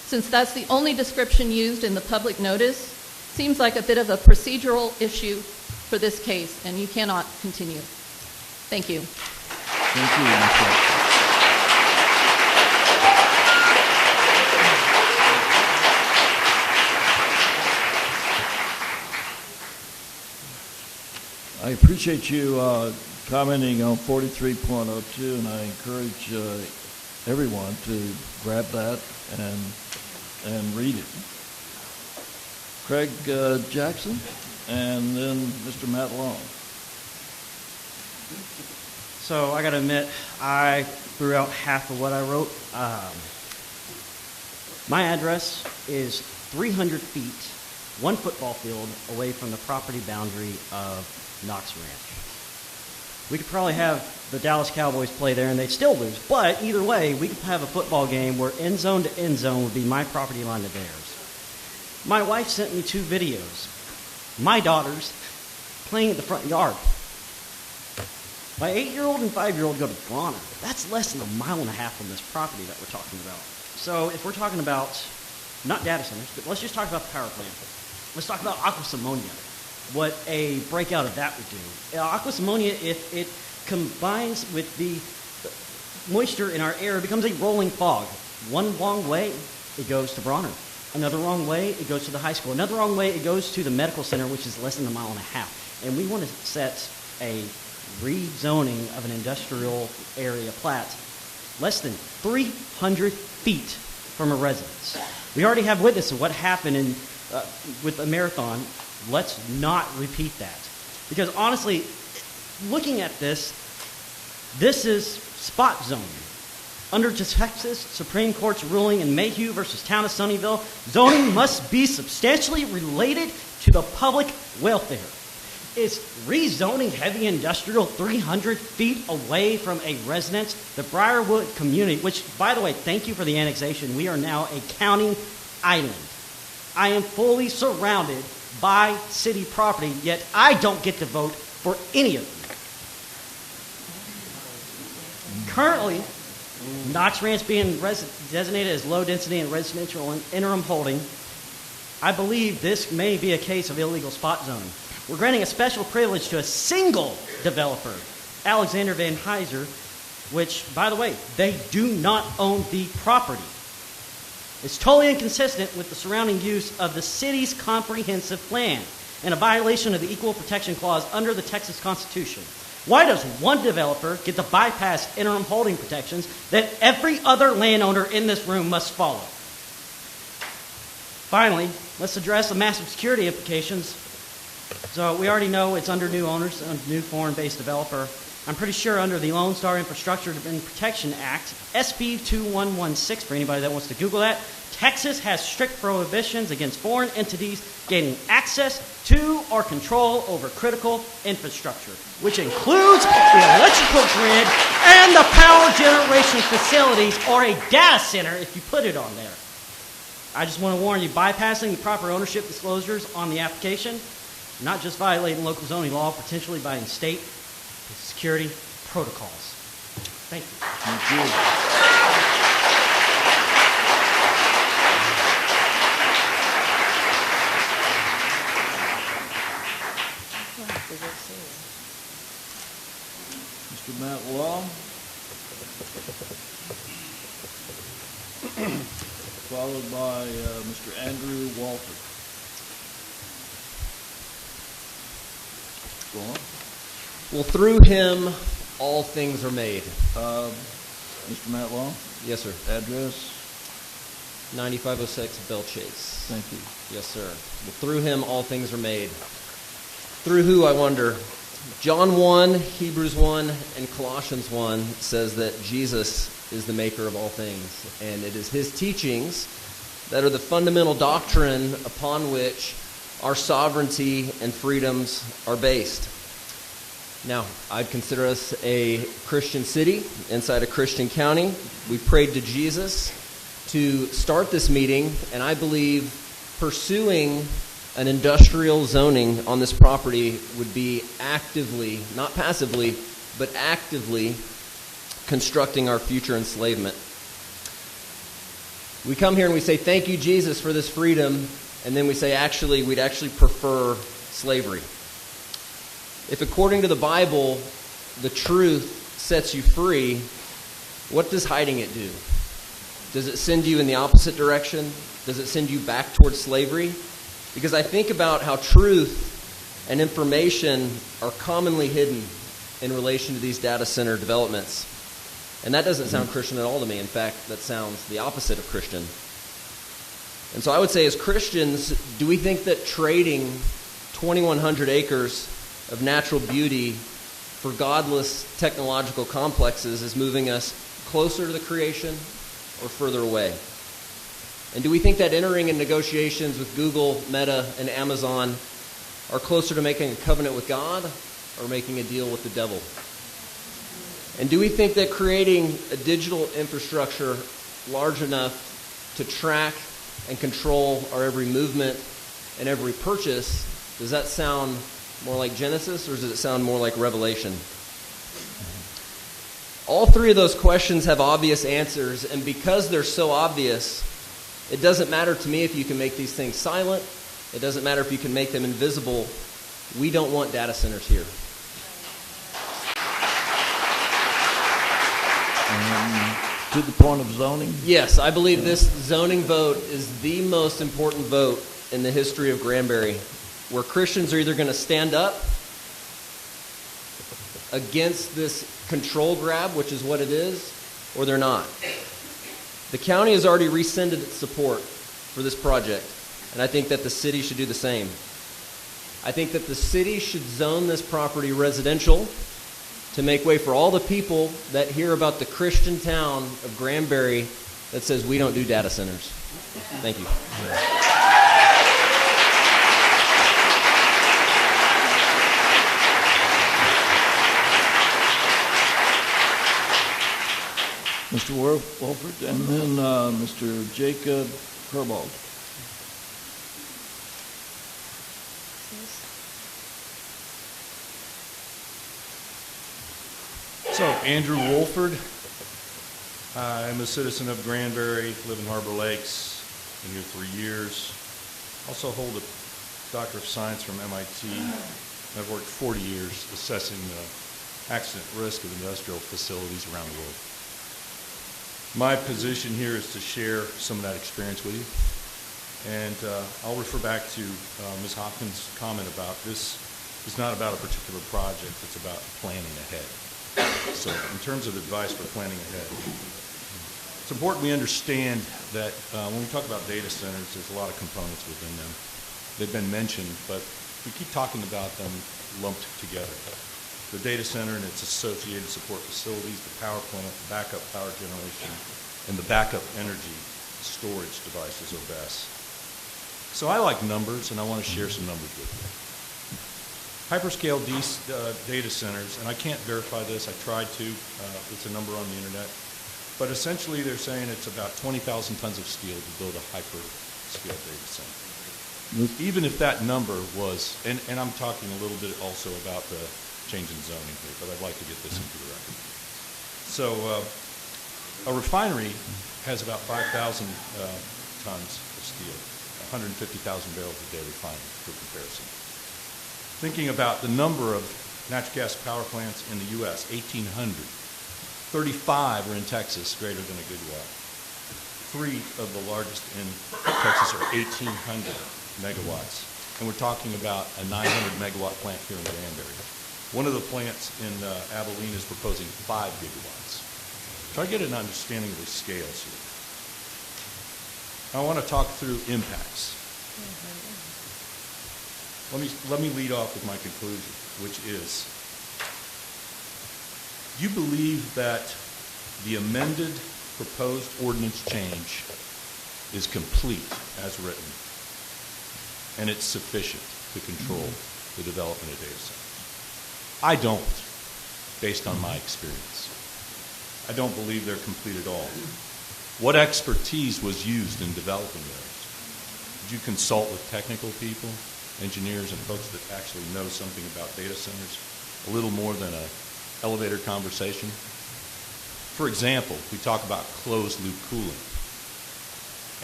Speaker 17: Since that's the only description used in the public notice, seems like a bit of a procedural issue for this case, and you cannot continue. Thank you.
Speaker 2: Thank you, Ms. I appreciate you commenting on 43.02, and I encourage everyone to grab that and read it. Craig Jackson, and then Mr. Matt Long.
Speaker 19: So I got to admit, I threw out half of what I wrote. My address is 300 feet, 1 football field away from the property boundary of Knox Ranch. We could probably have the Dallas Cowboys play there and they'd still lose, but either way, we could have a football game where end zone to end zone would be my property line to theirs. My wife sent me 2 videos. My daughters playing at the front yard. My 8-year-old and 5-year-old go to Bronner. That's less than a mile and a half from this property that we're talking about. So if we're talking about, not data centers, but let's just talk about the power plant. Let's talk about aqueous ammonia, what a breakout of that would do. Aqueous ammonia, if it combines with the moisture in our air, it becomes a rolling fog. One wrong way, it goes to Bronner. Another wrong way, it goes to the high school. Another wrong way, it goes to the medical center, which is less than a mile and a half. And we want to set a rezoning of an industrial area plat less than 300 feet from a residence. We already have witness of what happened with a marathon. Let's not repeat that. Because honestly, looking at this is spot zoning. Under the Texas Supreme Court's ruling in Mayhew versus Town of Sunnyvale, zoning must be substantially related to the public welfare. Is rezoning heavy industrial 300 feet away from a residence? The Briarwood community, which, by the way, thank you for the annexation. We are now a county island. I am fully surrounded by city property, yet I don't get to vote for any of them. Currently, Knox Ranch being designated as low density and residential interim holding, I believe this may be a case of illegal spot zoning. We're granting a special privilege to a single developer, Alexander Van Heiser, which, by the way, they do not own the property. It's totally inconsistent with the surrounding use of the city's comprehensive plan and a violation of the Equal Protection Clause under the Texas Constitution. Why does one developer get to bypass interim holding protections that every other landowner in this room must follow? Finally, let's address the massive security implications. So we already know it's under new owners, a new foreign-based developer. I'm pretty sure under the Lone Star Infrastructure and Protection Act, SB 2116, for anybody that wants to Google that, Texas has strict prohibitions against foreign entities gaining access to or control over critical infrastructure, which includes the electrical grid and the power generation facilities, or a data center if you put it on there. I just want to warn you, bypassing the proper ownership disclosures on the application, not just violating local zoning law, potentially violating state security protocols. Thank you.
Speaker 2: Thank you. Mr. Matt Law, followed by Mr. Andrew Walter. Go on.
Speaker 20: Well, through him, all things are made.
Speaker 2: Mr. Matt Law?
Speaker 20: Yes, sir.
Speaker 2: Address?
Speaker 20: 9506 Bell Chase.
Speaker 2: Thank you.
Speaker 20: Yes, sir. Well, through him, all things are made. Through who, I wonder? John 1, Hebrews 1, and Colossians 1 says that Jesus is the maker of all things, and it is his teachings that are the fundamental doctrine upon which our sovereignty and freedoms are based. Now, I'd consider us a Christian city inside a Christian county. We prayed to Jesus to start this meeting, and I believe pursuing an industrial zoning on this property would be actively, not passively, but actively constructing our future enslavement. We come here and we say, thank you, Jesus, for this freedom, and then we say, actually, we'd actually prefer slavery. If according to the Bible, the truth sets you free, what does hiding it do? Does it send you in the opposite direction? Does it send you back towards slavery? Because I think about how truth and information are commonly hidden in relation to these data center developments. And that doesn't sound Christian at all to me. In fact, that sounds the opposite of Christian. And so I would say as Christians, do we think that trading 2,100 acres of natural beauty for godless technological complexes is moving us closer to the creation or further away? And do we think that entering in negotiations with Google, Meta, and Amazon are closer to making a covenant with God or making a deal with the devil? And do we think that creating a digital infrastructure large enough to track and control our every movement and every purchase, does that sound more like Genesis or does it sound more like Revelation? All three of those questions have obvious answers, and because they're so obvious, it doesn't matter to me if you can make these things silent. It doesn't matter if you can make them invisible. We don't want data centers here.
Speaker 2: To the point of zoning?
Speaker 20: Yes, I believe this zoning vote is the most important vote in the history of Granbury, where Christians are either going to stand up against this control grab, which is what it is, or they're not. The county has already rescinded its support for this project, and I think that the city should do the same. I think that the city should zone this property residential to make way for all the people that hear about the Christian town of Granbury that says we don't do data centers. Thank you.
Speaker 2: Mr. Wolford, and then Mr. Jacob Herbold.
Speaker 3: So, Andrew Wolford. I'm a citizen of Granbury, live in Harbor Lakes, been here 3 years. Also hold a Doctor of Science from MIT. I've worked 40 years assessing the accident risk of industrial facilities around the world. My position here is to share some of that experience with you. And I'll refer back to Ms. Hopkins' comment about this is not about a particular project, it's about planning ahead. So in terms of advice for planning ahead, it's important we understand that when we talk about data centers, there's a lot of components within them. They've been mentioned, but we keep talking about them lumped together. The data center and its associated support facilities, the power plant, the backup power generation, and the backup energy storage devices, or BESS. So I like numbers, and I want to share some numbers with you. Hyperscale data centers, and I can't verify this, I tried to, it's a number on the internet, but essentially they're saying it's about 20,000 tons of steel to build a hyperscale data center. Even if that number was, and I'm talking a little bit also about the change in zoning here, but I'd like to get this into the record. So a refinery has about 5,000 tons of steel, 150,000 barrels a day refining for comparison. Thinking about the number of natural gas power plants in the U.S., 1,800. 35 are in Texas, greater than a gigawatt. 3 of the largest in Texas are 1,800 megawatts. And we're talking about a 900 megawatt plant here in Granbury. One of the plants in Abilene is proposing 5 gigawatts. Try to get an understanding of the scales here. I want to talk through impacts. Let me lead off with my conclusion, which is, you believe that the amended proposed ordinance change is complete as written, and it's sufficient to control the development of data centers. I don't, based on my experience. I don't believe they're complete at all. What expertise was used in developing those? Did you consult with technical people, engineers, and folks that actually know something about data centers, a little more than an elevator conversation? For example, we talk about closed-loop cooling.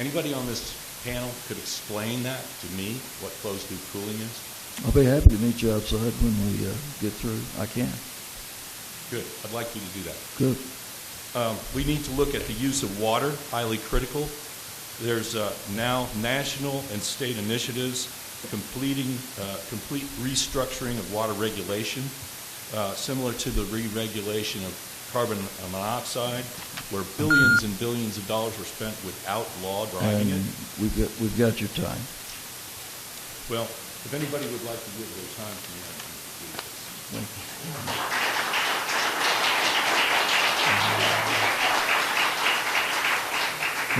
Speaker 3: Anybody on this panel could explain that to me, what closed-loop cooling is?
Speaker 2: I'll be happy to meet you outside when we get through. I can.
Speaker 3: Good. I'd like you to do that.
Speaker 2: Good.
Speaker 3: We need to look at the use of water, highly critical. There's now national and state initiatives complete restructuring of water regulation, similar to the re-regulation of carbon monoxide, where billions and billions of dollars were spent without law driving it.
Speaker 2: We've got your time.
Speaker 3: Well, if anybody would like to give their time to me, I can complete this.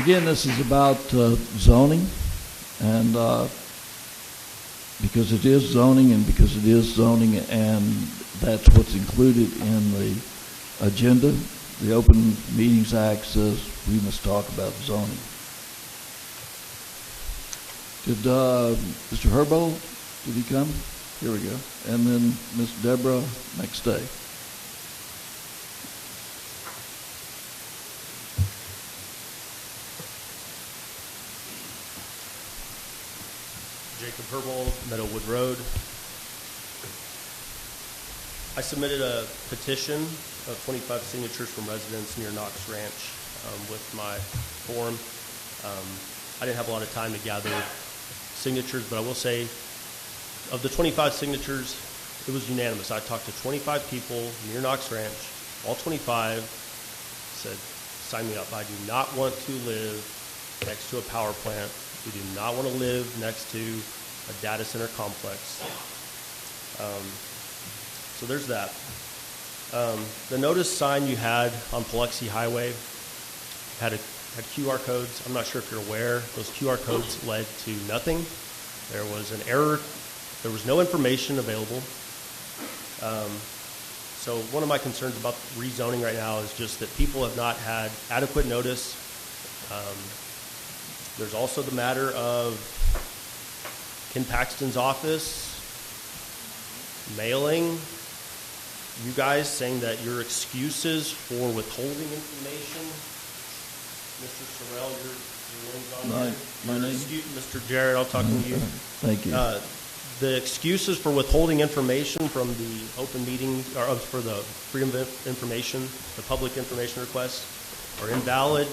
Speaker 2: Again, this is about zoning, and because it is zoning, and that's what's included in the agenda. The Open Meetings Act says we must talk about zoning. Did Mr. Herbold, did he come? Here we go. And then Ms. Deborah next day.
Speaker 21: Jacob Herbold, Meadowwood Road. I submitted a petition of 25 signatures from residents near Knox Ranch with my form. I didn't have a lot of time to gather signatures, but I will say of the 25 signatures, it was unanimous. I talked to 25 people near Knox Ranch. All 25 said, sign me up. I do not want to live next to a power plant. We do not want to live next to a data center complex. So there's that. The notice sign you had on Biloxi Highway had QR codes. I'm not sure if you're aware. Those QR codes led to nothing. There was an error. There was no information available. So one of my concerns about rezoning right now is just that people have not had adequate notice. There's also the matter of Ken Paxton's office mailing you guys saying that your excuses for withholding information, Mr. Sorrell, your name's on there. Mr. Jarrett, I'll talk to you.
Speaker 2: Thank you.
Speaker 21: The excuses for withholding information from the open meeting, or for the Freedom of Information, the public information request, are invalid,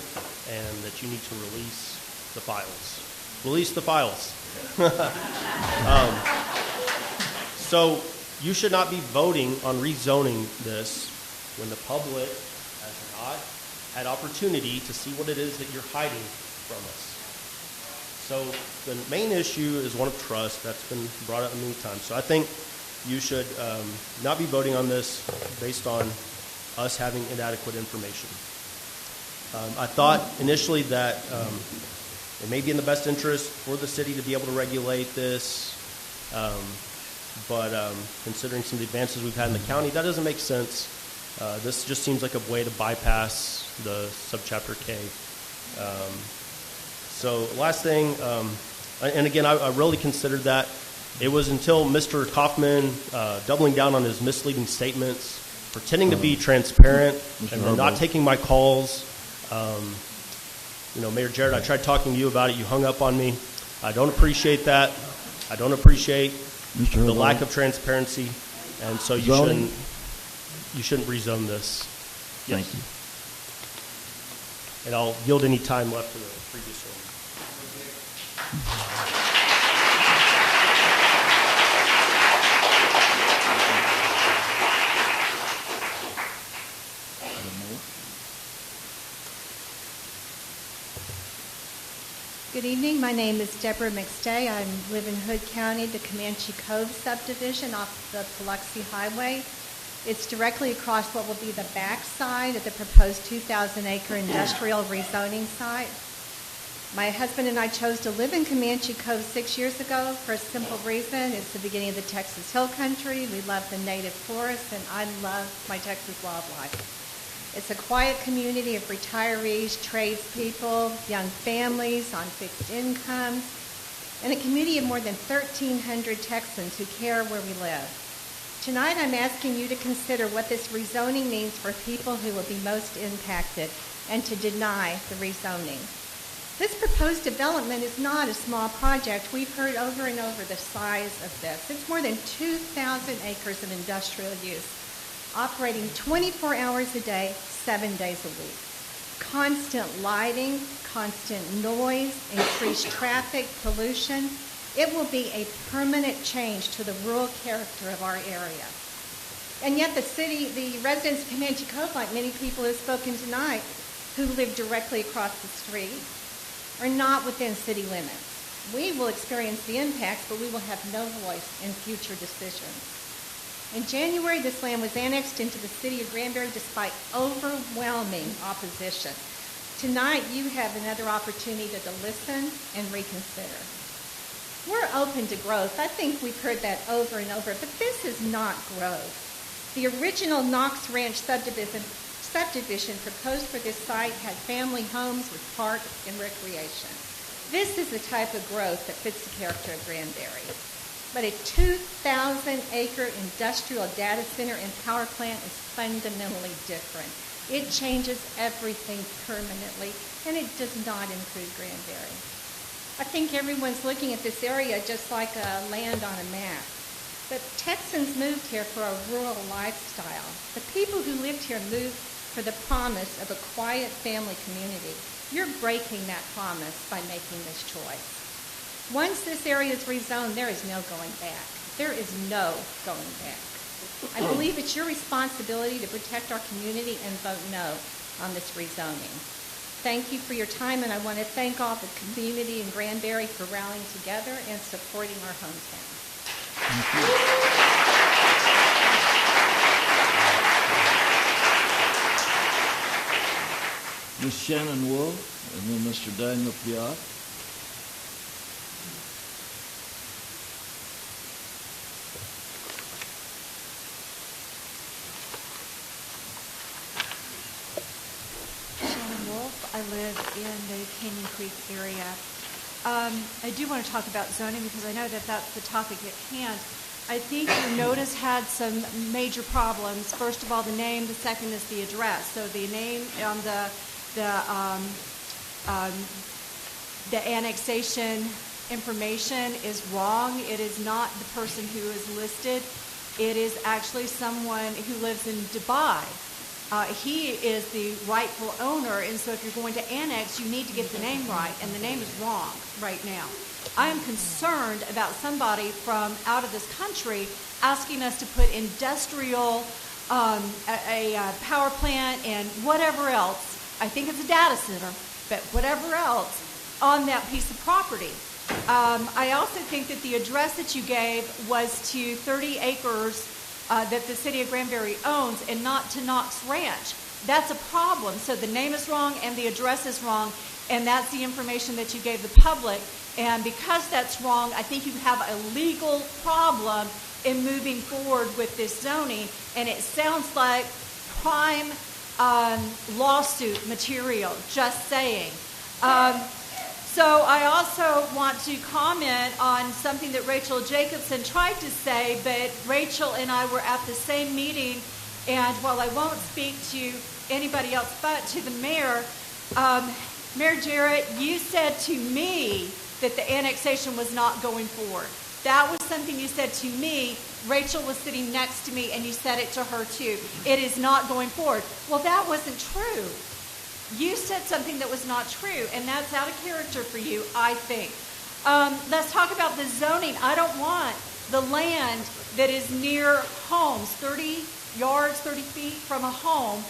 Speaker 21: and that you need to release the files. Release the files. So you should not be voting on rezoning this when the public has not had opportunity to see what it is that you're hiding from us. So the main issue is one of trust. That's been brought up many times. So I think you should not be voting on this based on us having inadequate information. I thought initially that it may be in the best interest for the city to be able to regulate this, but considering some of the advances we've had in the county, that doesn't make sense. This just seems like a way to bypass the subchapter K. So last thing, and again, I really considered that. It was until Mr. Kaufman doubling down on his misleading statements, pretending to be transparent, and then not taking my calls. Mayor Jarrett, I tried talking to you about it. You hung up on me. I don't appreciate that. I don't appreciate the lack of transparency, and so you shouldn't rezone this. Yes.
Speaker 2: Thank you.
Speaker 21: And I'll yield any time left for the previous one.
Speaker 22: Good evening. My name is Deborah McStay. I live in Hood County, the Comanche Cove subdivision off the Biloxi Highway. It's directly across what will be the back side of the proposed 2,000-acre industrial rezoning site. My husband and I chose to live in Comanche Cove 6 years ago for a simple reason. It's the beginning of the Texas Hill Country. We love the native forests, and I love my Texas wildlife. It's a quiet community of retirees, tradespeople, young families on fixed incomes, and a community of more than 1,300 Texans who care where we live. Tonight I'm asking you to consider what this rezoning means for people who will be most impacted and to deny the rezoning. This proposed development is not a small project. We've heard over and over the size of this. It's more than 2,000 acres of industrial use, operating 24 hours a day, 7 days a week. Constant lighting, constant noise, increased traffic, pollution. It will be a permanent change to the rural character of our area. And yet the residents of Comanche Cove, like many people who have spoken tonight, who live directly across the street, are not within city limits. We will experience the impacts, but we will have no voice in future decisions. In January, this land was annexed into the city of Granbury despite overwhelming opposition. Tonight, you have another opportunity to listen and reconsider. We're open to growth. I think we've heard that over and over, but this is not growth. The original Knox Ranch subdivision proposed for this site had family homes with parks and recreation. This is the type of growth that fits the character of Granbury. But a 2,000-acre industrial data center and power plant is fundamentally different. It changes everything permanently, and it does not improve Granbury. I think everyone's looking at this area just like land on a map. But Texans moved here for a rural lifestyle. The people who lived here moved for the promise of a quiet family community. You're breaking that promise by making this choice. Once this area is rezoned, there is no going back. There is no going back. I believe it's your responsibility to protect our community and vote no on this rezoning. Thank you for your time, and I want to thank all the community in Granbury for rallying together and supporting our hometown.
Speaker 2: Thank you. Ms. Shannon Wolf, and then Mr. Daniel Piat.
Speaker 5: I live in the Canyon Creek area. I do want to talk about zoning because I know that that's the topic at hand. I think your notice had some major problems. First of all, the name. The second is the address. So the name on the annexation information is wrong. It is not the person who is listed. It is actually someone who lives in Dubai. He is the rightful owner, and so if you're going to annex, you need to get the name right, and the name is wrong right now. I am concerned about somebody from out of this country asking us to put industrial, a power plant, and whatever else, I think it's a data center, but whatever else, on that piece of property. I also think that the address that you gave was to 30 acres that the city of Granbury owns and not to Knox Ranch. That's a problem. So the name is wrong and the address is wrong, and that's the information that you gave the public. And because that's wrong, I think you have a legal problem in moving forward with this zoning, and it sounds like prime lawsuit material, just saying. So I also want to comment on something that Rachel Jacobson tried to say, but Rachel and I were at the same meeting, and while I won't speak to anybody else but to the mayor, Mayor Jarrett, you said to me that the annexation was not going forward. That was something you said to me. Rachel was sitting next to me, and you said it to her too. It is not going forward. Well, that wasn't true. You said something that was not true, and that's out of character for you, I think. Let's talk about the zoning. I don't want the land that is near homes, 30 yards, 30 feet from a home,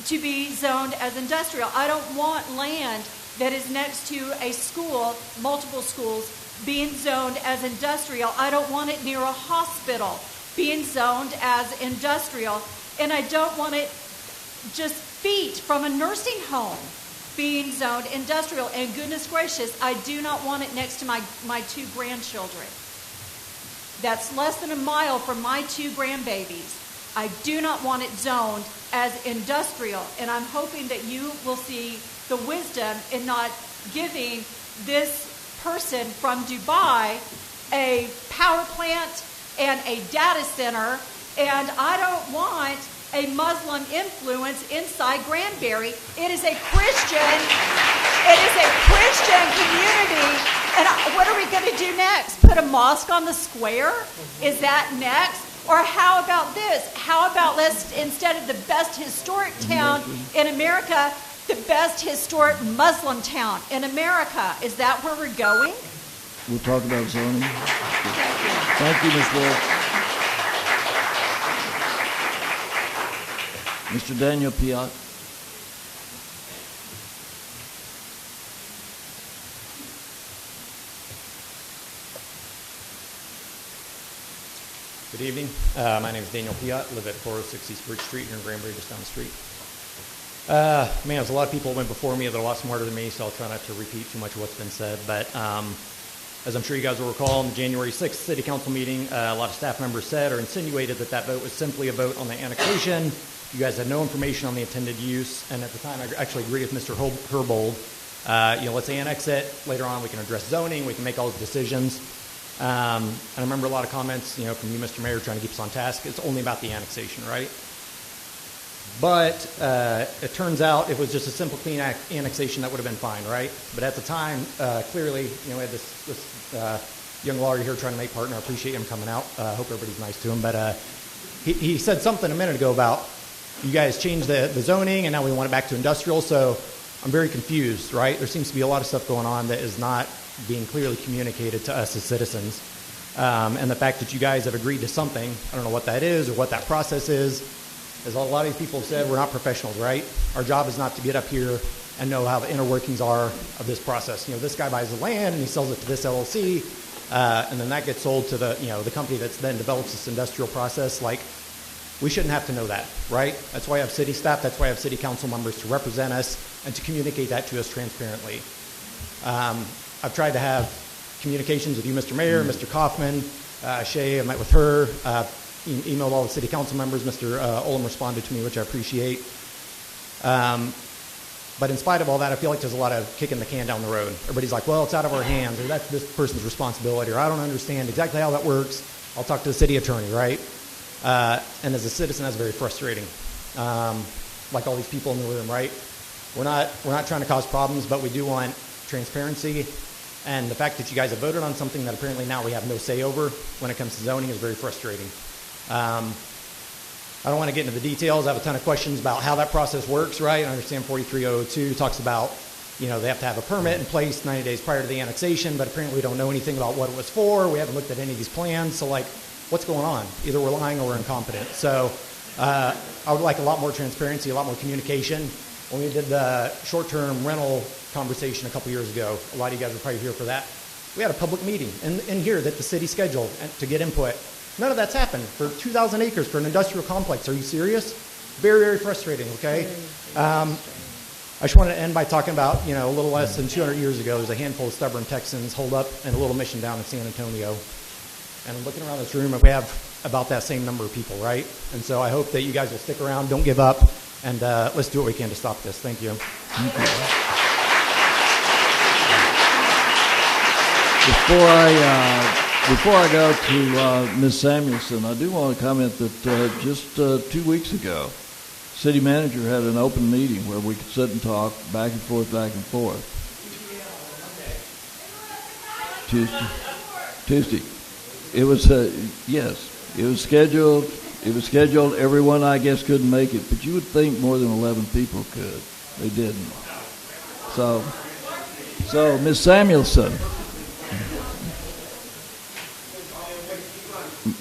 Speaker 5: to be zoned as industrial. I don't want land that is next to a school, multiple schools, being zoned as industrial. I don't want it near a hospital being zoned as industrial, and I don't want it just feet from a nursing home being zoned industrial. And goodness gracious, I do not want it next to my two grandchildren. That's less than a mile from my two grandbabies. I do not want it zoned as industrial, and I'm hoping that you will see the wisdom in not giving this person from Dubai a power plant and a data center, and I don't want a Muslim influence inside Granbury. It is a Christian community. And what are we going to do next? Put a mosque on the square? Is that next? Or how about this? How about let's, instead of the best historic town in America, the best historic Muslim town in America? Is that where we're going?
Speaker 2: We'll talk about zoning. Thank you, Ms. Wolf. Mr. Daniel Piat.
Speaker 7: Good evening. My name is Daniel Piat. Live at 406 East Bridge Street here in Granbury, just down the street. Man, there's a lot of people who went before me that are a lot smarter than me, so I'll try not to repeat too much of what's been said. But as I'm sure you guys will recall, in the January 6th City Council meeting, a lot of staff members said or insinuated that that vote was simply a vote on the annexation. You guys had no information on the intended use, and at the time, I actually agree with Mr. Herbold. Let's annex it. Later on, we can address zoning. We can make all the decisions. And I remember a lot of comments, from you, Mr. Mayor, trying to keep us on task. It's only about the annexation, right? But it turns out it was just a simple, clean annexation that would have been fine, right? But at the time, clearly, we had this young lawyer here trying to make partner. I appreciate him coming out. I hope everybody's nice to him. But he said something a minute ago about you guys changed the zoning, and now we want it back to industrial. So I'm very confused, right? There seems to be a lot of stuff going on that is not being clearly communicated to us as citizens. And the fact that you guys have agreed to something, I don't know what that is or what that process is. As a lot of these people have said, we're not professionals, right? Our job is not to get up here and know how the inner workings are of this process. This guy buys the land and he sells it to this LLC, and then that gets sold to the company that's then develops this industrial process. Like, we shouldn't have to know that, right? That's why I have city staff. That's why I have city council members to represent us and to communicate that to us transparently. I've tried to have communications with you, Mr. Mayor, Mr. Kaufman, Shay. I met with her. Emailed all the city council members. Mr. Olam responded to me, which I appreciate. But in spite of all that, I feel like there's a lot of kicking the can down the road. Everybody's like, well, it's out of our hands, or that's this person's responsibility, or I don't understand exactly how that works. I'll talk to the city attorney, right? And as a citizen, that's very frustrating. Like all these people in the room, right? We're not trying to cause problems, but we do want transparency. And the fact that you guys have voted on something that apparently now we have no say over when it comes to zoning is very frustrating. I don't want to get into the details. I have a ton of questions about how that process works, right? I understand 43002 talks about, they have to have a permit in place 90 days prior to the annexation, but apparently we don't know anything about what it was for. We haven't looked at any of these plans. So, what's going on? Either we're lying or we're incompetent. So I would like a lot more transparency, a lot more communication. When we did the short-term rental conversation a couple years ago, a lot of you guys were probably here for that. We had a public meeting in here that the city scheduled to get input. None of that's happened for 2,000 acres for an industrial complex. Are you serious? Very, very frustrating, okay? I just wanted to end by talking about, a little less than 200 years ago, there's a handful of stubborn Texans holed up in a little mission down in San Antonio. And I'm looking around this room, and we have about that same number of people, right? And so I hope that you guys will stick around, don't give up, and let's do what we can to stop this. Thank you.
Speaker 2: Before I go to Ms. Samuelson, I do want to comment that just 2 weeks ago, city manager had an open meeting where we could sit and talk back and forth. Tuesday. It was yes. It was scheduled. Everyone, I guess, couldn't make it, but you would think more than 11 people could. They didn't. So Ms. Samuelson.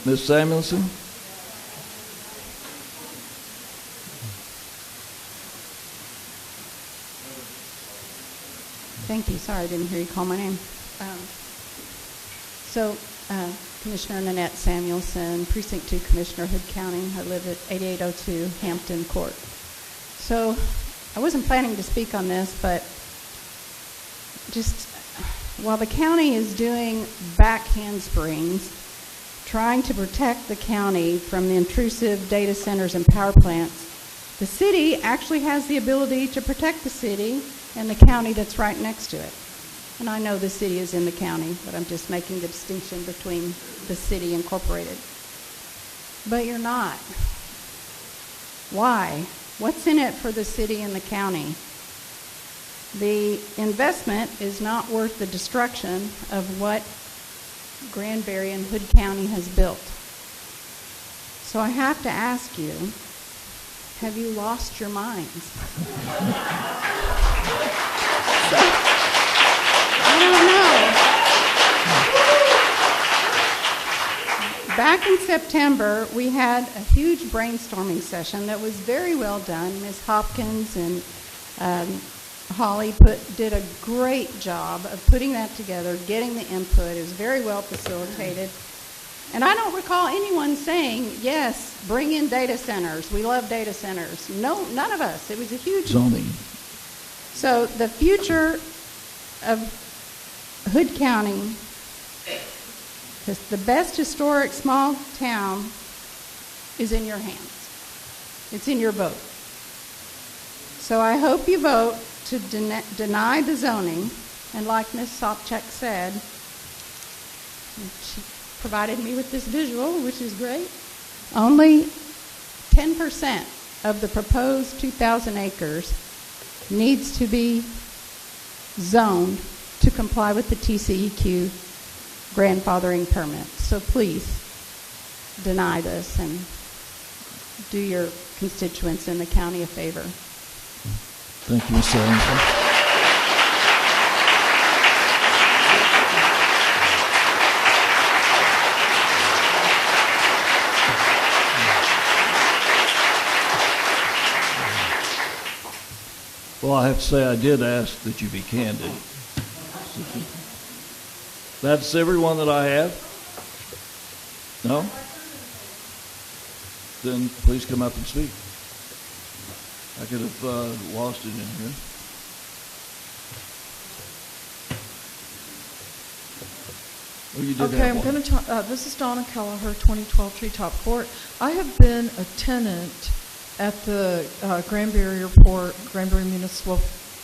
Speaker 2: Ms. Samuelson?
Speaker 9: Thank you. Sorry, I didn't hear you call my name. Commissioner Nanette Samuelson, Precinct 2 Commissioner, Hood County. I live at 8802 Hampton Court. So I wasn't planning to speak on this, but just while the county is doing back handsprings, trying to protect the county from the intrusive data centers and power plants, the city actually has the ability to protect the city and the county that's right next to it. And I know the city is in the county, but I'm just making the distinction between the city incorporated. But you're not. Why? What's in it for the city and the county? The investment is not worth the destruction of what Granbury and Hood County has built. So I have to ask you, have you lost your minds? I don't know. Back in September, we had a huge brainstorming session that was very well done. Ms. Hopkins and Holly did a great job of putting that together, getting the input. It was very well facilitated. And I don't recall anyone saying, yes, bring in data centers. We love data centers. No, none of us. It was a huge
Speaker 2: zoning.
Speaker 9: So the future of Hood County, the best historic small town, is in your hands. It's in your vote. So I hope you vote to deny the zoning, and like Ms. Sopcich said, she provided me with this visual, which is great, only 10% of the proposed 2,000 acres needs to be zoned to comply with the TCEQ grandfathering permit. So please deny this and do your constituents in the county a favor.
Speaker 2: Thank you, Ms. Anderson. Well, I have to say I did ask that you be candid. That's everyone that I have? No? Then please come up and speak. I could have lost it in here. Oh, you did
Speaker 10: Okay, I'm going to talk. This is Donna Kelleher, 2012 Treetop Court. I have been a tenant at the Granbury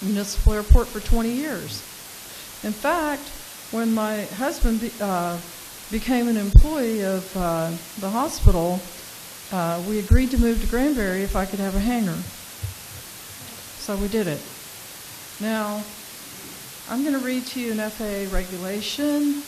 Speaker 10: Municipal Airport for 20 years. In fact, when my husband became an employee of the hospital, we agreed to move to Granbury if I could have a hangar. So we did it. Now, I'm going to read to you an FAA regulation,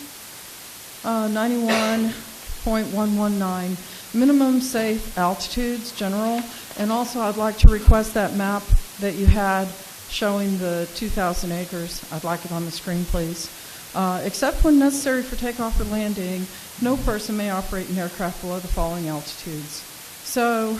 Speaker 10: 91.119, minimum safe altitudes, general. And also, I'd like to request that map that you had showing the 2,000 acres. I'd like it on the screen, please. Except when necessary for takeoff or landing, no person may operate an aircraft below the following altitudes. So,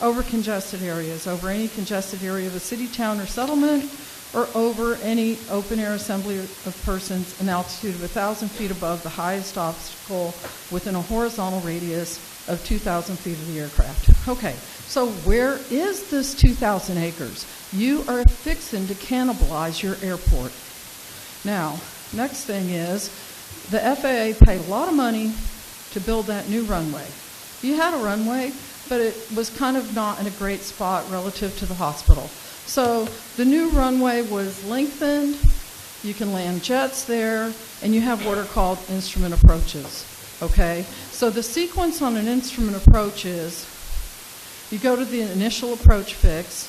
Speaker 10: over congested areas, over any congested area of a city, town, or settlement, or over any open-air assembly of persons, an altitude of 1,000 feet above the highest obstacle within a horizontal radius of 2,000 feet of the aircraft. Okay, so where is this 2,000 acres? You are fixing to cannibalize your airport. Now, next thing is, the FAA paid a lot of money to build that new runway. You had a runway, but it was kind of not in a great spot relative to the hospital. So the new runway was lengthened, you can land jets there, and you have what are called instrument approaches, okay? So the sequence on an instrument approach is, you go to the initial approach fix,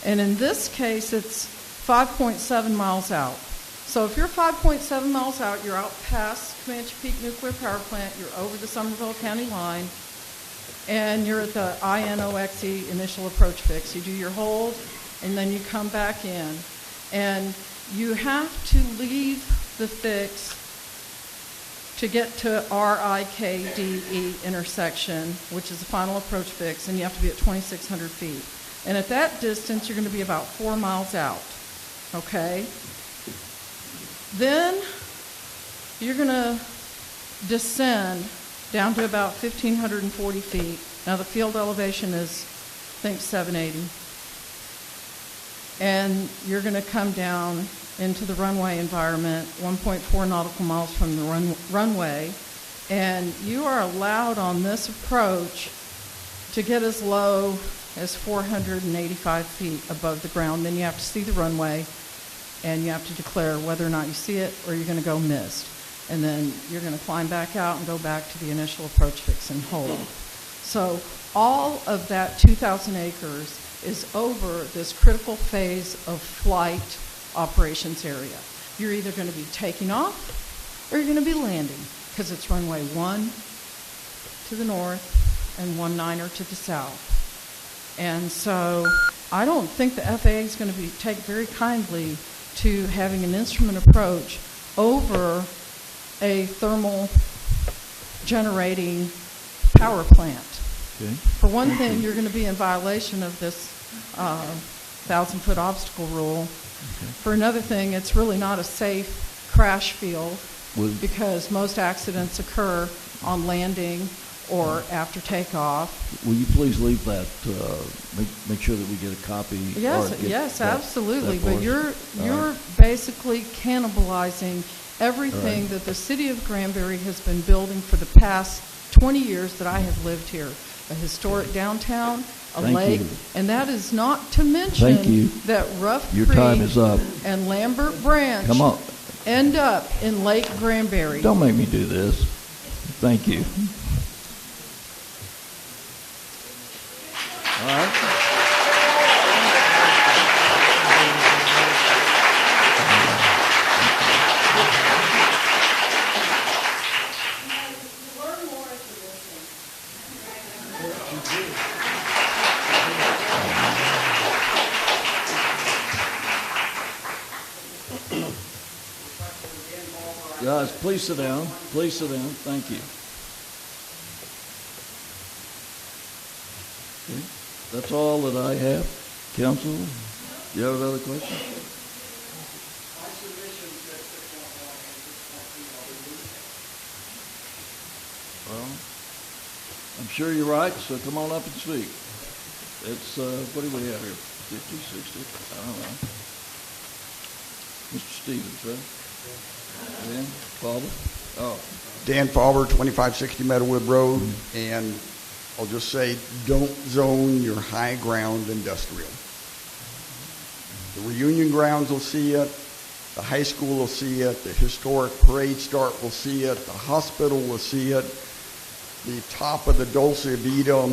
Speaker 10: and in this case it's 5.7 miles out. So if you're 5.7 miles out, you're out past Comanche Peak Nuclear Power Plant, you're over the Somerville County line, and you're at the INOXE initial approach fix. You do your hold, and then you come back in. And you have to leave the fix to get to RIKDE intersection, which is the final approach fix, and you have to be at 2,600 feet. And at that distance, you're going to be about 4 miles out, okay? Then you're going to descend down to about 1,540 feet. Now the field elevation is, I think, 780. And you're going to come down into the runway environment, 1.4 nautical miles from the runway. And you are allowed on this approach to get as low as 485 feet above the ground. Then you have to see the runway, and you have to declare whether or not you see it or you're going to go missed. And then you're going to climb back out and go back to the initial approach fix and hold. So all of that 2,000 acres is over this critical phase of flight operations area. You're either going to be taking off or you're going to be landing, because it's runway 1 to the north and 19er to the south. And so I don't think the FAA is going to take very kindly to having an instrument approach over a thermal generating power plant.
Speaker 2: Okay.
Speaker 10: For one thing, you're going to be in violation of this 1,000-foot obstacle rule.
Speaker 2: Okay.
Speaker 10: For another thing, it's really not a safe crash field because most accidents occur on landing or after takeoff.
Speaker 2: Will you please leave that, make sure that we get a copy?
Speaker 10: Yes, absolutely.
Speaker 2: That
Speaker 10: but you're basically cannibalizing everything that the city of Granbury has been building for the past 20 years that I have lived here. A historic downtown, a lake, and that is not to mention that Rough Creek
Speaker 2: time is up.
Speaker 10: And Lambert Branch end up in Lake Granbury.
Speaker 2: Don't make me do this. Thank you. All Guys, please sit down. Please sit down. Thank you. Okay. That's all that I have. Council, you have another question? Well, I'm sure you're right, so come on up and speak. It's, what do we have here? 50, 60? I don't know. Mr. Stevens, right? Dan Fowler? Oh.
Speaker 11: Dan Fowler, 2560 Meadowwood Road, and I'll just say, don't zone your high ground industrial. The reunion grounds will see it, the high school will see it, the historic parade start will see it, the hospital will see it, the top of the Dulce Vita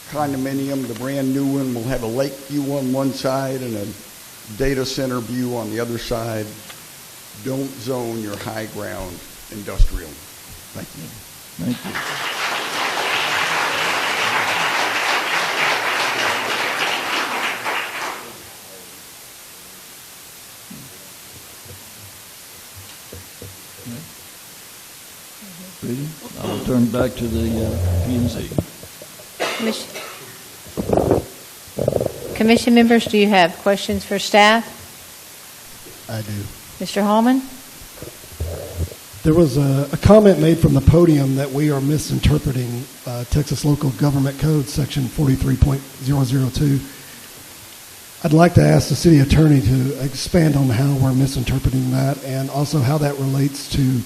Speaker 11: condominium, the brand new one, will have a lake view on one side and a data center view on the other side. Don't zone your high ground industrial. Thank you.
Speaker 2: Thank you. I'll turn back to the P&Z.
Speaker 1: Commission members, do you have questions for staff?
Speaker 12: I do.
Speaker 1: Mr. Hallman?
Speaker 12: There was a comment made from the podium that we are misinterpreting Texas Local Government Code Section 43.002. I'd like to ask the city attorney to expand on how we're misinterpreting that and also how that relates to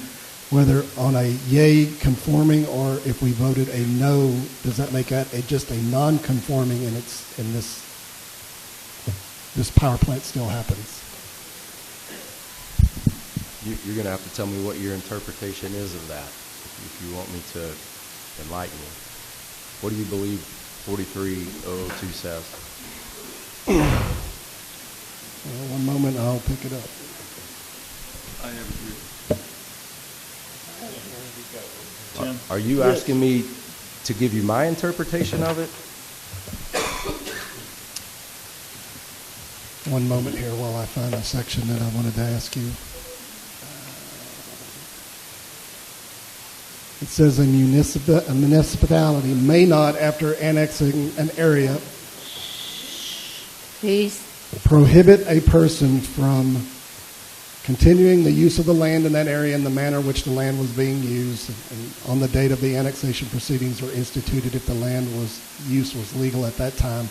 Speaker 12: whether on a yay conforming or if we voted a no, does that make that just a non-conforming and this power plant still happens?
Speaker 23: You're going to have to tell me what your interpretation is of that, if you want me to enlighten you. What do you believe 43.002 says?
Speaker 12: Well, one moment, I'll pick it up.
Speaker 2: I have
Speaker 23: Are you asking me to give you my interpretation of it?
Speaker 12: One moment here while I find a section that I wanted to ask you. It says a municipality may not, after annexing an area,
Speaker 1: Please.
Speaker 12: prohibit a person from continuing the use of the land in that area in the manner in which the land was being used and on the date of the annexation proceedings were instituted if the use was legal at that time.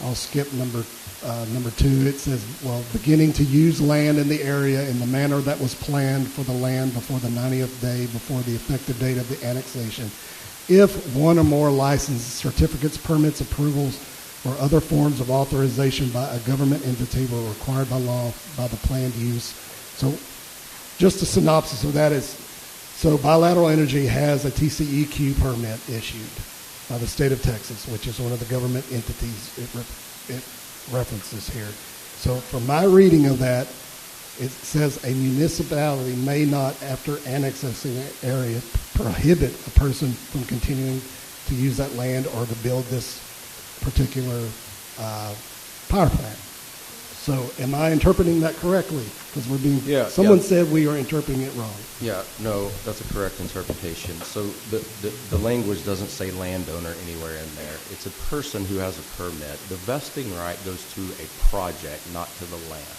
Speaker 12: I'll skip number 2. It says, beginning to use land in the area in the manner that was planned for the land before the 90th day before the effective date of the annexation. If one or more licenses, certificates, permits, approvals, or other forms of authorization by a government entity were required by law by the planned use. So just a synopsis of that is, so Bilateral Energy has a TCEQ permit issued by the state of Texas, which is one of the government entities it references here. So from my reading of that, it says a municipality may not, after annexing an area, prohibit a person from continuing to use that land or to build this particular power plant. So am I interpreting that correctly? Because someone said we are interpreting it wrong.
Speaker 23: Yeah, no, that's a correct interpretation. So the language doesn't say landowner anywhere in there. It's a person who has a permit. The vesting right goes to a project, not to the land.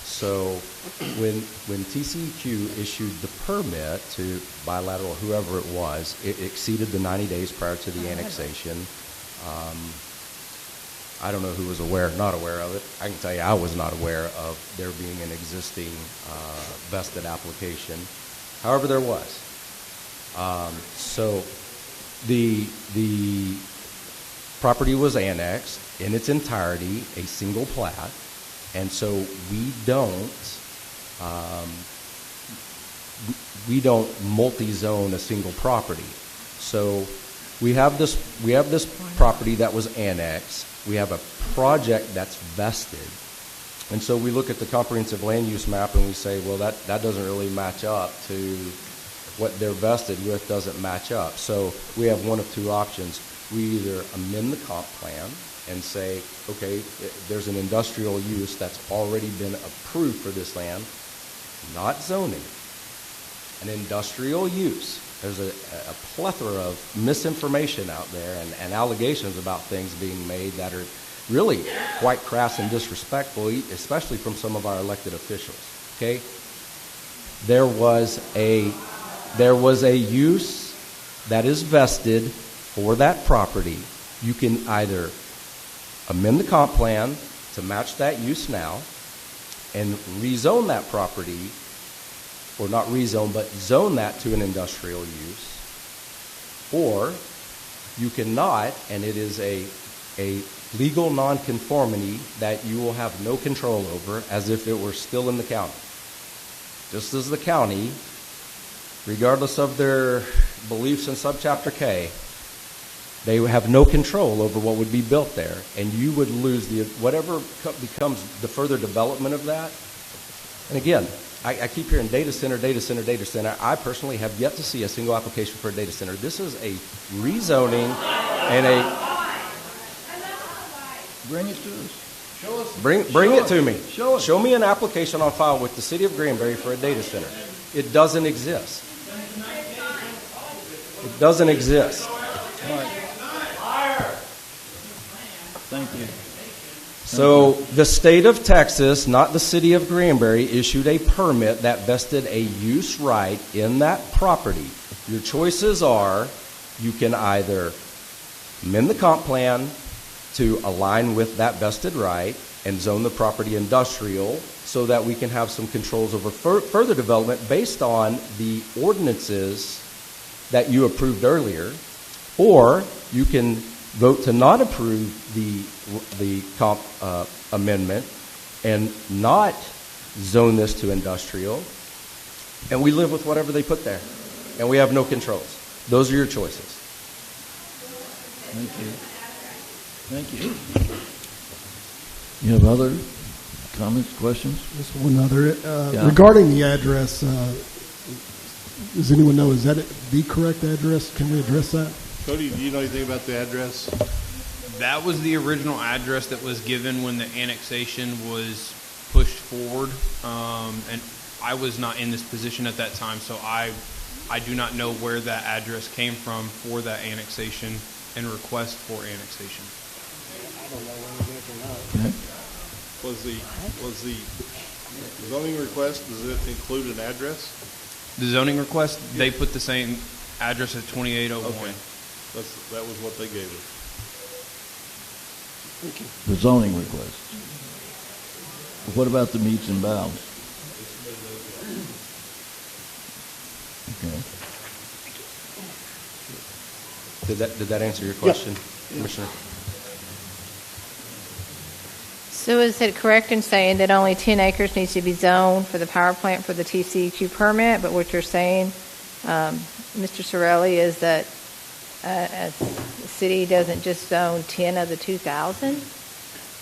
Speaker 23: So when TCEQ issued the permit to Bilateral, whoever it was, it exceeded the 90 days prior to the annexation. I don't know who was not aware of it. I can tell you I was not aware of there being an existing vested application. However, there was. So the property was annexed in its entirety, a single plat, and so we don't multi-zone a single property. So we have this property that was annexed. we have a project that's vested. And so we look at the comprehensive land use map and we say, well, that doesn't really match up to what they're vested with, doesn't match up. So we have one of two options. We either amend the comp plan and say, okay, there's an industrial use that's already been approved for this land, not zoning, an industrial use. There's a plethora of misinformation out there and allegations about things being made that are really quite crass and disrespectful, especially from some of our elected officials. Okay, there was a use that is vested for that property. You can either amend the comp plan to match that use now and rezone that property, or not rezone, but zone that to an industrial use, or you cannot, and it is a legal nonconformity that you will have no control over, as if it were still in the county. Just as the county, regardless of their beliefs in subchapter K, they have no control over what would be built there, and you would lose whatever becomes the further development of that. And again, I keep hearing data center, data center, data center. I personally have yet to see a single application for a data center. This is a rezoning and a...
Speaker 2: Bring it to us. Show us.
Speaker 23: Bring it to me.
Speaker 2: Show us.
Speaker 23: Show me an application on file with the city of Granbury for a data center. It doesn't exist. It doesn't exist.
Speaker 2: All right. Thank you.
Speaker 23: So the state of Texas, not the city of Granbury, issued a permit that vested a use right in that property. Your choices are, you can either amend the comp plan to align with that vested right and zone the property industrial so that we can have some controls over further development based on the ordinances that you approved earlier, or you can vote to not approve the comp amendment and not zone this to industrial, and we live with whatever they put there, and we have no controls. Those are your choices.
Speaker 2: Thank you. Thank you. You have other comments, questions?
Speaker 12: Just one other.
Speaker 2: Yeah.
Speaker 12: Regarding the address, does anyone know, is that the correct address? Can we address that?
Speaker 4: Cody, do you know anything about the address? That was the original address that was given when the annexation was pushed forward. And I was not in this position at that time, so I do not know where that address came from for that annexation and request for annexation.
Speaker 6: I don't know where it is or not.
Speaker 2: Okay.
Speaker 4: Was the zoning request, does it include an address?
Speaker 13: The zoning request, they put the same address at 2801.
Speaker 4: Okay. That was what they gave us.
Speaker 6: Thank you.
Speaker 2: The zoning request. What about the meets and bounds? Okay.
Speaker 23: Did that answer your question, Commissioner?
Speaker 1: So is it correct in saying that only 10 acres needs to be zoned for the power plant for the TCEQ permit? But what you're saying, Mr. Sorelli, is that the city doesn't just zone 10 of the 2,000?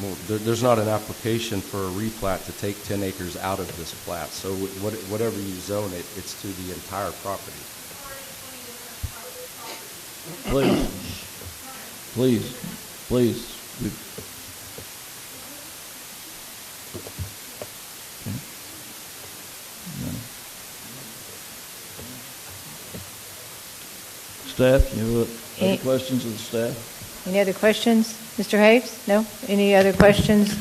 Speaker 23: Well, there's not an application for a replat to take 10 acres out of this plat. So whatever you zone it, it's to the entire property.
Speaker 2: Please. Staff, you have any questions of the staff?
Speaker 1: Any other questions? Mr. Haves? No? Any other questions?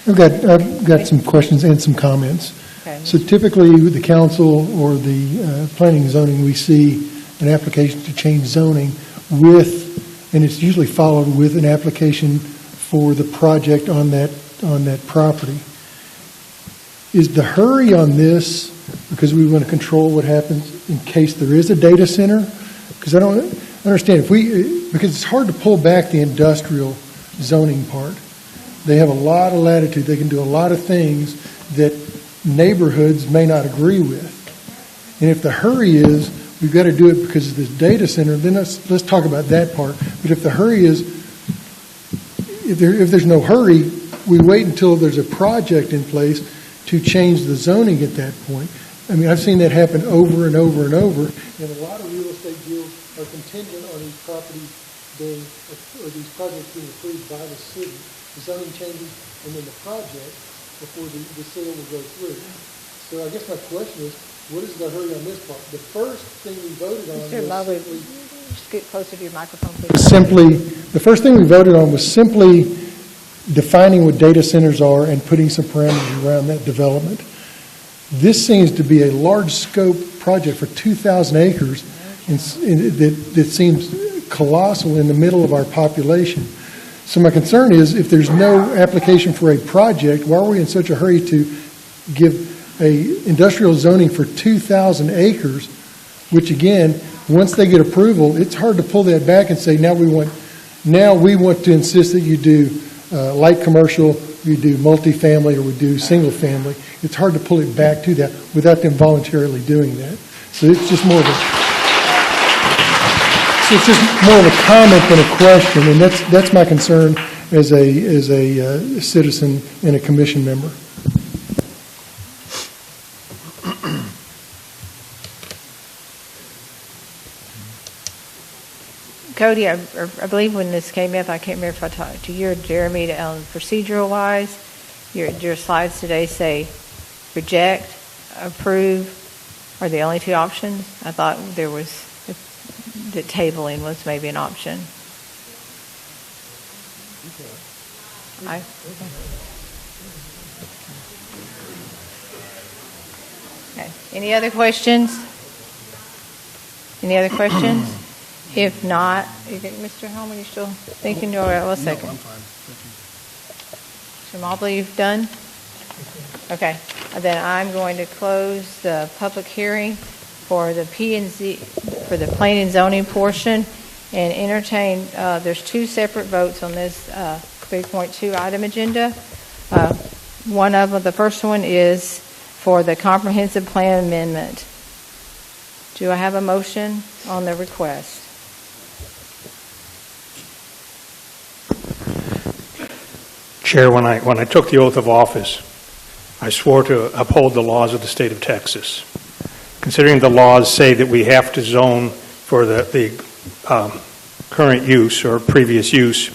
Speaker 24: I've got some questions and some comments.
Speaker 1: Okay.
Speaker 24: So typically, the council or the planning and zoning, we see an application to change zoning with, and it's usually followed with an application for the project on that property. Is the hurry on this because we want to control what happens in case there is a data center? Because I don't understand because it's hard to pull back the industrial zoning part. They have a lot of latitude. They can do a lot of things that neighborhoods may not agree with. And if the hurry is we've got to do it because of this data center, then let's talk about that part. But if the hurry is if there's no hurry, we wait until there's a project in place to change the zoning at that point. I mean, I've seen that happen over and over and over, and a lot of real estate deals are contingent on these properties being, or these projects being approved by the city, the zoning changes, and then the project before the sale will go through. So I guess my question is, what is the hurry on this part? The first thing we voted on was simply...
Speaker 1: Just get closer to your microphone, please.
Speaker 24: The first thing we voted on was simply defining what data centers are and putting some parameters around that development. This seems to be a large scope project for 2,000 acres that seems colossal in the middle of our population. So my concern is if there's no application for a project, why are we in such a hurry to give a industrial zoning for 2,000 acres, which again, once they get approval, it's hard to pull that back and say, now we want to insist that you do light commercial, you do multifamily, or we do single family. It's hard to pull it back to that without them voluntarily doing that. So it's just more of a comment than a question, and that's my concern as a citizen and a commission member.
Speaker 1: Cody, I believe when this came up, I can't remember if I talked to you or Jeremy, procedural-wise, your slides today say reject, approve are the only two options. I thought there was, that tabling was maybe an option. Okay. Any other questions? Any other questions? If not, Mr. Hellman, you still thinking? All right, one second. No, I'm fine. Thank you. Mr. Mobley, you've done? Okay. Then I'm going to close the public hearing for the P&Z, for the planning and zoning portion, and entertain, there's two separate votes on this 3.2 item agenda. One of them, the first one is for the comprehensive plan amendment. Do I have a motion on the request?
Speaker 14: Chair, when I took the oath of office, I swore to uphold the laws of the state of Texas. Considering the laws say that we have to zone for the current use or previous use,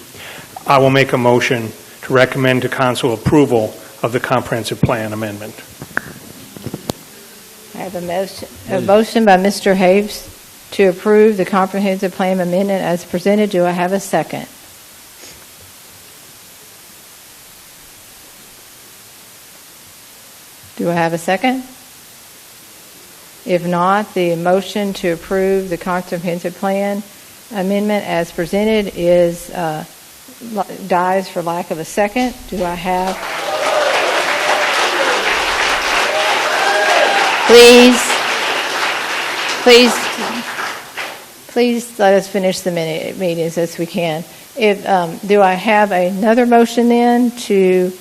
Speaker 14: I will make a motion to recommend to council approval of the comprehensive plan amendment.
Speaker 1: I have a motion by Mr. Haves to approve the comprehensive plan amendment as presented. Do I have a second? Do I have a second? If not, the motion to approve the comprehensive plan amendment as presented is dies for lack of a second. Do I have? Please let us finish the meeting as best we can. Do I have another motion then to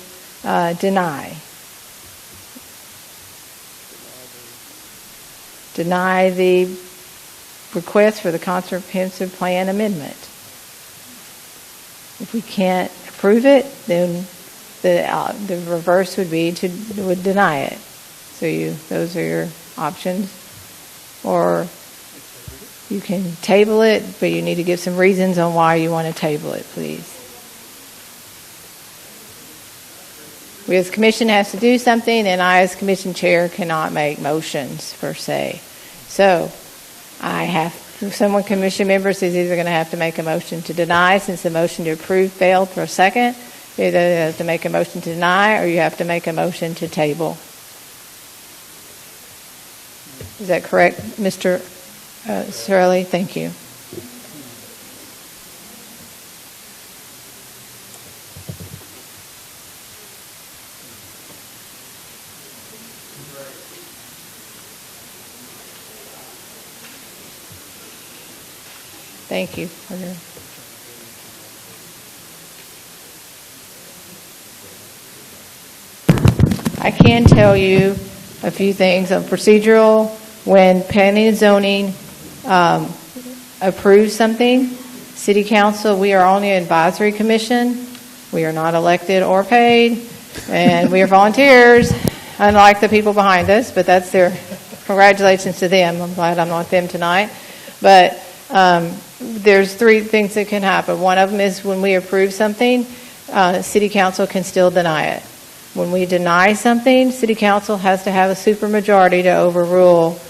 Speaker 1: deny? Deny the request for the comprehensive plan amendment. If we can't approve it, then the reverse would be would deny it. So those are your options. Or you can table it, but you need to give some reasons on why you want to table it, please. We as commission has to do something, and I as commission chair cannot make motions per se. So someone commission members is either going to have to make a motion to deny, since the motion to approve failed for a second. You either have to make a motion to deny, or you have to make a motion to table. Is that correct, Mr. Shirley? Thank you. Thank you. I can tell you a few things on procedural. When planning and zoning approves something, City Council, we are only an advisory commission. We are not elected or paid, and we are volunteers, unlike the people behind us, but that's their, congratulations to them. I'm glad I'm not them tonight. But there's three things that can happen. One of them is when we approve something, City Council can still deny it. When we deny something, City Council has to have a supermajority to overrule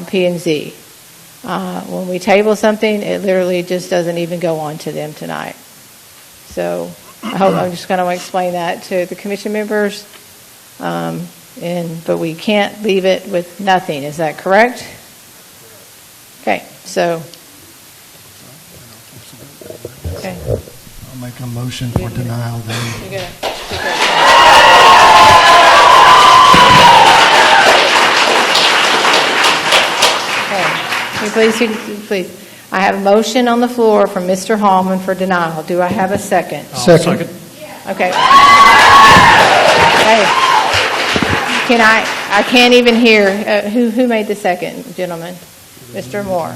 Speaker 1: P&Z. When we table something, it literally just doesn't even go on to them tonight. So I hope I'm just going to explain that to the commission members. But we can't leave it with nothing. Is that correct? Okay. So. Okay.
Speaker 12: I'll make a motion for denial then.
Speaker 1: Please. I have a motion on the floor from Mr. Hallman for denial. Do I have a second?
Speaker 24: Second.
Speaker 1: Okay. Hey, I can't even hear. Who made the second, gentlemen? Mr. Moore.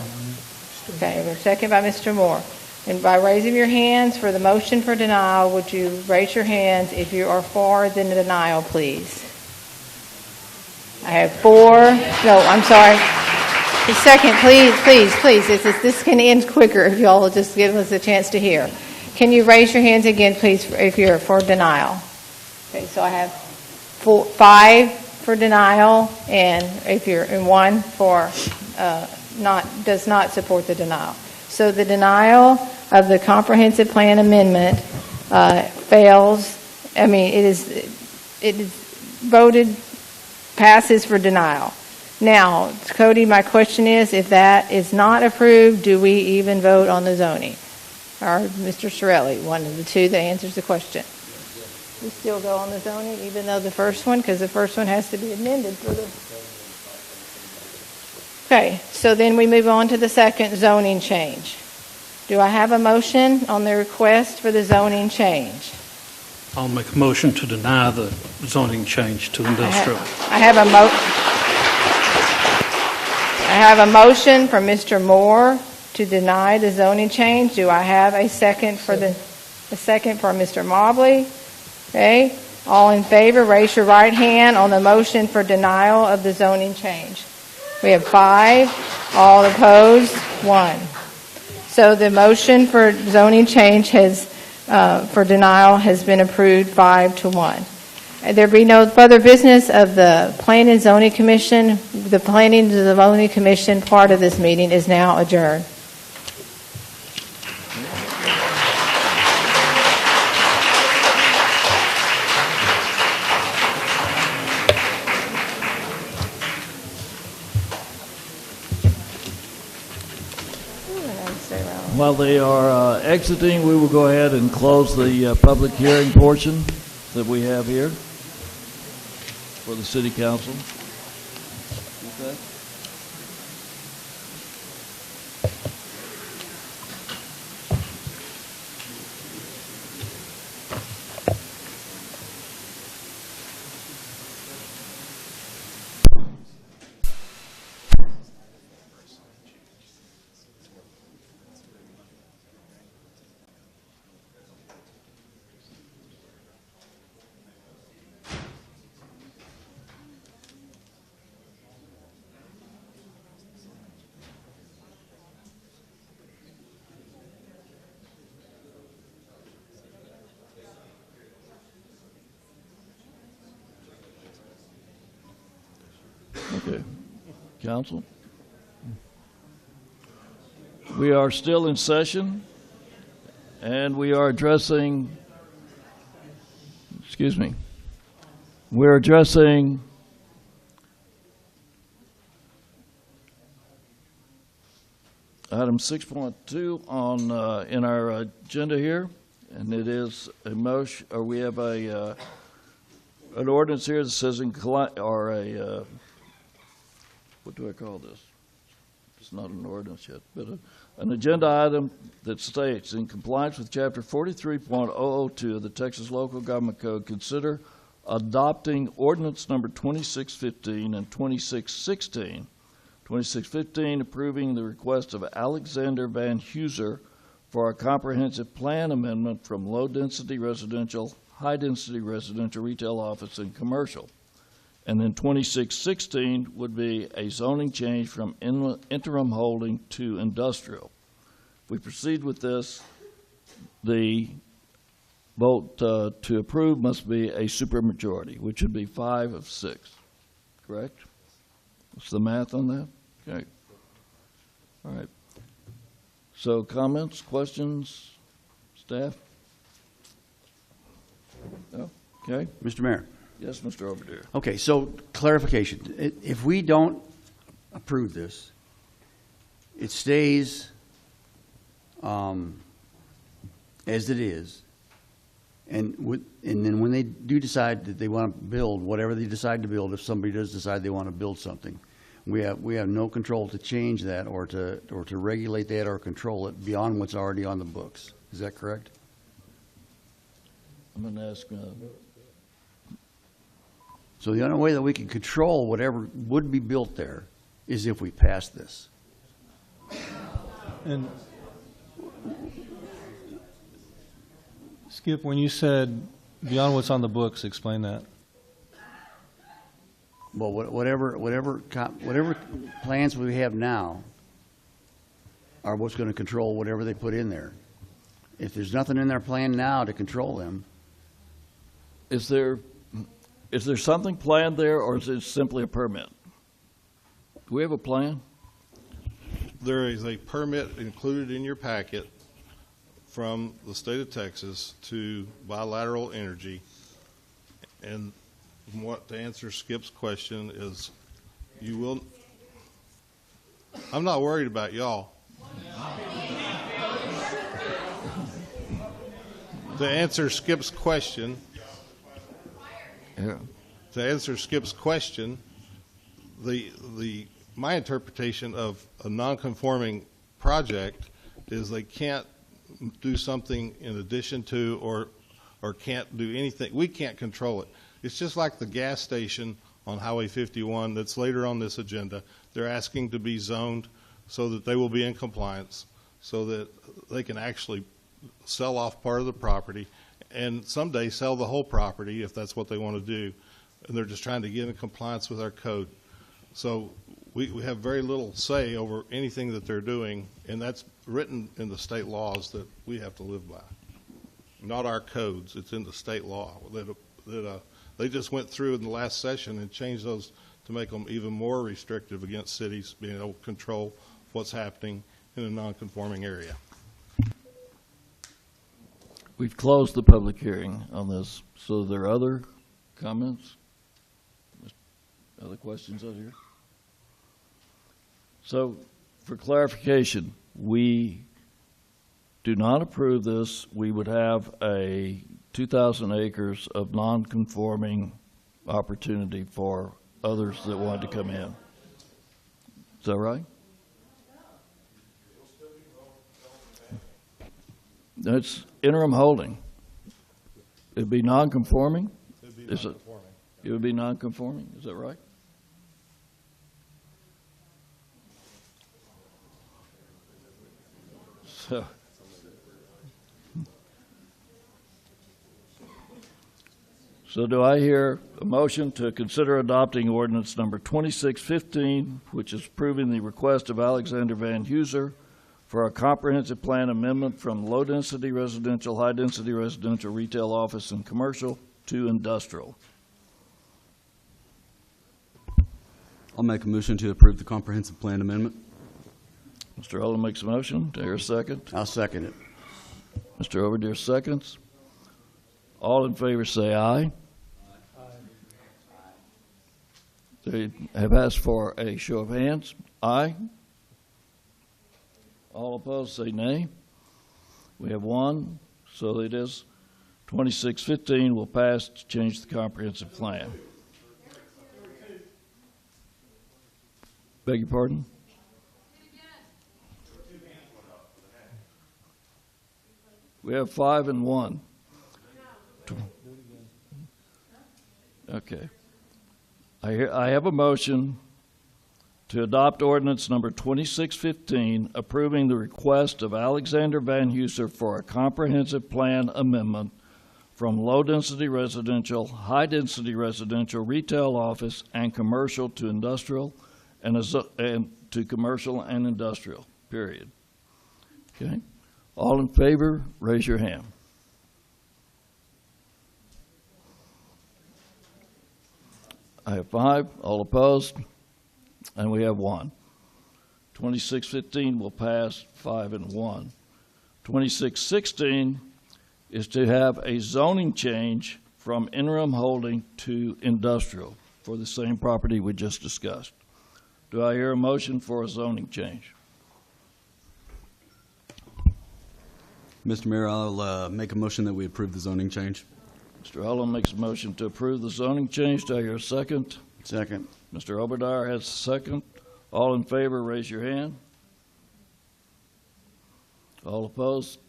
Speaker 1: Okay, a second by Mr. Moore. And by raising your hands for the motion for denial, would you raise your hands if you are for the denial, please? I have 4. No, I'm sorry. The second, please. This can end quicker if y'all will just give us a chance to hear. Can you raise your hands again, please, if you're for denial? Okay, so I have 5 for denial, and if you're in 1 for does not support the denial. So the denial of the comprehensive plan amendment fails. I mean, it is voted passes for denial. Now, Cody, my question is, if that is not approved, do we even vote on the zoning? Or Mr. Sorelli, one of the two that answers the question. We still go on the zoning, even though the first one, because the first one has to be amended for the... Okay, so then we move on to the second zoning change. Do I have a motion on the request for the zoning change?
Speaker 8: I'll make a motion to deny the zoning change to industrial.
Speaker 1: I have a motion from Mr. Moore to deny the zoning change. Do I have a second for Mr. Mobley? Okay. All in favor, raise your right hand on the motion for denial of the zoning change. We have 5. All opposed, 1. So the motion for zoning change for denial has been approved 5-1. There be no further business of the Planning and Zoning Commission. The Planning and Zoning Commission part of this meeting is now adjourned.
Speaker 2: While they are exiting, we will go ahead and close the public hearing portion that we have here for the City Council. Okay. Okay. Council? We are still in session, and we are addressing, we're addressing item 6.2 on in our agenda here, and it is a motion, or we have an ordinance here that says what do I call this? It's not an ordinance yet, but an agenda item that states, in compliance with Chapter 43.002 of the Texas Local Government Code, consider adopting ordinance number 2615 and 2616. 2615 approving the request of Alexander Van Heuser for a comprehensive plan amendment from low-density residential, high-density residential, retail, office, and commercial. And then 2616 would be a zoning change from interim holding to industrial. If we proceed with this, the vote to approve must be a supermajority, which would be 5 of 6, correct? What's the math on that? Okay. All right. So comments, questions, staff? No? Okay.
Speaker 15: Mr. Mayor.
Speaker 2: Yes, Mr. Overdeer.
Speaker 15: Okay, so clarification. If we don't approve this, it stays as it is. And then when they do decide that they want to build, whatever they decide to build, if somebody does decide they want to build something, we have no control to change that or to regulate that or control it beyond what's already on the books. Is that correct?
Speaker 2: I'm going to ask.
Speaker 15: So the only way that we can control whatever would be built there is if we pass this.
Speaker 16: And Skip, when you said beyond what's on the books, explain that.
Speaker 15: Well, whatever plans we have now are what's going to control whatever they put in there. If there's nothing in their plan now to control them,
Speaker 2: Is there something planned there, or is it simply a permit? Do we have a plan?
Speaker 3: There is a permit included in your packet from the state of Texas to Bilateral Energy. And to answer Skip's question is, I'm not worried about y'all. To answer Skip's question, my interpretation of a non-conforming project is they can't do something in addition to or can't do anything. We can't control it. It's just like the gas station on Highway 51 that's later on this agenda. They're asking to be zoned so that they will be in compliance, so that they can actually sell off part of the property and someday sell the whole property if that's what they want to do. And they're just trying to get in compliance with our code. So we have very little say over anything that they're doing, and that's written in the state laws that we have to live by. Not our codes, it's in the state law. They just went through in the last session and changed those to make them even more restrictive against cities being able to control what's happening in a non-conforming area.
Speaker 2: We've closed the public hearing on this. So are there other comments? Other questions out here? So for clarification, we do not approve this. We would have a 2,000 acres of non-conforming opportunity for others that wanted to come in. Is that right? That's interim holding. It'd be non-conforming? It would be non-conforming, is that right? So do I hear a motion to consider adopting ordinance number 2615, which is approving the request of Alexander Van Huser for a comprehensive plan amendment from low-density residential, high-density residential, retail, office, and commercial to industrial?
Speaker 17: I'll make a motion to approve the comprehensive plan amendment.
Speaker 2: Mr. Owen makes a motion. Do I hear a second?
Speaker 15: I'll second it.
Speaker 2: Mr. Overdeer seconds. All in favor say aye. They have asked for a show of hands. Aye. All opposed say nay. We have one, so it is 2615 will pass to change the comprehensive plan. Beg your pardon? We have 5 and 1. Okay. I have a motion to adopt ordinance number 2615, approving the request of Alexander Van Heuser for a comprehensive plan amendment from low-density residential, high-density residential, retail office, and commercial to industrial, and to commercial and industrial, period. Okay? All in favor, raise your hand. I have 5. All opposed? And we have 1. 2615 will pass 5 and 1. 2616 is to have a zoning change from interim holding to industrial for the same property we just discussed. Do I hear a motion for a zoning change?
Speaker 17: Mr. Mayor, I'll make a motion that we approve the zoning change.
Speaker 2: Mr. Hullum makes a motion to approve the zoning change. Do I hear a second?
Speaker 15: Second.
Speaker 2: Mr. Oberdire has a second. All in favor, raise your hand. All opposed?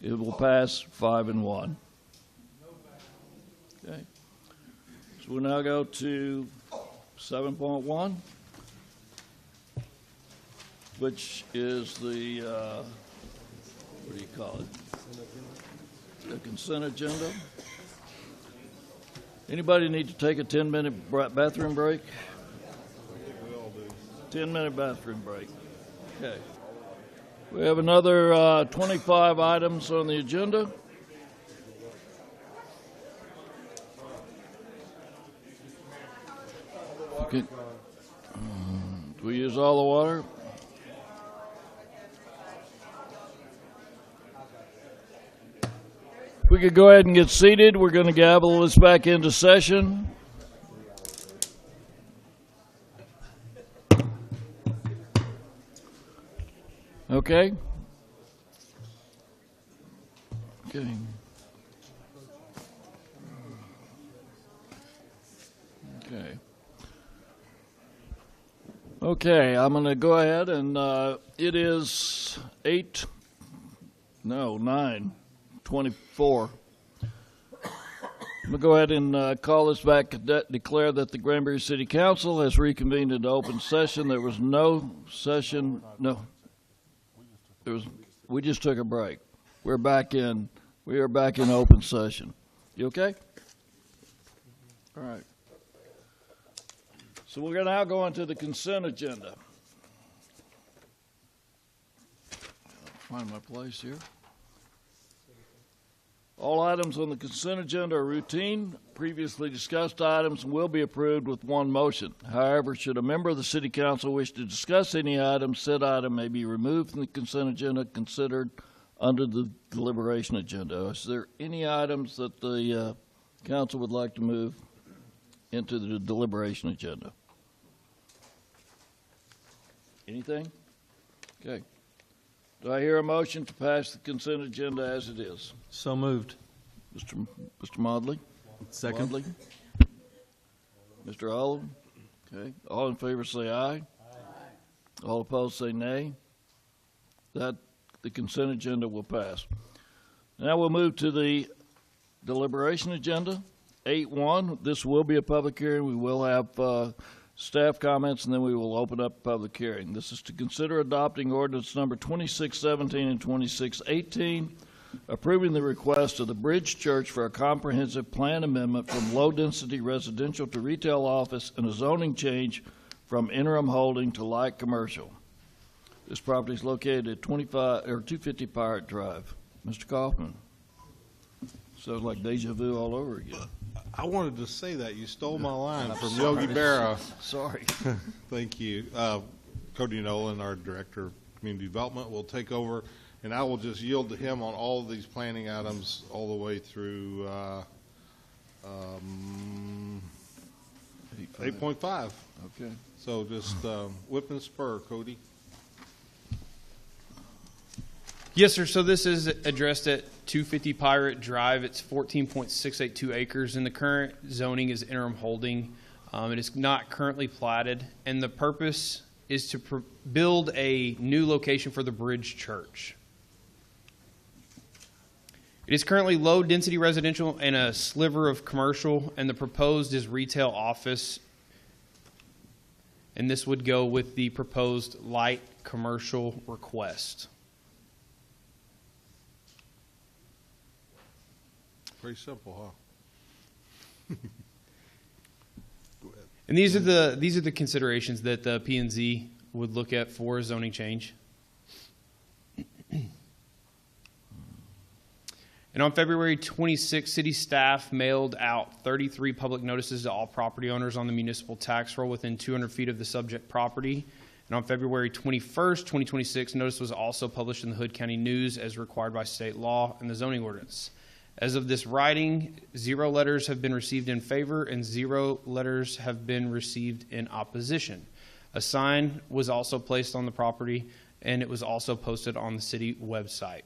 Speaker 2: It will pass 5 and 1. Okay. So we'll now go to 7.1, which is the, what do you call it? The consent agenda. Anybody need to take a 10-minute bathroom break? 10-minute bathroom break. Okay. We have another 25 items on the agenda. Okay. Do we use all the water? We could go ahead and get seated. We're going to gavel this back into session. Okay. Okay. Okay. Okay, I'm going to go ahead and it is 9:24. I'm going to go ahead and call this back, declare that the Granbury City Council has reconvened into open session. There was no session, we just took a break. We are back in open session. You okay? All right. So we're going to now go into the consent agenda. Find my place here. All items on the consent agenda are routine. Previously discussed items will be approved with one motion. However, should a member of the City Council wish to discuss any item, said item may be removed from the consent agenda, considered under the deliberation agenda. Is there any items that the council would like to move into the deliberation agenda? Anything? Okay. Do I hear a motion to pass the consent agenda as it is?
Speaker 16: So moved.
Speaker 2: Mr. Modley?
Speaker 17: Second.
Speaker 2: Modley? Mr. Oldham? Okay. All in favor say aye. Aye. All opposed say nay. That the consent agenda will pass. Now we'll move to the deliberation agenda. 8.1. This will be a public hearing. We will have staff comments, and then we will open up public hearing. This is to consider adopting ordinance number 2617 and 2618, approving the request of the Bridge Church for a comprehensive plan amendment from low-density residential to retail office and a zoning change from interim holding to light commercial. This property is located at 250 Pirate Drive. Mr. Kaufman. Sounds like deja vu all over again.
Speaker 18: I wanted to say that. You stole my line from Yogi Berra.
Speaker 2: Sorry.
Speaker 18: Thank you. Cody Nolan, our Director of Community Development, will take over, and I will just yield to him on all of these planning items all the way through 8.5.
Speaker 2: Okay.
Speaker 18: So just whip and spur, Cody.
Speaker 4: Yes, sir. So this is addressed at 250 Pirate Drive. It's 14.682 acres, and the current zoning is interim holding. It is not currently platted, and the purpose is to build a new location for the Bridge Church. It is currently low-density residential and a sliver of commercial, and the proposed is retail office. And this would go with the proposed light commercial request.
Speaker 18: Pretty simple, huh?
Speaker 4: And these are the considerations that the P&Z would look at for a zoning change. And on February 26, city staff mailed out 33 public notices to all property owners on the municipal tax roll within 200 feet of the subject property. And on February 21st, 2026, notice was also published in the Hood County News as required by state law and the zoning ordinance. As of this writing, 0 letters have been received in favor and 0 letters have been received in opposition. A sign was also placed on the property, and it was also posted on the city website.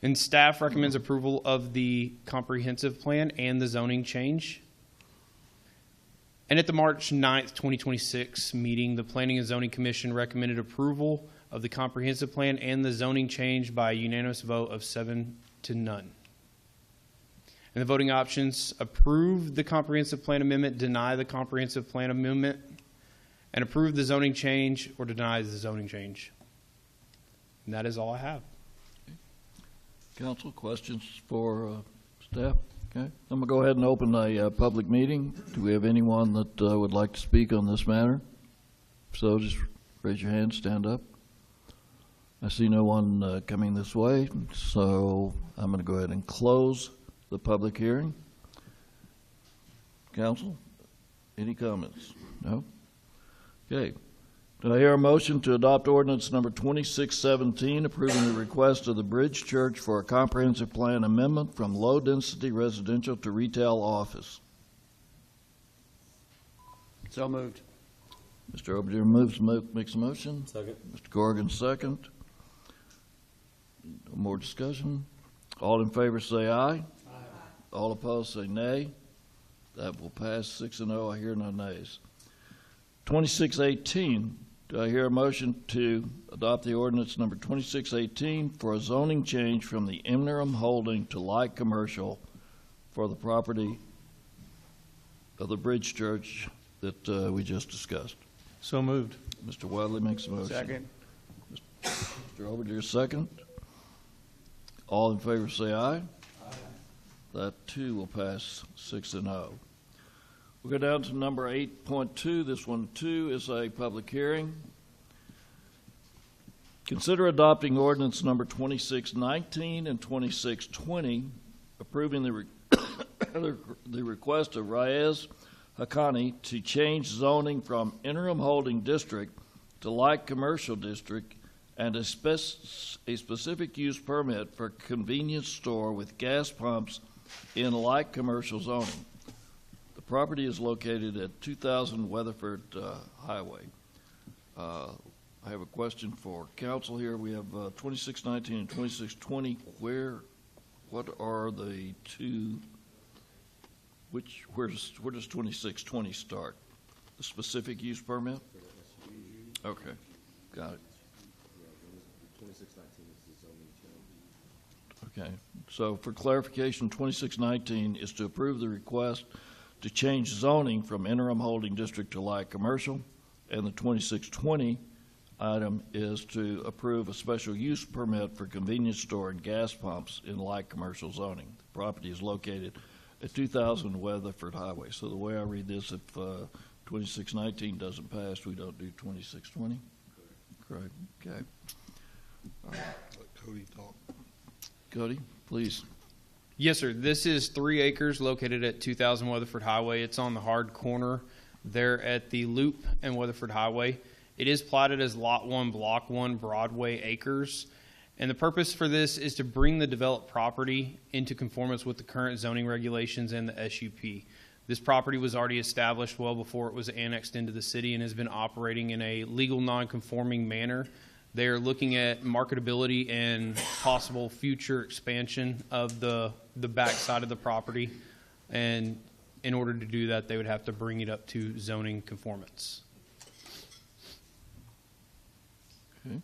Speaker 4: And staff recommends approval of the comprehensive plan and the zoning change. And at the March 9th, 2026 meeting, the Planning and Zoning Commission recommended approval of the comprehensive plan and the zoning change by a unanimous vote of 7 to none. And the voting options: approve the comprehensive plan amendment, deny the comprehensive plan amendment, and approve the zoning change or deny the zoning change. And that is all I have.
Speaker 2: Council, questions for staff? Okay, I'm going to go ahead and open a public meeting. Do we have anyone that would like to speak on this matter? If so, just raise your hand, stand up. I see no one coming this way, so I'm going to go ahead and close the public hearing. Council, any comments? No? Okay. Do I hear a motion to adopt ordinance number 2617, approving the request of the Bridge Church for a comprehensive plan amendment from low-density residential to retail office?
Speaker 15: So moved.
Speaker 2: Mr. Oberdeer makes a motion.
Speaker 17: Second.
Speaker 2: Mr. Corrigan, second. No more discussion. All in favor say aye. Aye. All opposed say nay. That will pass 6-0. I hear no nays. 2618. Do I hear a motion to adopt the ordinance number 2618 for a zoning change from the interim holding to light commercial for the property of the Bridge Church that we just discussed?
Speaker 16: So moved.
Speaker 2: Mr. Wadley makes a motion.
Speaker 15: Second.
Speaker 2: Mr. Oberdeer, second. All in favor say aye. Aye. That too will pass 6-0. We'll go down to number 8.2. This one too is a public hearing. Consider adopting ordinance number 2619 and 2620, approving the request of Reyes Haqqani to change zoning from interim holding district to light commercial district and a specific use permit for convenience store with gas pumps in light commercial zoning. The property is located at 2000 Weatherford Highway. I have a question for council here. We have 2619 and 2620. What are the two? Where does 2620 start? The specific use permit? Okay, got it.
Speaker 23: 2619 is the zoning change.
Speaker 2: Okay, so for clarification, 2619 is to approve the request to change zoning from interim holding district to light commercial, and the 2620 item is to approve a special use permit for convenience store and gas pumps in light commercial zoning. The property is located at 2000 Weatherford Highway. So the way I read this, if 2619 doesn't pass, we don't do 2620? Correct. Okay. All right.
Speaker 18: Let Cody talk.
Speaker 2: Cody, please.
Speaker 4: Yes, sir. This is 3 acres located at 2000 Weatherford Highway. It's on the hard corner there at the Loop and Weatherford Highway. It is platted as Lot 1, Block 1, Broadway acres. And the purpose for this is to bring the developed property into conformance with the current zoning regulations and the SUP. This property was already established well before it was annexed into the city and has been operating in a legal non-conforming manner. They are looking at marketability and possible future expansion of the back side of the property. And in order to do that, they would have to bring it up to zoning conformance.
Speaker 2: Okay.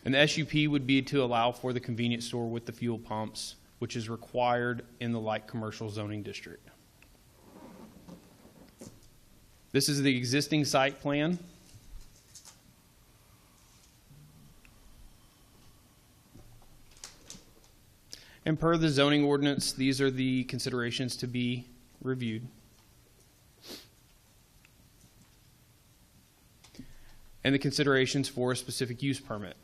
Speaker 4: And the SUP would be to allow for the convenience store with the fuel pumps, which is required in the light commercial zoning district. This is the existing site plan. And per the zoning ordinance, these are the considerations to be reviewed. And the considerations for a specific use permit.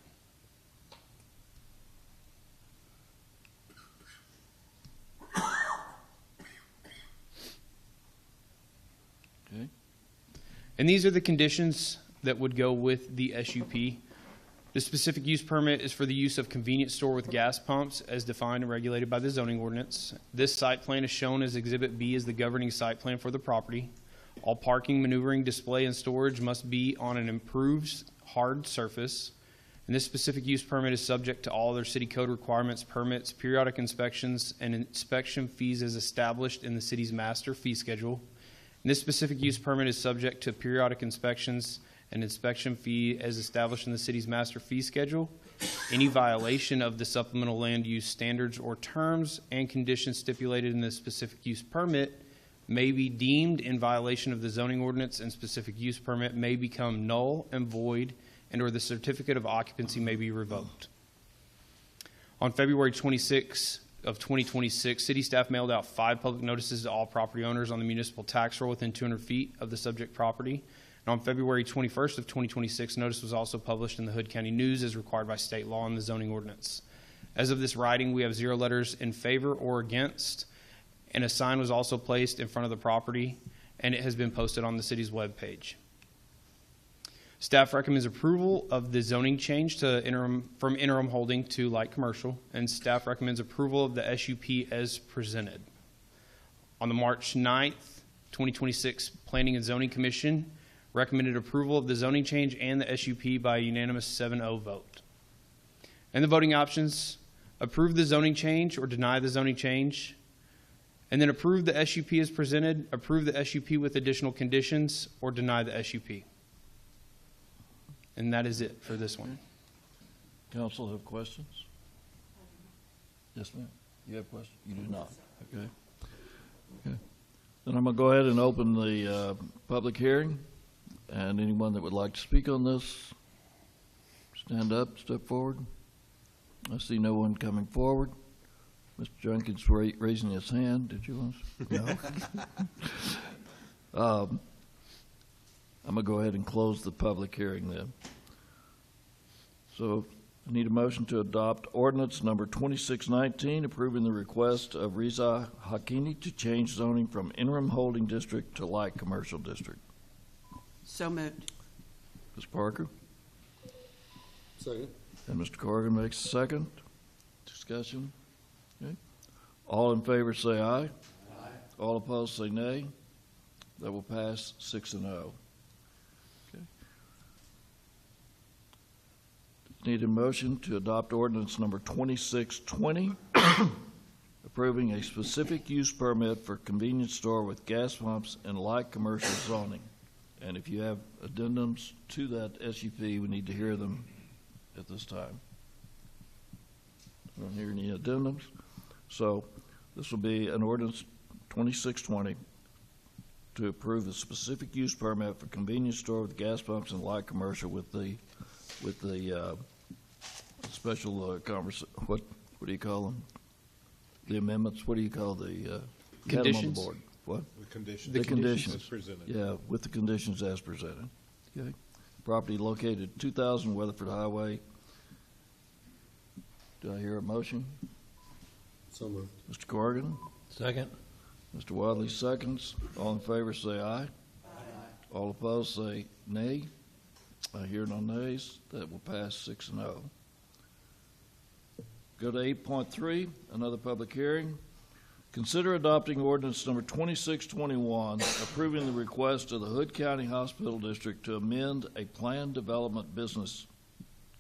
Speaker 2: Okay.
Speaker 4: And these are the conditions that would go with the SUP. The specific use permit is for the use of convenience store with gas pumps as defined and regulated by the zoning ordinance. This site plan is shown as Exhibit B as the governing site plan for the property. All parking, maneuvering, display, and storage must be on an improved hard surface. And this specific use permit is subject to all other city code requirements, permits, periodic inspections, and inspection fees as established in the city's master fee schedule. And this specific use permit is subject to periodic inspections and inspection fee as established in the city's master fee schedule. Any violation of the supplemental land use standards or terms and conditions stipulated in the specific use permit may be deemed in violation of the zoning ordinance, and specific use permit may become null and void, and or the certificate of occupancy may be revoked. On February 26 of 2026, city staff mailed out 5 public notices to all property owners on the municipal tax roll within 200 feet of the subject property. And on February 21st of 2026, notice was also published in the Hood County News as required by state law and the zoning ordinance. As of this writing, we have 0 letters in favor or against, and a sign was also placed in front of the property, and it has been posted on the city's webpage. Staff recommends approval of the zoning change to from interim holding to light commercial, and staff recommends approval of the SUP as presented. On the March 9th, 2026 Planning and Zoning Commission recommended approval of the zoning change and the SUP by a unanimous 7-0 vote. And the voting options: approve the zoning change or deny the zoning change, and then approve the SUP as presented, approve the SUP with additional conditions, or deny the SUP. And that is it for this one.
Speaker 2: Council have questions? Yes, ma'am. You have questions? You do not. Okay. Okay. Then I'm going to go ahead and open the public hearing. And anyone that would like to speak on this, stand up, step forward. I see no one coming forward. Mr. Jenkins raising his hand. Did you want to? No. I'm going to go ahead and close the public hearing then. So I need a motion to adopt ordinance number 2619, approving the request of Riza Hakini to change zoning from interim holding district to light commercial district.
Speaker 19: So moved.
Speaker 2: Ms. Parker?
Speaker 6: Second.
Speaker 2: And Mr. Corrigan makes a second. Discussion? Okay. All in favor say aye. Aye. All opposed say nay. That will pass 6-0. Okay. Need a motion to adopt ordinance number 2620, approving a specific use permit for convenience store with gas pumps and light commercial zoning. And if you have addendums to that SUP, we need to hear them at this time. I don't hear any addendums. So this will be an ordinance 2620 to approve a specific use permit for convenience store with gas pumps and light commercial with the special what do you call them? The amendments. What do you call the
Speaker 4: conditions?
Speaker 2: On the board. What?
Speaker 18: The conditions.
Speaker 2: The conditions.
Speaker 18: As presented.
Speaker 2: Yeah, with the conditions as presented. Okay. Property located at 2000 Weatherford Highway. Do I hear a motion?
Speaker 6: So moved.
Speaker 2: Mr. Corrigan?
Speaker 8: Second.
Speaker 2: Mr. Wadley seconds. All in favor say aye. Aye. All opposed say nay. I hear no nays. That will pass 6-0. Go to 8.3, another public hearing. Consider adopting ordinance number 2621, approving the request of the Hood County Hospital District to amend a planned development business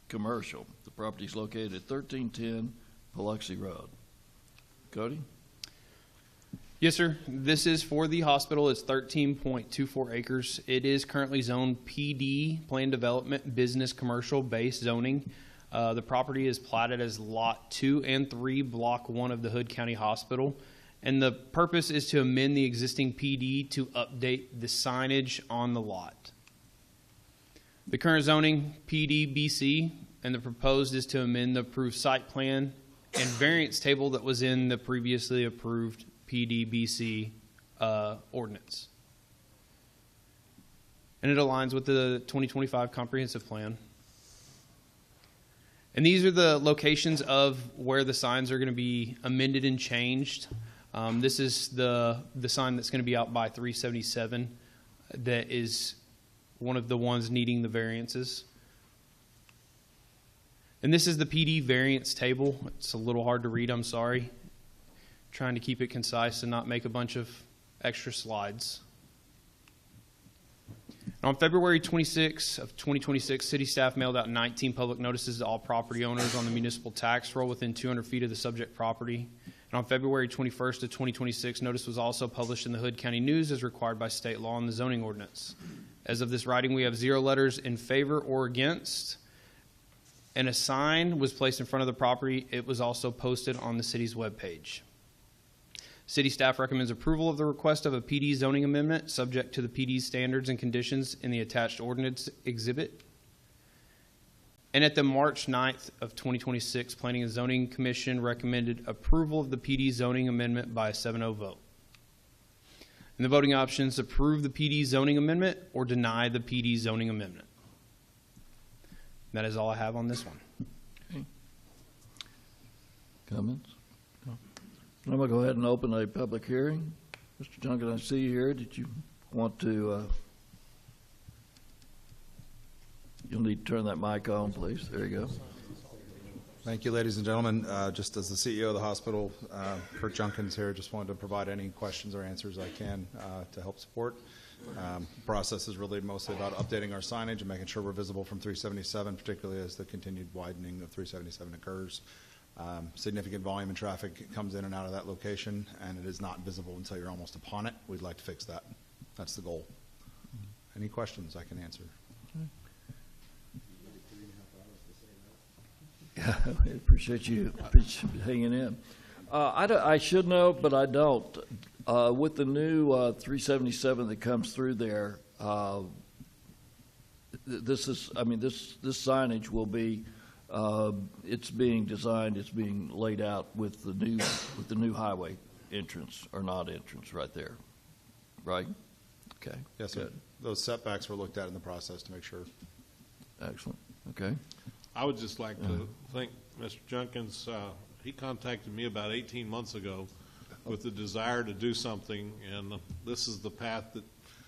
Speaker 2: commercial. The property is located at 1310 Biloxi Road. Cody?
Speaker 4: Yes, sir. This is for the hospital. It's 13.24 acres. It is currently zoned PD, Planned Development Business Commercial Base Zoning. The property is platted as Lot 2 and 3, Block 1 of the Hood County Hospital. And the purpose is to amend the existing PD to update the signage on the lot. The current zoning PD BC, and the proposed is to amend the approved site plan and variance table that was in the previously approved PD BC ordinance. And it aligns with the 2025 comprehensive plan. And these are the locations of where the signs are going to be amended and changed. This is the sign that's going to be out by 377 that is one of the ones needing the variances. And this is the PD variance table. It's a little hard to read, I'm sorry. Trying to keep it concise and not make a bunch of extra slides. On February 26 of 2026, city staff mailed out 19 public notices to all property owners on the municipal tax roll within 200 feet of the subject property. And on February 21st of 2026, notice was also published in the Hood County News as required by state law and the zoning ordinance. As of this writing, we have 0 letters in favor or against, and a sign was placed in front of the property. It was also posted on the city's webpage. City staff recommends approval of the request of a PD zoning amendment subject to the PD's standards and conditions in the attached ordinance exhibit. And at the March 9th of 2026, Planning and Zoning Commission recommended approval of the PD zoning amendment by a 7-0 vote. And the voting options: approve the PD zoning amendment or deny the PD zoning amendment. That is all I have on this one.
Speaker 2: Okay. Comments? No. I'm going to go ahead and open a public hearing. Mr. Duncan, I see you here. Did you want to, you'll need to turn that mic on, please. There you go.
Speaker 5: Thank you, ladies and gentlemen. Just as the CEO of the hospital, Kurt Junkins here, just wanted to provide any questions or answers I can to help support. The process is really mostly about updating our signage and making sure we're visible from 377, particularly as the continued widening of 377 occurs. Significant volume of traffic comes in and out of that location, and it is not visible until you're almost upon it. We'd like to fix that. That's the goal. Any questions I can answer?
Speaker 2: Yeah, I appreciate you hanging in. I should know, but I don't. With the new 377 that comes through there, this signage will be, it's being designed, it's being laid out with the new highway entrance or not entrance right there, right? Okay.
Speaker 5: Yes, sir. Those setbacks were looked at in the process to make sure.
Speaker 2: Excellent. Okay.
Speaker 18: I would just like to thank Mr. Junkins. He contacted me about 18 months ago with the desire to do something, and this is the path that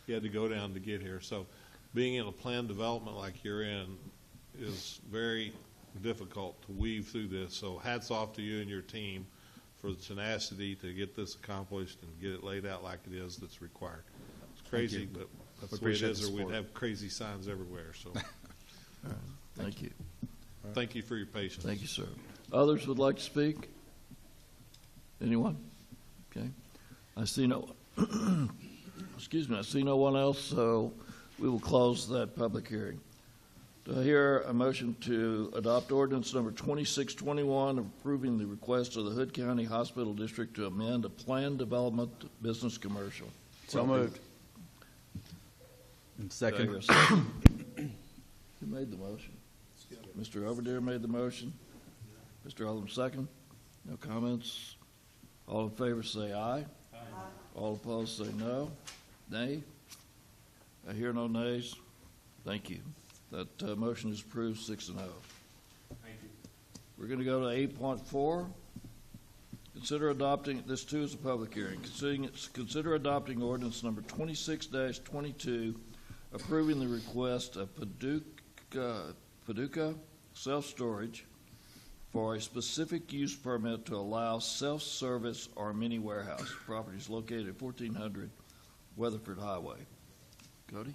Speaker 18: he had to go down to get here. So being in a planned development like you're in is very difficult to weave through this. So hats off to you and your team for the tenacity to get this accomplished and get it laid out like it is that's required. It's crazy, but that's the way it is, or we'd have crazy signs everywhere. So
Speaker 2: All right. Thank you.
Speaker 18: Thank you for your patience.
Speaker 2: Thank you, sir. Others would like to speak? Anyone? Okay. I see no one. Excuse me. I see no one else, so we will close that public hearing. Do I hear a motion to adopt ordinance number 2621 approving the request of the Hood County Hospital District to amend a planned development business commercial?
Speaker 15: So moved.
Speaker 17: And second.
Speaker 2: Who made the motion? Mr. Overdeer made the motion. Mr. Oldham second. No comments. All in favor say aye. Aye. All opposed say no. Nay. I hear no nays. Thank you. That motion is approved 6-0.
Speaker 4: Thank you.
Speaker 2: We're going to go to 8.4. Consider adopting, this too is a public hearing. Consider adopting ordinance number 26-22 approving the request of Paducah Self-Storage for a specific use permit to allow self-service or mini warehouse. Property is located at 1400 Weatherford Highway. Cody?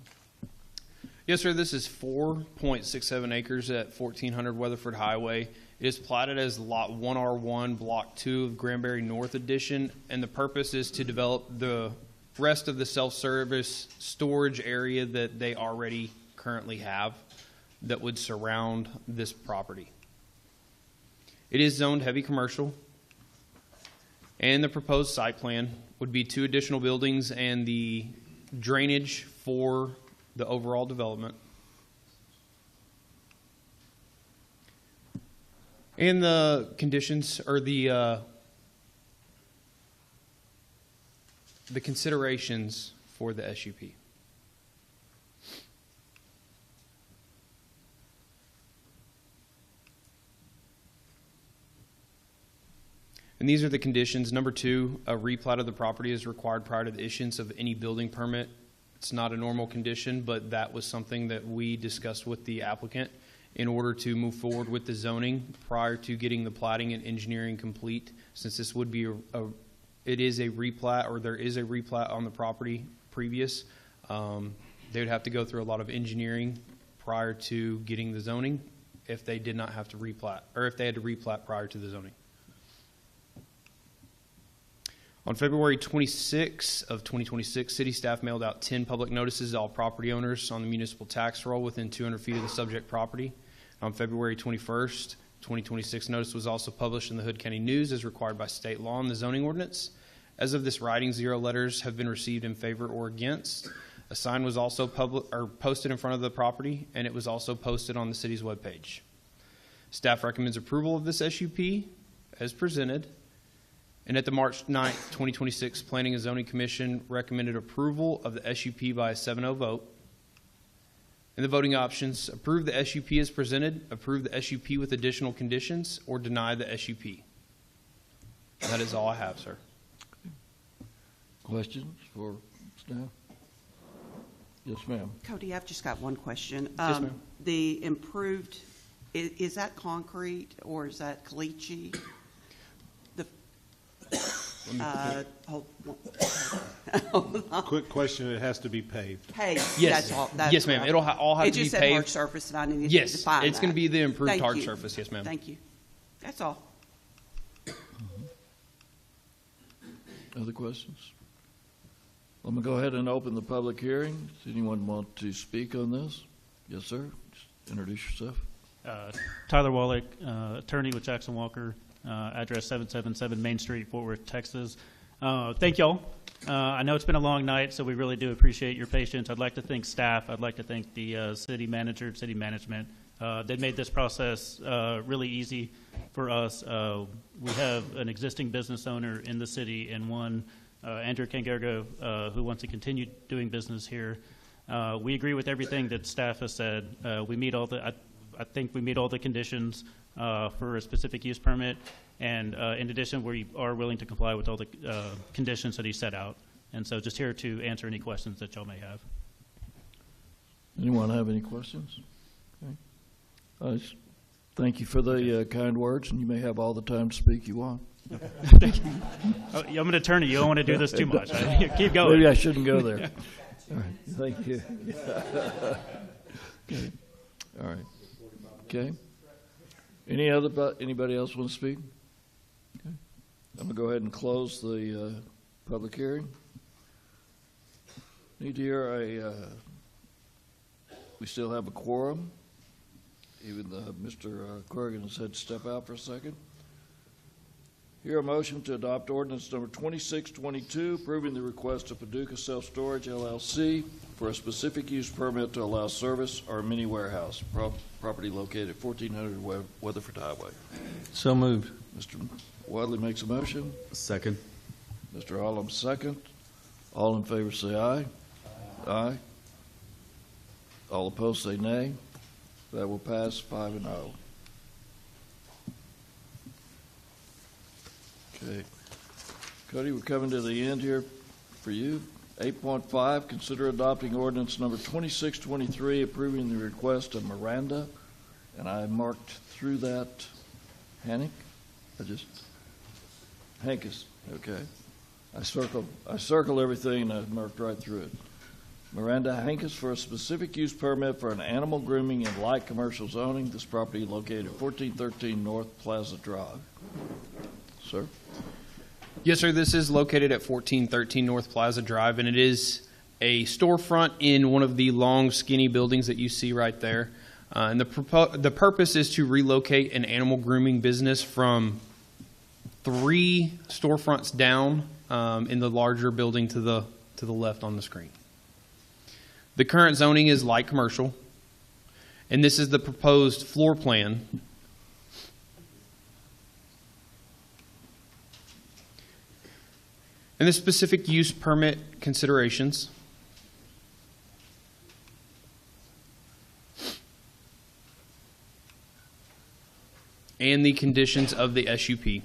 Speaker 4: Yes, sir. This is 4.67 acres at 1400 Weatherford Highway. It is platted as Lot 1R1, Block 2 of Granbury North Edition, and the purpose is to develop the rest of the self-service storage area that they already currently have that would surround this property. It is zoned heavy commercial. And the proposed site plan would be 2 additional buildings and the drainage for the overall development. And the conditions, or the considerations for the SUP. And these are the conditions. Number 2, a replat of the property is required prior to the issuance of any building permit. It's not a normal condition, but that was something that we discussed with the applicant in order to move forward with the zoning prior to getting the platting and engineering complete. Since this would be it is a replat, or there is a replat on the property previous, they would have to go through a lot of engineering prior to getting the zoning if they did not have to replat, or if they had to replat prior to the zoning. On February 26 of 2026, city staff mailed out 10 public notices to all property owners on the municipal tax roll within 200 feet of the subject property. On February 21st, 2026, notice was also published in the Hood County News as required by state law and the zoning ordinance. As of this writing, 0 letters have been received in favor or against. A sign was also posted in front of the property, and it was also posted on the city's webpage. Staff recommends approval of this SUP as presented. And at the March 9th, 2026 Planning and Zoning Commission recommended approval of the SUP by a 7-0 vote. And the voting options: approve the SUP as presented, approve the SUP with additional conditions, or deny the SUP. That is all I have, sir.
Speaker 2: Questions for staff? Yes, ma'am.
Speaker 19: Cody, I've just got one question.
Speaker 4: Yes, ma'am.
Speaker 19: The improved, is that concrete or is that caliche? Hold on.
Speaker 18: Quick question, it has to be paved.
Speaker 19: Paved.
Speaker 4: Yes,
Speaker 19: That's all. That's
Speaker 4: yes, ma'am.
Speaker 19: all.
Speaker 4: It'll all have
Speaker 19: It
Speaker 4: to be
Speaker 19: just said
Speaker 4: paved.
Speaker 19: hard surface, and I needed to
Speaker 4: Yes,
Speaker 19: define
Speaker 4: it's going to
Speaker 19: that.
Speaker 4: be the improved
Speaker 19: Thank
Speaker 4: hard
Speaker 19: you.
Speaker 4: surface. Yes, ma'am.
Speaker 19: Thank you. That's all.
Speaker 2: Other questions? I'm going to go ahead and open the public hearing. Does anyone want to speak on this? Yes, sir. Just introduce yourself.
Speaker 7: Tyler Wallach, attorney with Jackson Walker, address 777 Main Street, Fort Worth, Texas. Thank y'all. I know it's been a long night, so we really do appreciate your patience. I'd like to thank staff. I'd like to thank the city manager, city management. They made this process really easy for us. We have an existing business owner in the city and one, Andrew Kangergo, who wants to continue doing business here. We agree with everything that staff has said. We meet all the, I think we meet all the conditions for a specific use permit, and in addition, we are willing to comply with all the conditions that he set out. And so just here to answer any questions that y'all may have.
Speaker 2: Anyone have any questions? Okay. Thank you for the kind words, and you may have all the time to speak you want.
Speaker 7: Oh, I'm an attorney. You don't want to do this too much. Keep going.
Speaker 2: Maybe I shouldn't go there. All right. Thank you. Okay. All right. Okay. Anybody else want to speak? Okay. I'm going to go ahead and close the public hearing. Need to hear we still have a quorum, even though Mr. Corrigan has had to step out for a second. Hear a motion to adopt ordinance number 2622, approving the request of Paducah Self-Storage LLC for a specific use permit to allow service or mini warehouse, property located at 1400 Weatherford Highway.
Speaker 16: So moved.
Speaker 2: Mr. Wadley makes a motion.
Speaker 17: Second.
Speaker 2: Mr. Allam second. All in favor say aye. Aye. All opposed say nay. That will pass 5-0. Okay. Cody, we're coming to the end here for you. 8.5, consider adopting ordinance number 2623, approving the request of Miranda. And I marked through that. Hannick? Hankis. Okay. I circled everything and I marked right through it. Miranda Hankis for a specific use permit for an animal grooming and light commercial zoning. This property located at 1413 North Plaza Drive. Sir?
Speaker 4: Yes, sir. This is located at 1413 North Plaza Drive, and it is a storefront in one of the long, skinny buildings that you see right there. And the purpose is to relocate an animal grooming business from 3 storefronts down in the larger building to the left on the screen. The current zoning is light commercial, and this is the proposed floor plan. And the specific use permit considerations. And the conditions of the SUP.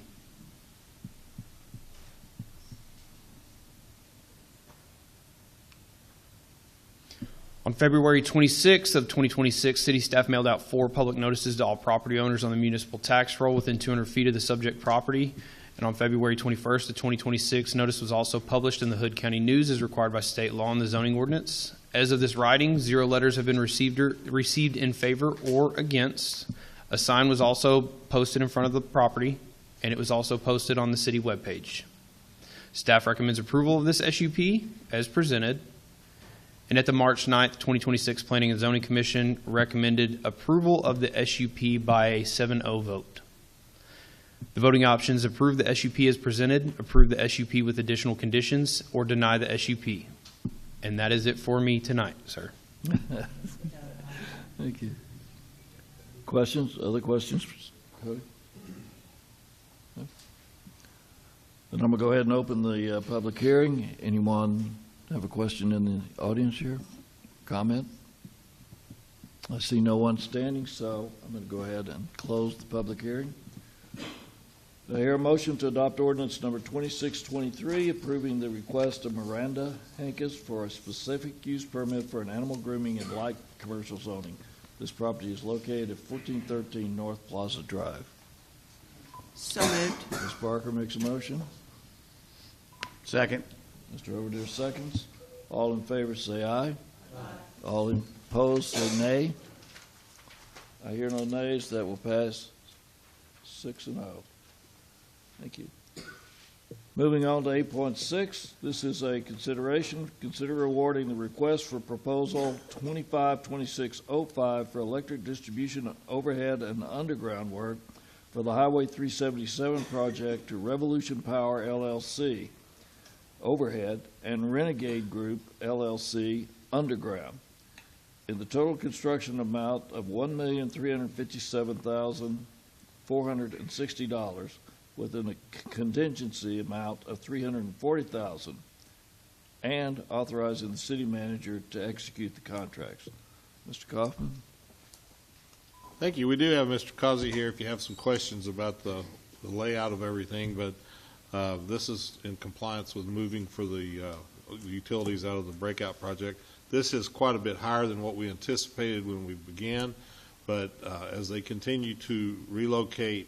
Speaker 4: On February 26th of 2026, city staff mailed out 4 public notices to all property owners on the municipal tax roll within 200 feet of the subject property. And on February 21st of 2026, notice was also published in the Hood County News as required by state law and the zoning ordinance. As of this writing, 0 letters have been received in favor or against. A sign was also posted in front of the property, and it was also posted on the city webpage. Staff recommends approval of this SUP as presented. And at the March 9th, 2026 Planning and Zoning Commission recommended approval of the SUP by a 7-0 vote. The voting options: approve the SUP as presented, approve the SUP with additional conditions, or deny the SUP. And that is it for me tonight, sir.
Speaker 2: Thank you. Questions? Other questions? Cody? No? Then I'm going to go ahead and open the public hearing. Anyone have a question in the audience here? Comment? I see no one standing, so I'm going to go ahead and close the public hearing. Do I hear a motion to adopt ordinance number 2623, approving the request of Miranda Hankes for a specific use permit for an animal grooming and light commercial zoning. This property is located at 1413 North Plaza Drive.
Speaker 19: So moved.
Speaker 2: Ms. Parker makes a motion.
Speaker 15: Second.
Speaker 2: Mr. Overdeer seconds. All in favor say aye. Aye. All opposed say nay. I hear no nays. That will pass 6-0. Thank you. Moving on to 8.6, this is a consider awarding the request for proposal 252605 for electric distribution overhead and underground work for the Highway 377 project to Revolution Power LLC overhead and Renegade Group LLC underground in the total construction amount of $1,357,460 within a contingency amount of $340,000 and authorizing the city manager to execute the contracts. Mr. Kaufman?
Speaker 18: Thank you. We do have Mr. Causey here if you have some questions about the layout of everything, but this is in compliance with moving for the utilities out of the breakout project. This is quite a bit higher than what we anticipated when we began, but as they continue to relocate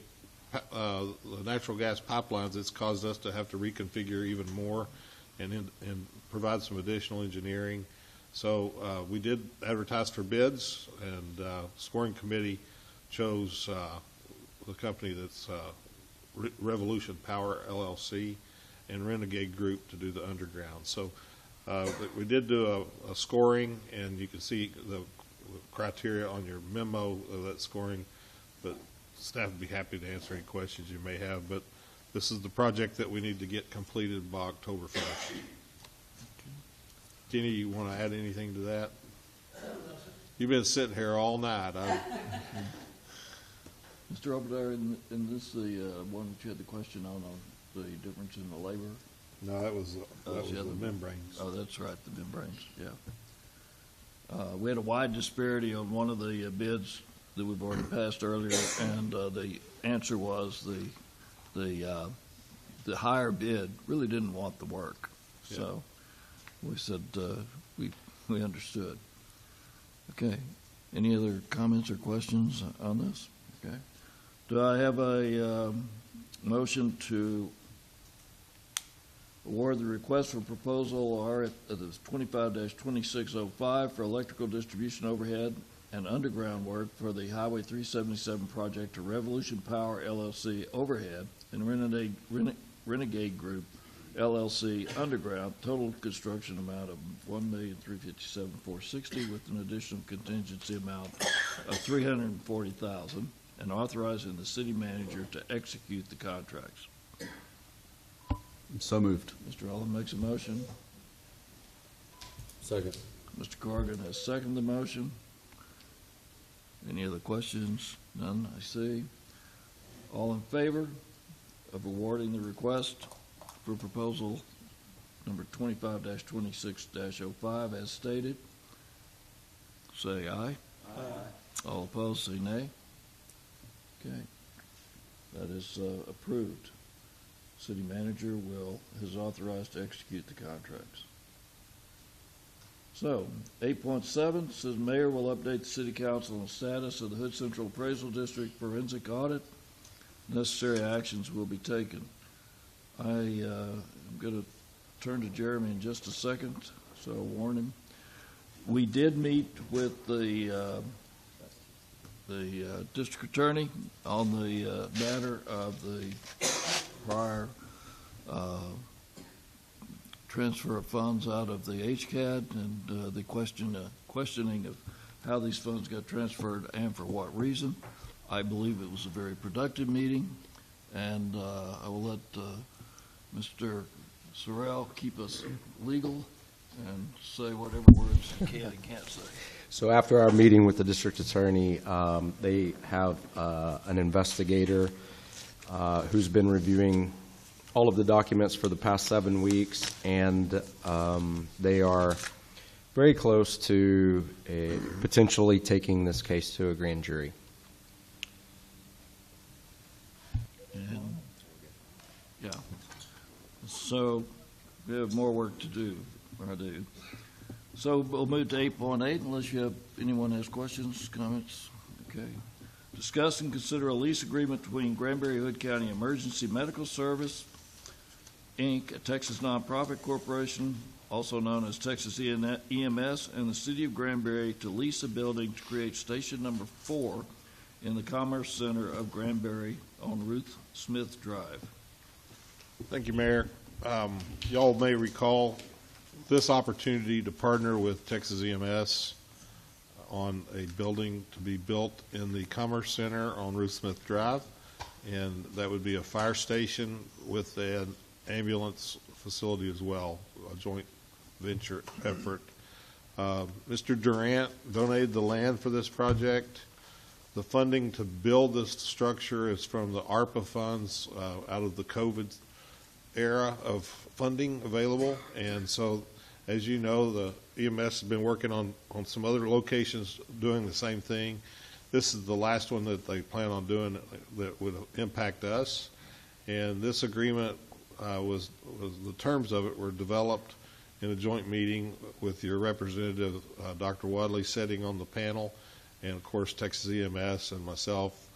Speaker 18: the natural gas pipelines, it's caused us to have to reconfigure even more and provide some additional engineering. So we did advertise for bids, and scoring committee chose the company that's Revolution Power LLC and Renegade Group to do the underground. So we did do a scoring, and you can see the criteria on your memo of that scoring, but staff would be happy to answer any questions you may have. But this is the project that we need to get completed by October 1st. Kenny, you want to add anything to that? You've been sitting here all night.
Speaker 2: Mr. Obadiah, in this the one that you had the question on the difference in the labor?
Speaker 18: No, that was the membranes.
Speaker 2: Oh, that's right, the membranes, yeah. We had a wide disparity on one of the bids that we've already passed earlier, and the answer was the higher bid really didn't want the work. Yeah. So we said we understood. Okay. Any other comments or questions on this? Okay. Do I have a motion to award the request for proposal 25-2605 for electrical distribution overhead and underground work for the Highway 377 project to Revolution Power LLC overhead and Renegade Group LLC underground, total construction amount of $1,357,460 with an additional contingency amount of $340,000 and authorizing the city manager to execute the contracts.
Speaker 17: So moved.
Speaker 2: Mr. Allen makes a motion.
Speaker 6: Second.
Speaker 2: Mr. Corrigan has seconded the motion. Any other questions? None, I see. All in favor of awarding the request for proposal number 25-26-05 as stated, say aye.
Speaker 6: Aye.
Speaker 2: All opposed, say nay. Okay. That is approved. City manager is authorized to execute the contracts. So, 8.7 says mayor will update the city council on the status of the Hood Central Appraisal District forensic audit. Necessary actions will be taken. I am going to turn to Jeremy in just a second, so I'll warn him. We did meet with the district attorney on the matter of the prior transfer of funds out of the HCAD and the questioning of how these funds got transferred and for what reason. I believe it was a very productive meeting, and I will let Mr. Sorrell keep us legal and say whatever words he can and can't say.
Speaker 23: So after our meeting with the district attorney, they have an investigator who's been reviewing all of the documents for the past 7 weeks, and they are very close to potentially taking this case to a grand jury.
Speaker 2: And, yeah. So we have more work to do, or do. So we'll move to 8.8 unless anyone has questions, comments. Okay. Discuss and consider a lease agreement between Granbury Hood County Emergency Medical Service, Inc., a Texas nonprofit corporation, also known as Texas EMS, and the City of Granbury to lease a building to create Station Number 4 in the Commerce Center of Granbury on Ruth Smith Drive.
Speaker 18: Thank you, Mayor. Y'all may recall this opportunity to partner with Texas EMS on a building to be built in the Commerce Center on Ruth Smith Drive, and that would be a fire station with an ambulance facility as well, a joint venture effort. Mr. Durant donated the land for this project. The funding to build this structure is from the ARPA funds out of the COVID era of funding available, and so as you know, the EMS has been working on some other locations doing the same thing. This is the last one that they plan on doing that would impact us, and this agreement was the terms of it were developed in a joint meeting with your representative, Dr. Wadley, sitting on the panel, and of course Texas EMS and myself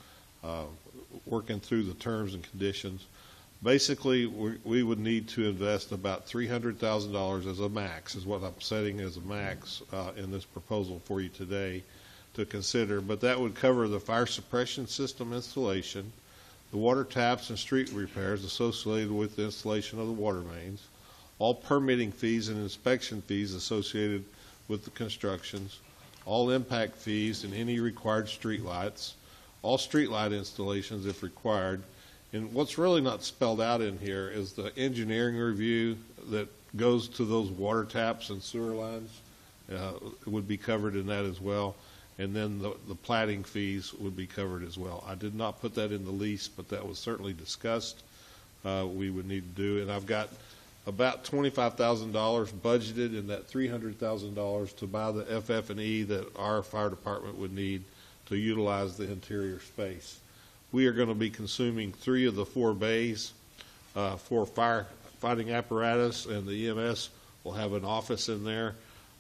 Speaker 18: working through the terms and conditions. Basically, we would need to invest about $300,000 as a max, is what I'm setting as a max in this proposal for you today to consider. But that would cover the fire suppression system installation, the water taps and street repairs associated with the installation of the water mains, all permitting fees and inspection fees associated with the constructions, all impact fees and any required street lights, all street light installations if required. And what's really not spelled out in here is the engineering review that goes to those water taps and sewer lines. It would be covered in that as well. And then the platting fees would be covered as well. I did not put that in the lease, but that was certainly discussed. We would need to do, and I've got about $25,000 budgeted in that $300,000 to buy the FF&E that our fire department would need to utilize the interior space. We are going to be consuming 3 of the 4 bays for firefighting apparatus, and the EMS will have an office in there.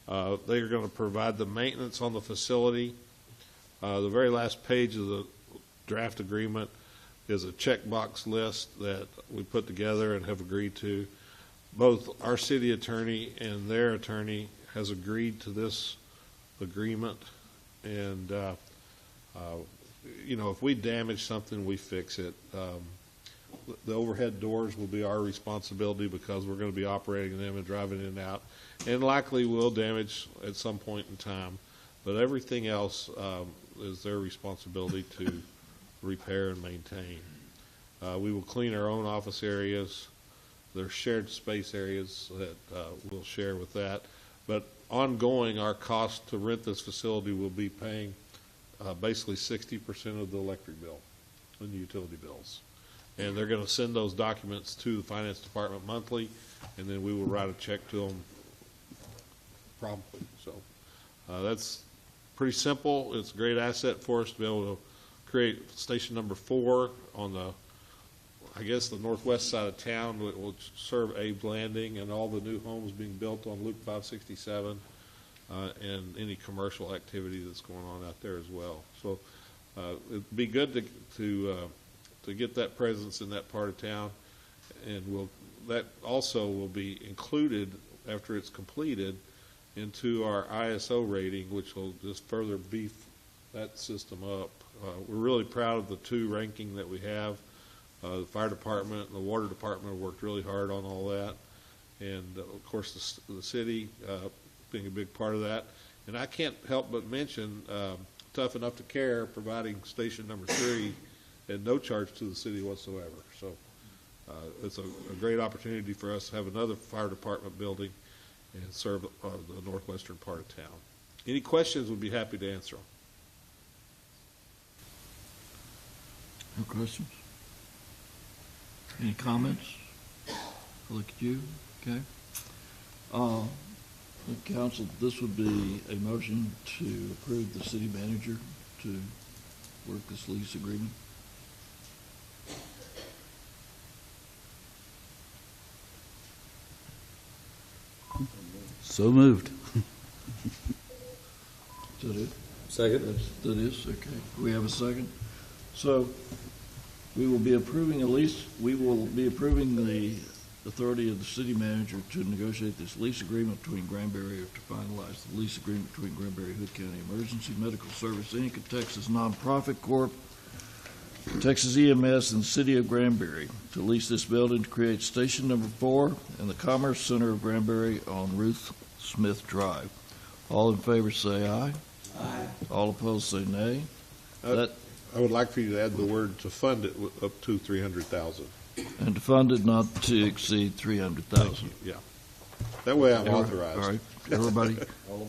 Speaker 18: They are going to provide the maintenance on the facility. The very last page of the draft agreement is a checkbox list that we put together and have agreed to. Both our city attorney and their attorney has agreed to this agreement, and you know, if we damage something, we fix it. The overhead doors will be our responsibility because we're going to be operating them and driving in and out, and likely will damage at some point in time. But everything else is their responsibility to repair and maintain. We will clean our own office areas. There's shared space areas that we'll share with that. But ongoing, our cost to rent this facility will be paying basically 60% of the electric bill and the utility bills. And they're going to send those documents to the finance department monthly, and then we will write a check to them promptly. So that's pretty simple. It's a great asset for us to be able to create station number 4 on the, I guess, the northwest side of town. It will serve Abe's Landing and all the new homes being built on Loop 567 and any commercial activity that's going on out there as well. So it'd be good to get that presence in that part of town, and that also will be included after it's completed into our ISO rating, which will just further beef that system up. We're really proud of the 2 ranking that we have. The fire department and the water department have worked really hard on all that, and of course the city being a big part of that. And I can't help but mention Tough Enough to Care providing station number 3 at no charge to the city whatsoever. So it's a great opportunity for us to have another fire department building and serve the northwestern part of town. Any questions, we'd be happy to answer them.
Speaker 2: No questions? Any comments? I'll look at you. Okay. The council, this would be a motion to approve the city manager to work this lease agreement.
Speaker 17: So moved.
Speaker 2: Is that it?
Speaker 6: Second.
Speaker 2: That is, okay. We have a second. So we will be approving a lease. We will be approving the authority of the city manager to negotiate this lease agreement between Granbury, or to finalize the lease agreement between Granbury Hood County Emergency Medical Service Inc., a Texas nonprofit corp, Texas EMS, and the city of Granbury to lease this building to create station number 4 in the Commerce Center of Granbury on Ruth Smith Drive. All in favor say aye.
Speaker 6: Aye.
Speaker 2: All opposed say nay.
Speaker 18: I would like for you to add the word to fund it with up to $300,000.
Speaker 2: And to fund it not to exceed $300,000.
Speaker 18: Yeah. That way I'm authorized.
Speaker 2: All right. Everybody.
Speaker 6: You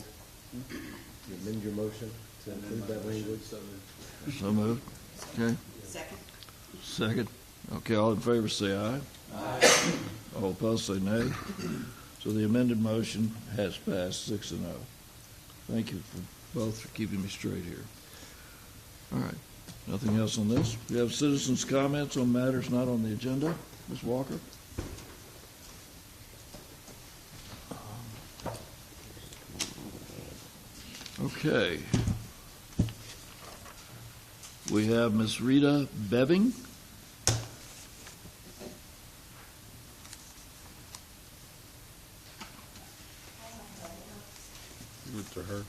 Speaker 6: amend your motion to include that language?
Speaker 2: So moved. Okay.
Speaker 19: Second.
Speaker 2: Second. Okay, all in favor say aye. Aye. All opposed say nay. So the amended motion has passed 6-0. Thank you both for keeping me straight here. All right. Nothing else on this? We have citizens' comments on matters not on the agenda. Ms. Walker? Okay. We have Ms. Rita Beving.
Speaker 18: Give it to her.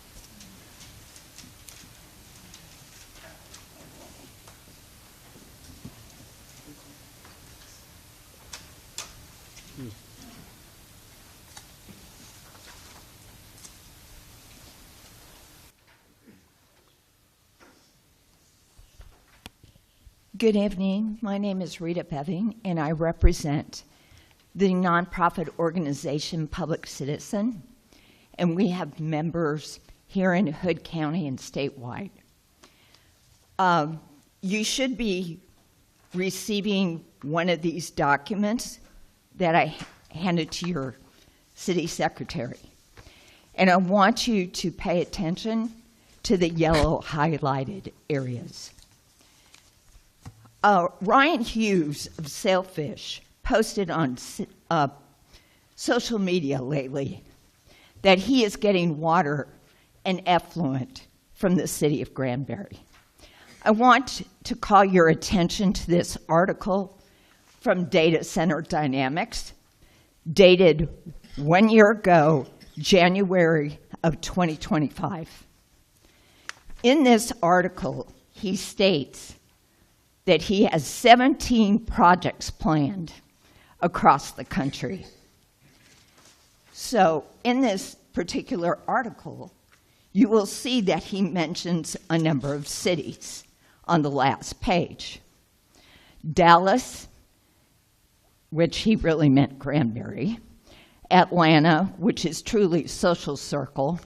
Speaker 9: Good evening. My name is Rita Beving, and I represent the nonprofit organization Public Citizen, and we have members here in Hood County and statewide. You should be receiving one of these documents that I handed to your city secretary. And I want you to pay attention to the yellow highlighted areas. Ryan Hughes of Sailfish posted on social media lately that he is getting water and effluent from the city of Granbury. I want to call your attention to this article from Data Center Dynamics, dated 1 year ago, January of 2025. In this article, he states that he has 17 projects planned across the country. So in this particular article, you will see that he mentions a number of cities on the last page. Dallas, which he really meant Granbury, Atlanta, which is truly social circle,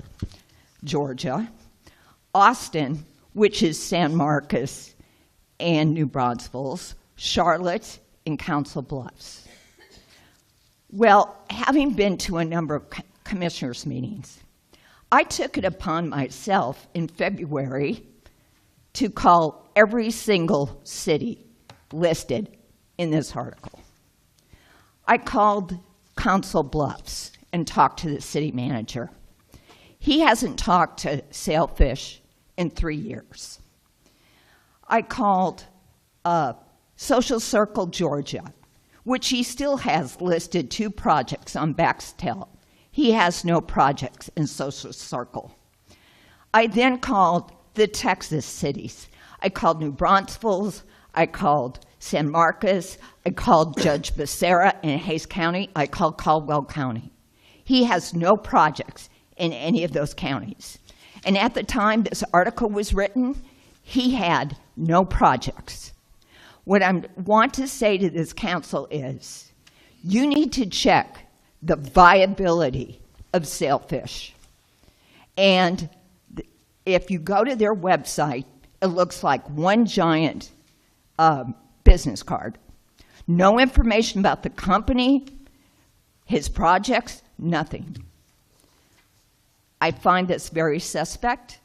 Speaker 9: Georgia, Austin, which is San Marcos and New Braunfels, Charlotte, and Council Bluffs. Well, having been to a number of commissioners' meetings, I took it upon myself in February to call every single city listed in this article. I called Council Bluffs and talked to the city manager. He hasn't talked to Sailfish in 3 years. I called Social Circle, Georgia, which he still has listed 2 projects on Baxtel. He has no projects in Social Circle. I then called the Texas cities. I called New Braunfels. I called San Marcos. I called Judge Becerra in Hays County. I called Caldwell County. He has no projects in any of those counties. And at the time this article was written, he had no projects. What I want to say to this council is, you need to check the viability of Sailfish. And if you go to their website, it looks like one giant business card. No information about the company, his projects, nothing. I find this very suspect,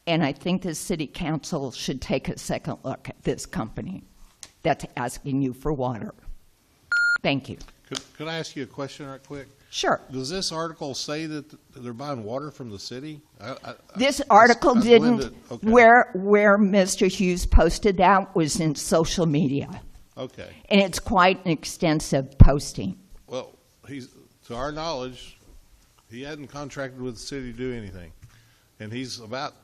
Speaker 9: and I think the city council should take a second look at this company that's asking you for water. Thank you.
Speaker 18: Could I ask you a question right quick?
Speaker 9: Sure.
Speaker 18: Does this article say that they're buying water from the city?
Speaker 9: This article didn't.
Speaker 18: Okay.
Speaker 9: Where Mr. Hughes posted that was in social media.
Speaker 18: Okay.
Speaker 9: And it's quite an extensive posting.
Speaker 18: Well, to our knowledge, he hadn't contracted with the city to do anything. And he's about,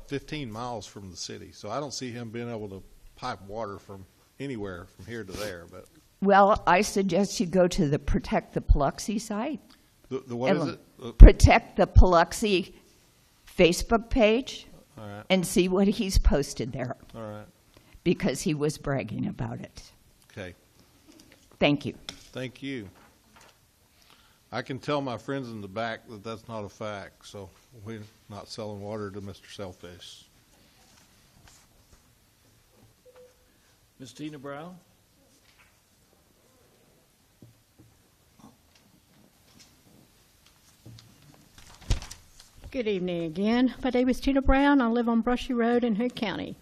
Speaker 18: 15 miles from the city. So I don't see him being able to pipe water from anywhere from here to there. But
Speaker 9: well, I suggest you go to the Protect the Paluxy site.
Speaker 18: The what is it?
Speaker 9: Protect the Paluxy Facebook page.
Speaker 18: All right.
Speaker 9: And see what he's posted there.
Speaker 18: All right.
Speaker 9: Because he was bragging about it.
Speaker 18: Okay.
Speaker 9: Thank you.
Speaker 18: Thank you. I can tell my friends in the back that that's not a fact, so we're not selling water to Mr. Sailfish.
Speaker 2: Ms. Tina Brown?
Speaker 10: Good evening again. My name is Tina Brown. I live on Brushy Road in Hood County.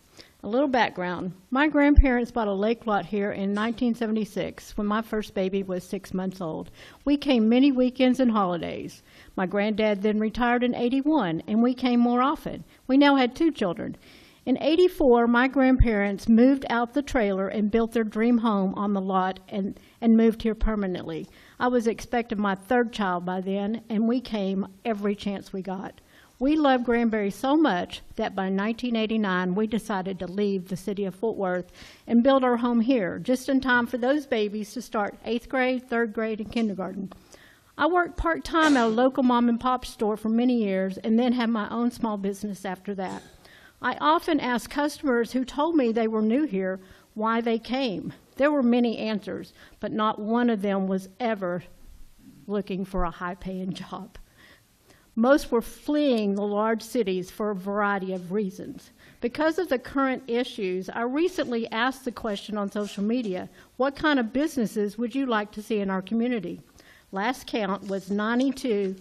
Speaker 10: A little background. My grandparents bought a lake lot here in 1976 when my first baby was 6 months old. We came many weekends and holidays. My granddad then retired in 81 and we came more often. We now had 2 children. In 84, my grandparents moved out the trailer and built their dream home on the lot and moved here permanently. I was expecting my 3rd child by then and we came every chance we got. We loved Granbury so much that by 1989, we decided to leave the city of Fort Worth and build our home here, just in time for those babies to start 8th grade, 3rd grade, and kindergarten. I worked part-time at a local mom and pop store for many years and then had my own small business after that. I often asked customers who told me they were new here why they came. There were many answers, but not one of them was ever looking for a high-paying job. Most were fleeing the large cities for a variety of reasons. Because of the current issues, I recently asked the question on social media, what kind of businesses would you like to see in our community? Last count was 92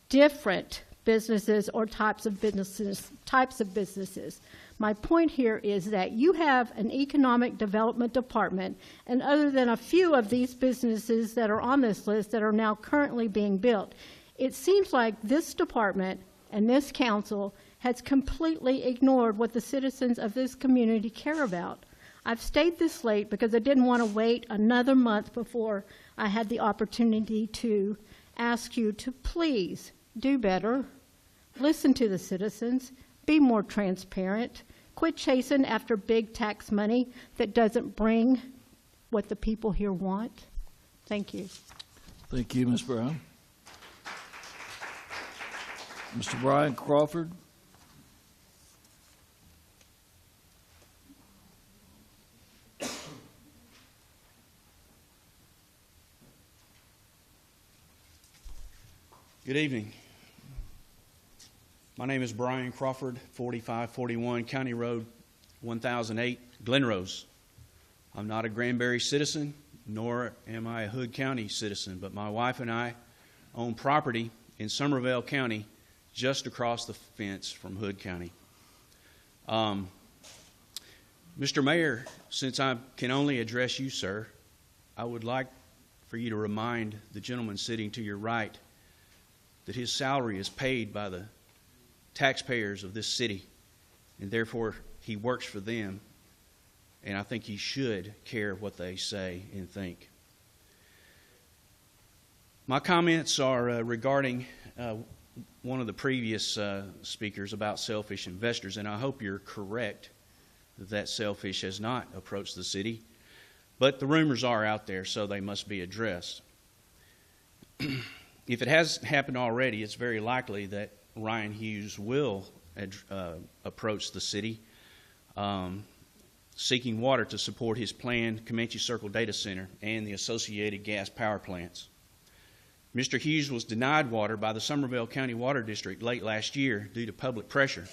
Speaker 10: different businesses or types of businesses. My point here is that you have an economic development department, and other than a few of these businesses that are on this list that are now currently being built, it seems like this department and this council has completely ignored what the citizens of this community care about. I've stayed this late because I didn't want to wait another month before I had the opportunity to ask you to please do better, listen to the citizens, be more transparent, quit chasing after big tax money that doesn't bring what the people here want. Thank you.
Speaker 2: Thank you, Ms. Brown. Mr. Brian Crawford.
Speaker 11: Good evening. My name is Brian Crawford, 4541 County Road 1008, Glenrose. I'm not a Granbury citizen, nor am I a Hood County citizen, but my wife and I own property in Somervell County just across the fence from Hood County. Mr. Mayor, since I can only address you, sir, I would like for you to remind the gentleman sitting to your right that his salary is paid by the taxpayers of this city, and therefore he works for them, and I think he should care what they say and think. My comments are regarding one of the previous speakers about selfish investors, and I hope you're correct that selfish has not approached the city, but the rumors are out there, so they must be addressed. If it hasn't happened already, it's very likely that Ryan Hughes will approach the city seeking water to support his planned Comanche Circle data center and the associated gas power plants. Mr. Hughes was denied water by the Somervell County Water District late last year due to public pressure.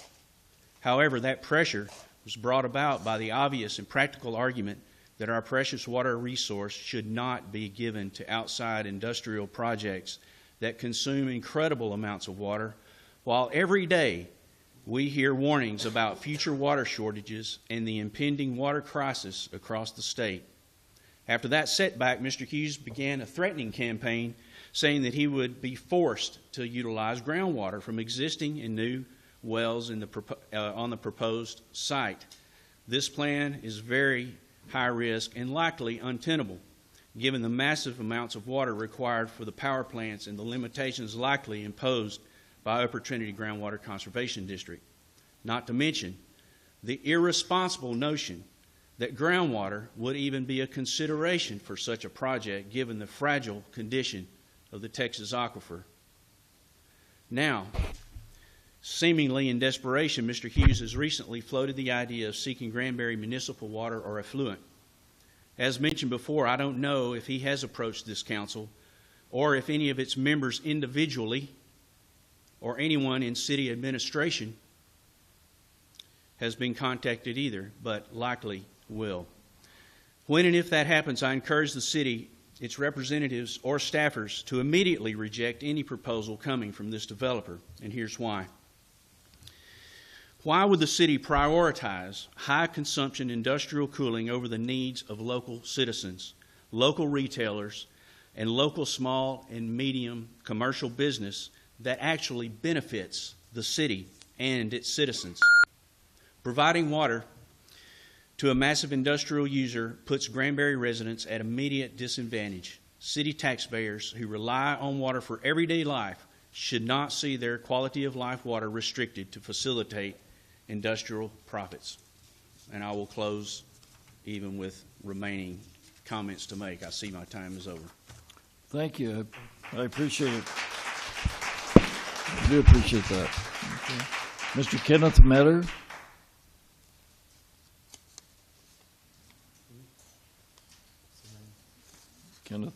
Speaker 11: However, that pressure was brought about by the obvious and practical argument that our precious water resource should not be given to outside industrial projects that consume incredible amounts of water, while every day we hear warnings about future water shortages and the impending water crisis across the state. After that setback, Mr. Hughes began a threatening campaign saying that he would be forced to utilize groundwater from existing and new wells in on the proposed site. This plan is very high risk and likely untenable, given the massive amounts of water required for the power plants and the limitations likely imposed by Upper Trinity Groundwater Conservation District. Not to mention the irresponsible notion that groundwater would even be a consideration for such a project given the fragile condition of the Texas aquifer. Now, seemingly in desperation, Mr. Hughes has recently floated the idea of seeking Granbury municipal water or effluent. As mentioned before, I don't know if he has approached this council or if any of its members individually or anyone in city administration has been contacted either, but likely will. When and if that happens, I encourage the city, its representatives or staffers to immediately reject any proposal coming from this developer, and here's why. Why would the city prioritize high-consumption industrial cooling over the needs of local citizens, local retailers, and local small and medium commercial business that actually benefits the city and its citizens? Providing water to a massive industrial user puts Granbury residents at immediate disadvantage. City taxpayers who rely on water for everyday life should not see their quality of life water restricted to facilitate industrial profits. And I will close even with remaining comments to make. I see my time is over.
Speaker 2: Thank you. I appreciate it. I do appreciate that. Okay. Mr. Kenneth Metter. Kenneth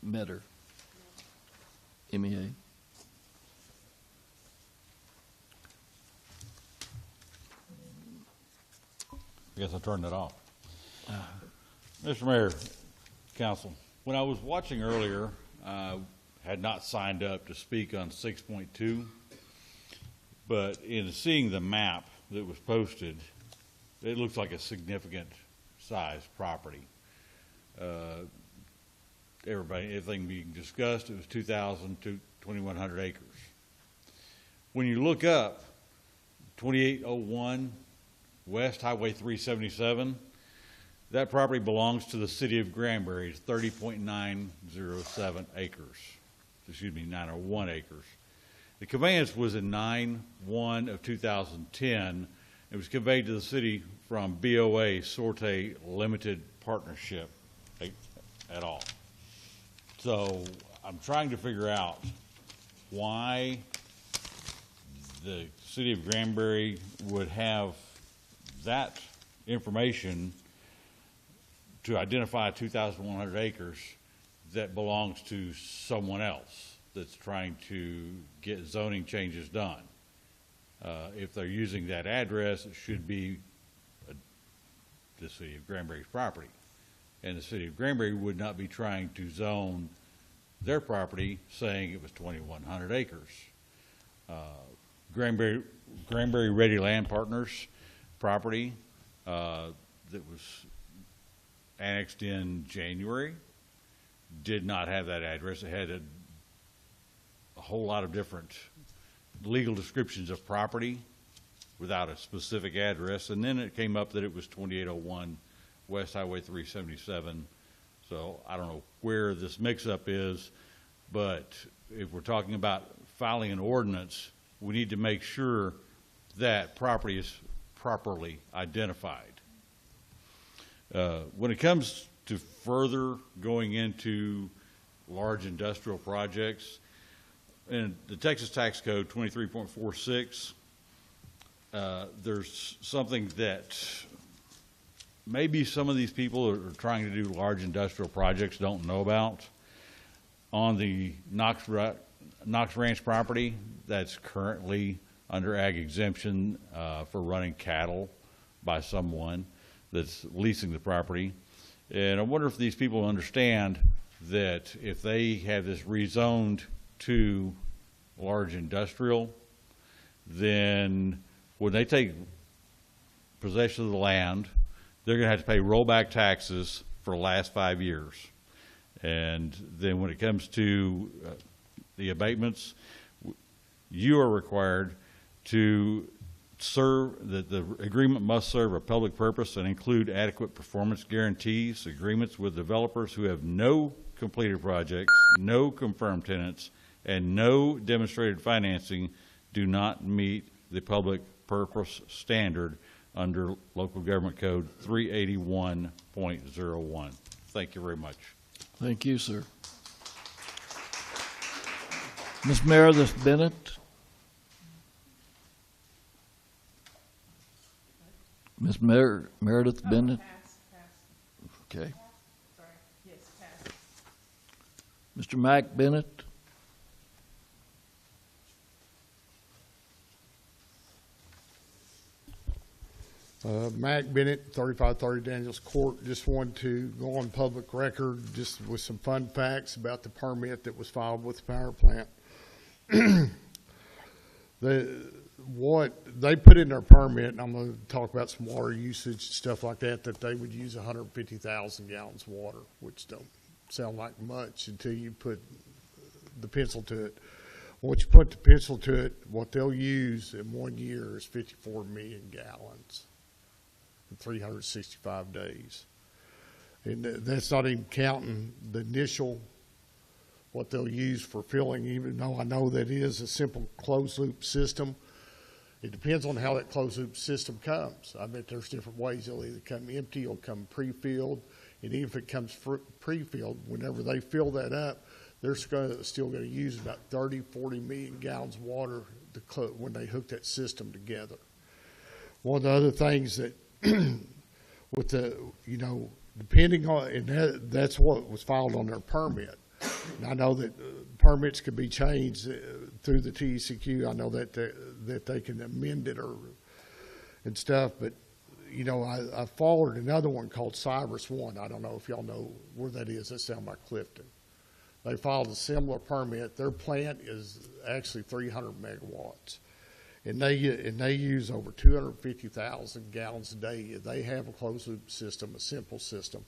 Speaker 2: Metter. MEA.
Speaker 20: I guess I turned it off. Mr. Mayor, Council, when I was watching earlier, I had not signed up to speak on 6.2, but in seeing the map that was posted, it looks like a significant size property. Everything being discussed, it was 2,000 to 2,100 acres. When you look up 2801 West Highway 377, that property belongs to the city of Granbury. It's 30.907 acres. Excuse me, 901 acres. The conveyance was in 9/1 of 2010. It was conveyed to the city from BOA Sorte Limited Partnership at all. So I'm trying to figure out why the city of Granbury would have that information to identify 2,100 acres that belongs to someone else. that's trying to get zoning changes done. If they're using that address, it should be the city of Granbury's property. And the city of Granbury would not be trying to zone their property saying it was 2,100 acres. Granbury Ready Land Partners property that was annexed in January did not have that address. It had a whole lot of different legal descriptions of property without a specific address, and then it came up that it was 2801 West Highway 377. So I don't know where this mix-up is, but if we're talking about filing an ordinance, we need to make sure that property is properly identified. When it comes to further going into large industrial projects, in the Texas Tax Code 23.46, there's something that maybe some of these people who are trying to do large industrial projects don't know about. On the Knox Ranch property, that's currently under ag exemption for running cattle by someone that's leasing the property. And I wonder if these people understand that if they have this rezoned to large industrial, then when they take possession of the land, they're going to have to pay rollback taxes for the last 5 years. And then when it comes to the abatements, you are required to that the agreement must serve a public purpose and include adequate performance guarantees. Agreements with developers who have no completed projects, no confirmed tenants, and no demonstrated financing do not meet the public purpose standard under Local Government Code 381.01. Thank you very much.
Speaker 2: Thank you, sir. Ms. Meredith Bennett. Ms. Meredith Bennett. Okay. Mr. Mac Bennett.
Speaker 13: Mac Bennett, 3530 Daniels Court. Just wanted to go on public record just with some fun facts about the permit that was filed with the power plant. What they put in their permit, and I'm going to talk about some water usage and stuff like that, that they would use 150,000 gallons of water, which don't sound like much until you put the pencil to it. Once you put the pencil to it, what they'll use in 1 year is 54 million gallons in 365 days. And that's not even counting the initial, what they'll use for filling, even though I know that is a simple closed loop system. It depends on how that closed loop system comes. I bet there's different ways. It'll either come empty or come pre-filled. And even if it comes pre-filled, whenever they fill that up, they're still going to use about 30, 40 million gallons of water when they hook that system together. One of the other things that with the, depending on, and that's what was filed on their permit. And I know that permits could be changed through the TCQ. I know that they can amend it and stuff, but I followed another one called Cyrus One. I don't know if y'all know where that is. That's down by Clifton. They filed a similar permit. Their plant is actually 300 megawatts, and they use over 250,000 gallons a day. They have a closed loop system, a simple system.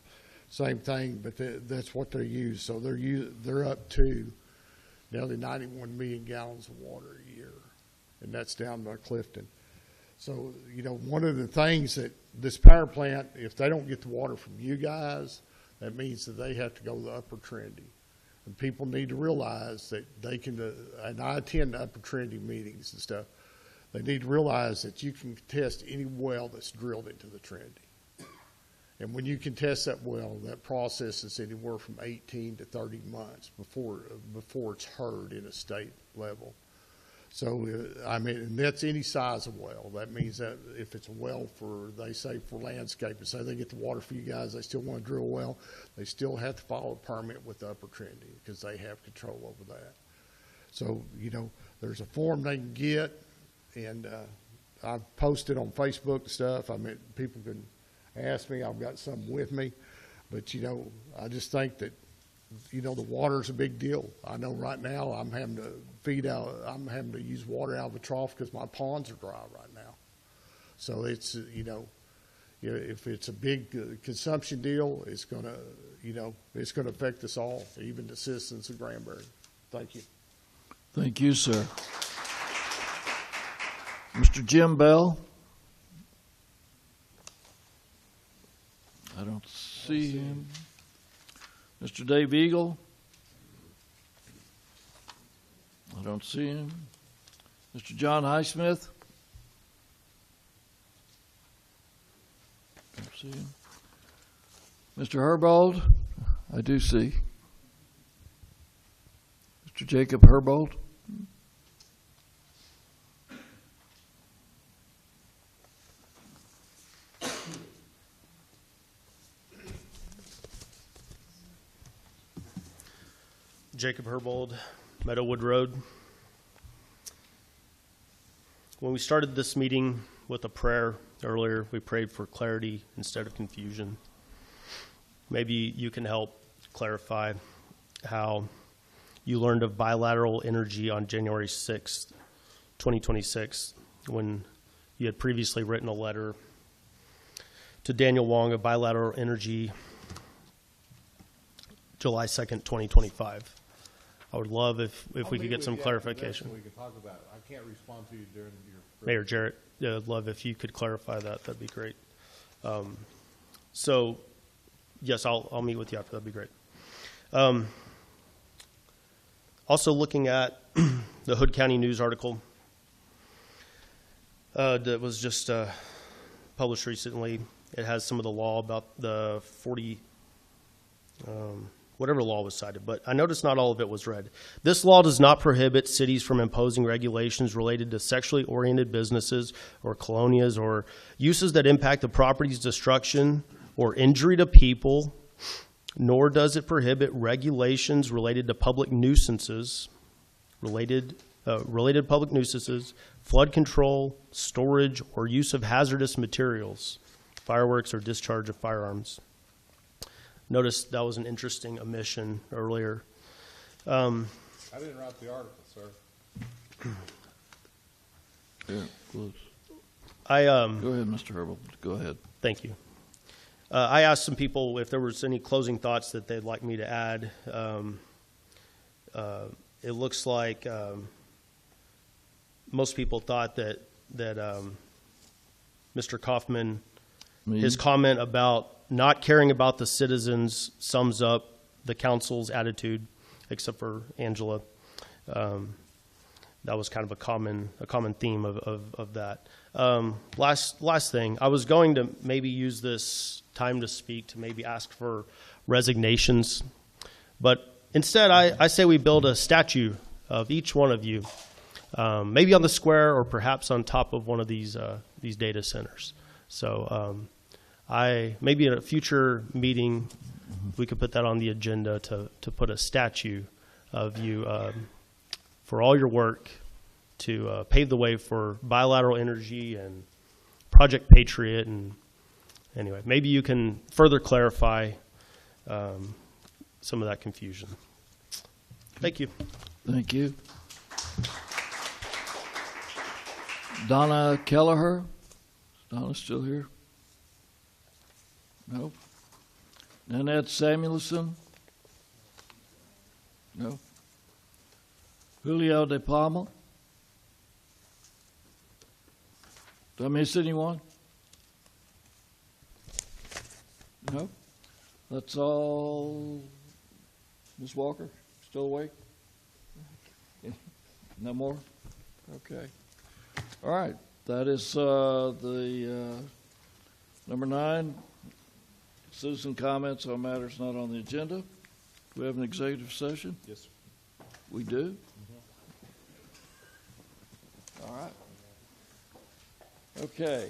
Speaker 13: Same thing, but that's what they use. So they're up to nearly 91 million gallons of water a year, and that's down by Clifton. So, one of the things that this power plant, if they don't get the water from you guys, that means that they have to go to the Upper Trinity. And people need to realize that they can, and I attend the Upper Trinity meetings and stuff, they need to realize that you can test any well that's drilled into the Trinity. And when you can test that well, that process is anywhere from 18 to 30 months before it's heard in a state level. So, and that's any size of well. That means that if it's a well for landscaping, say they get the water for you guys, they still want to drill a well, they still have to follow a permit with the Upper Trinity because they have control over that. So, there's a form they can get, and I've posted on Facebook and stuff. I mean, people can ask me. I've got some with me. But, I just think that, the water's a big deal. I know right now I'm having to use water out of a trough because my ponds are dry right now. So it's, if it's a big consumption deal, it's going to affect us all, even the citizens of Granbury. Thank you.
Speaker 2: Thank you, sir. Mr. Jim Bell? I don't see him. Mr. Dave Eagle? I don't see him. Mr. John Highsmith? Don't see him. Mr. Herbold? I do see. Mr. Jacob Herbold?
Speaker 12: Jacob Herbold, Meadowwood Road. When we started this meeting with a prayer earlier, we prayed for clarity instead of confusion. Maybe you can help clarify how you learned of bilateral energy on January 6th, 2026, when you had previously written a letter to Daniel Wong of Bilateral Energy July 2nd, 2025. I would love if we could get some clarification.
Speaker 18: We can talk about it. I can't respond to you during your...
Speaker 12: Mayor Jarrett, I'd love if you could clarify that. That'd be great. So, yes, I'll meet with you after. That'd be great. Also looking at the Hood County News article that was just published recently. It has some of the law about the 40... whatever law was cited, but I noticed not all of it was read. This law does not prohibit cities from imposing regulations related to sexually oriented businesses or colonias or uses that impact the property's destruction or injury to people, nor does it prohibit regulations related to public nuisances, related public nuisances, flood control, storage, or use of hazardous materials, fireworks, or discharge of firearms. Notice that was an interesting omission earlier.
Speaker 18: I didn't write the article, sir.
Speaker 2: Yeah, close.
Speaker 12: Go
Speaker 2: ahead, Mr. Herbal. Go ahead.
Speaker 12: Thank you. I asked some people if there was any closing thoughts that they'd like me to add. It looks like most people thought that Mr. Kaufman, his comment about not caring about the citizens sums up the council's attitude, except for Angela. That was kind of a common theme of that. Last thing, I was going to maybe use this time to speak to maybe ask for resignations, but instead I say we build a statue of each one of you, maybe on the square or perhaps on top of one of these data centers. So maybe in a future meeting, we could put that on the agenda to put a statue of you for all your work to pave the way for bilateral energy and Project Patriot. And anyway, maybe you can further clarify some of that confusion. Thank you.
Speaker 2: Thank you. Donna Kelleher. Is Donna still here? No. Nanette Samuelson? No. Julio De Palma? Did I miss anyone? No. That's all. Ms. Walker, still awake? No more? Okay. All right. That is the number 9. Citizen comments on matters not on the agenda. Do we have an executive session?
Speaker 18: Yes, sir.
Speaker 2: We do? All right. Okay.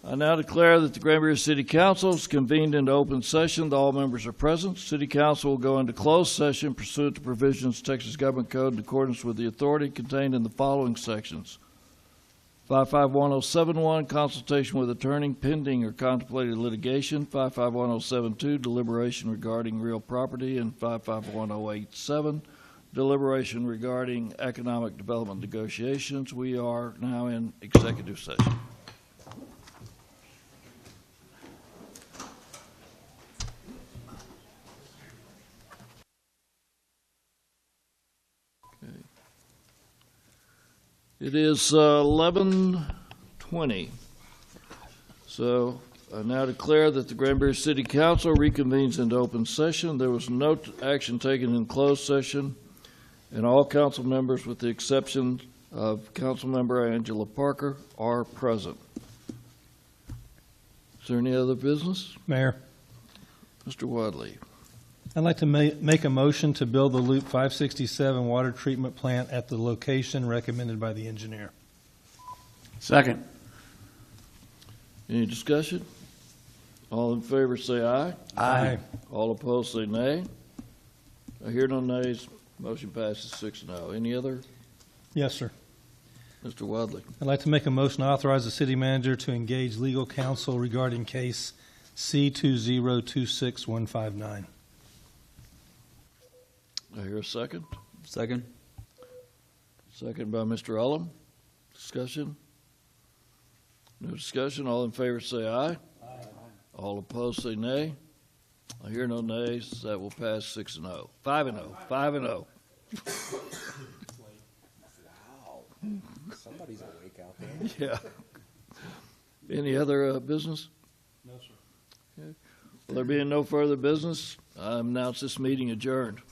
Speaker 2: I now declare that the Granbury City Council is convened into open session. All members are present. City Council will go into closed session pursuant to provisions of Texas Government Code in accordance with the authority contained in the following sections. 551071, consultation with attorney pending or contemplated litigation. 551072, deliberation regarding real property. And 551087, deliberation regarding economic development negotiations. We are now in executive session. It is 11:20. So I now declare that the Granbury City Council reconvenes into open session. There was no action taken in closed session, and all council members, with the exception of Councilmember Angela Parker, are present. Is there any other business?
Speaker 16: Mayor,
Speaker 2: Mr. Wadley.
Speaker 16: I'd like to make a motion to build the Loop 567 water treatment plant at the location recommended by the engineer.
Speaker 15: Second.
Speaker 2: Any discussion? All in favor say aye.
Speaker 16: Aye.
Speaker 2: All opposed say nay. I hear no nays. Motion passes 6-0. Any other?
Speaker 16: Yes, sir.
Speaker 2: Mr. Wadley.
Speaker 16: I'd like to make a motion to authorize the city manager to engage legal counsel regarding case C2026159.
Speaker 2: I hear a second.
Speaker 17: Second.
Speaker 2: Second by Mr. Ullum. Discussion? No discussion. All in favor say aye. Aye. All opposed say nay. I hear no nays. That will pass 6-0. 5-0. 5-0.
Speaker 6: Wow. Somebody's awake out there.
Speaker 2: Yeah. Any other business?
Speaker 16: No, sir.
Speaker 2: Okay. Well, there being no further business, I announce this meeting adjourned.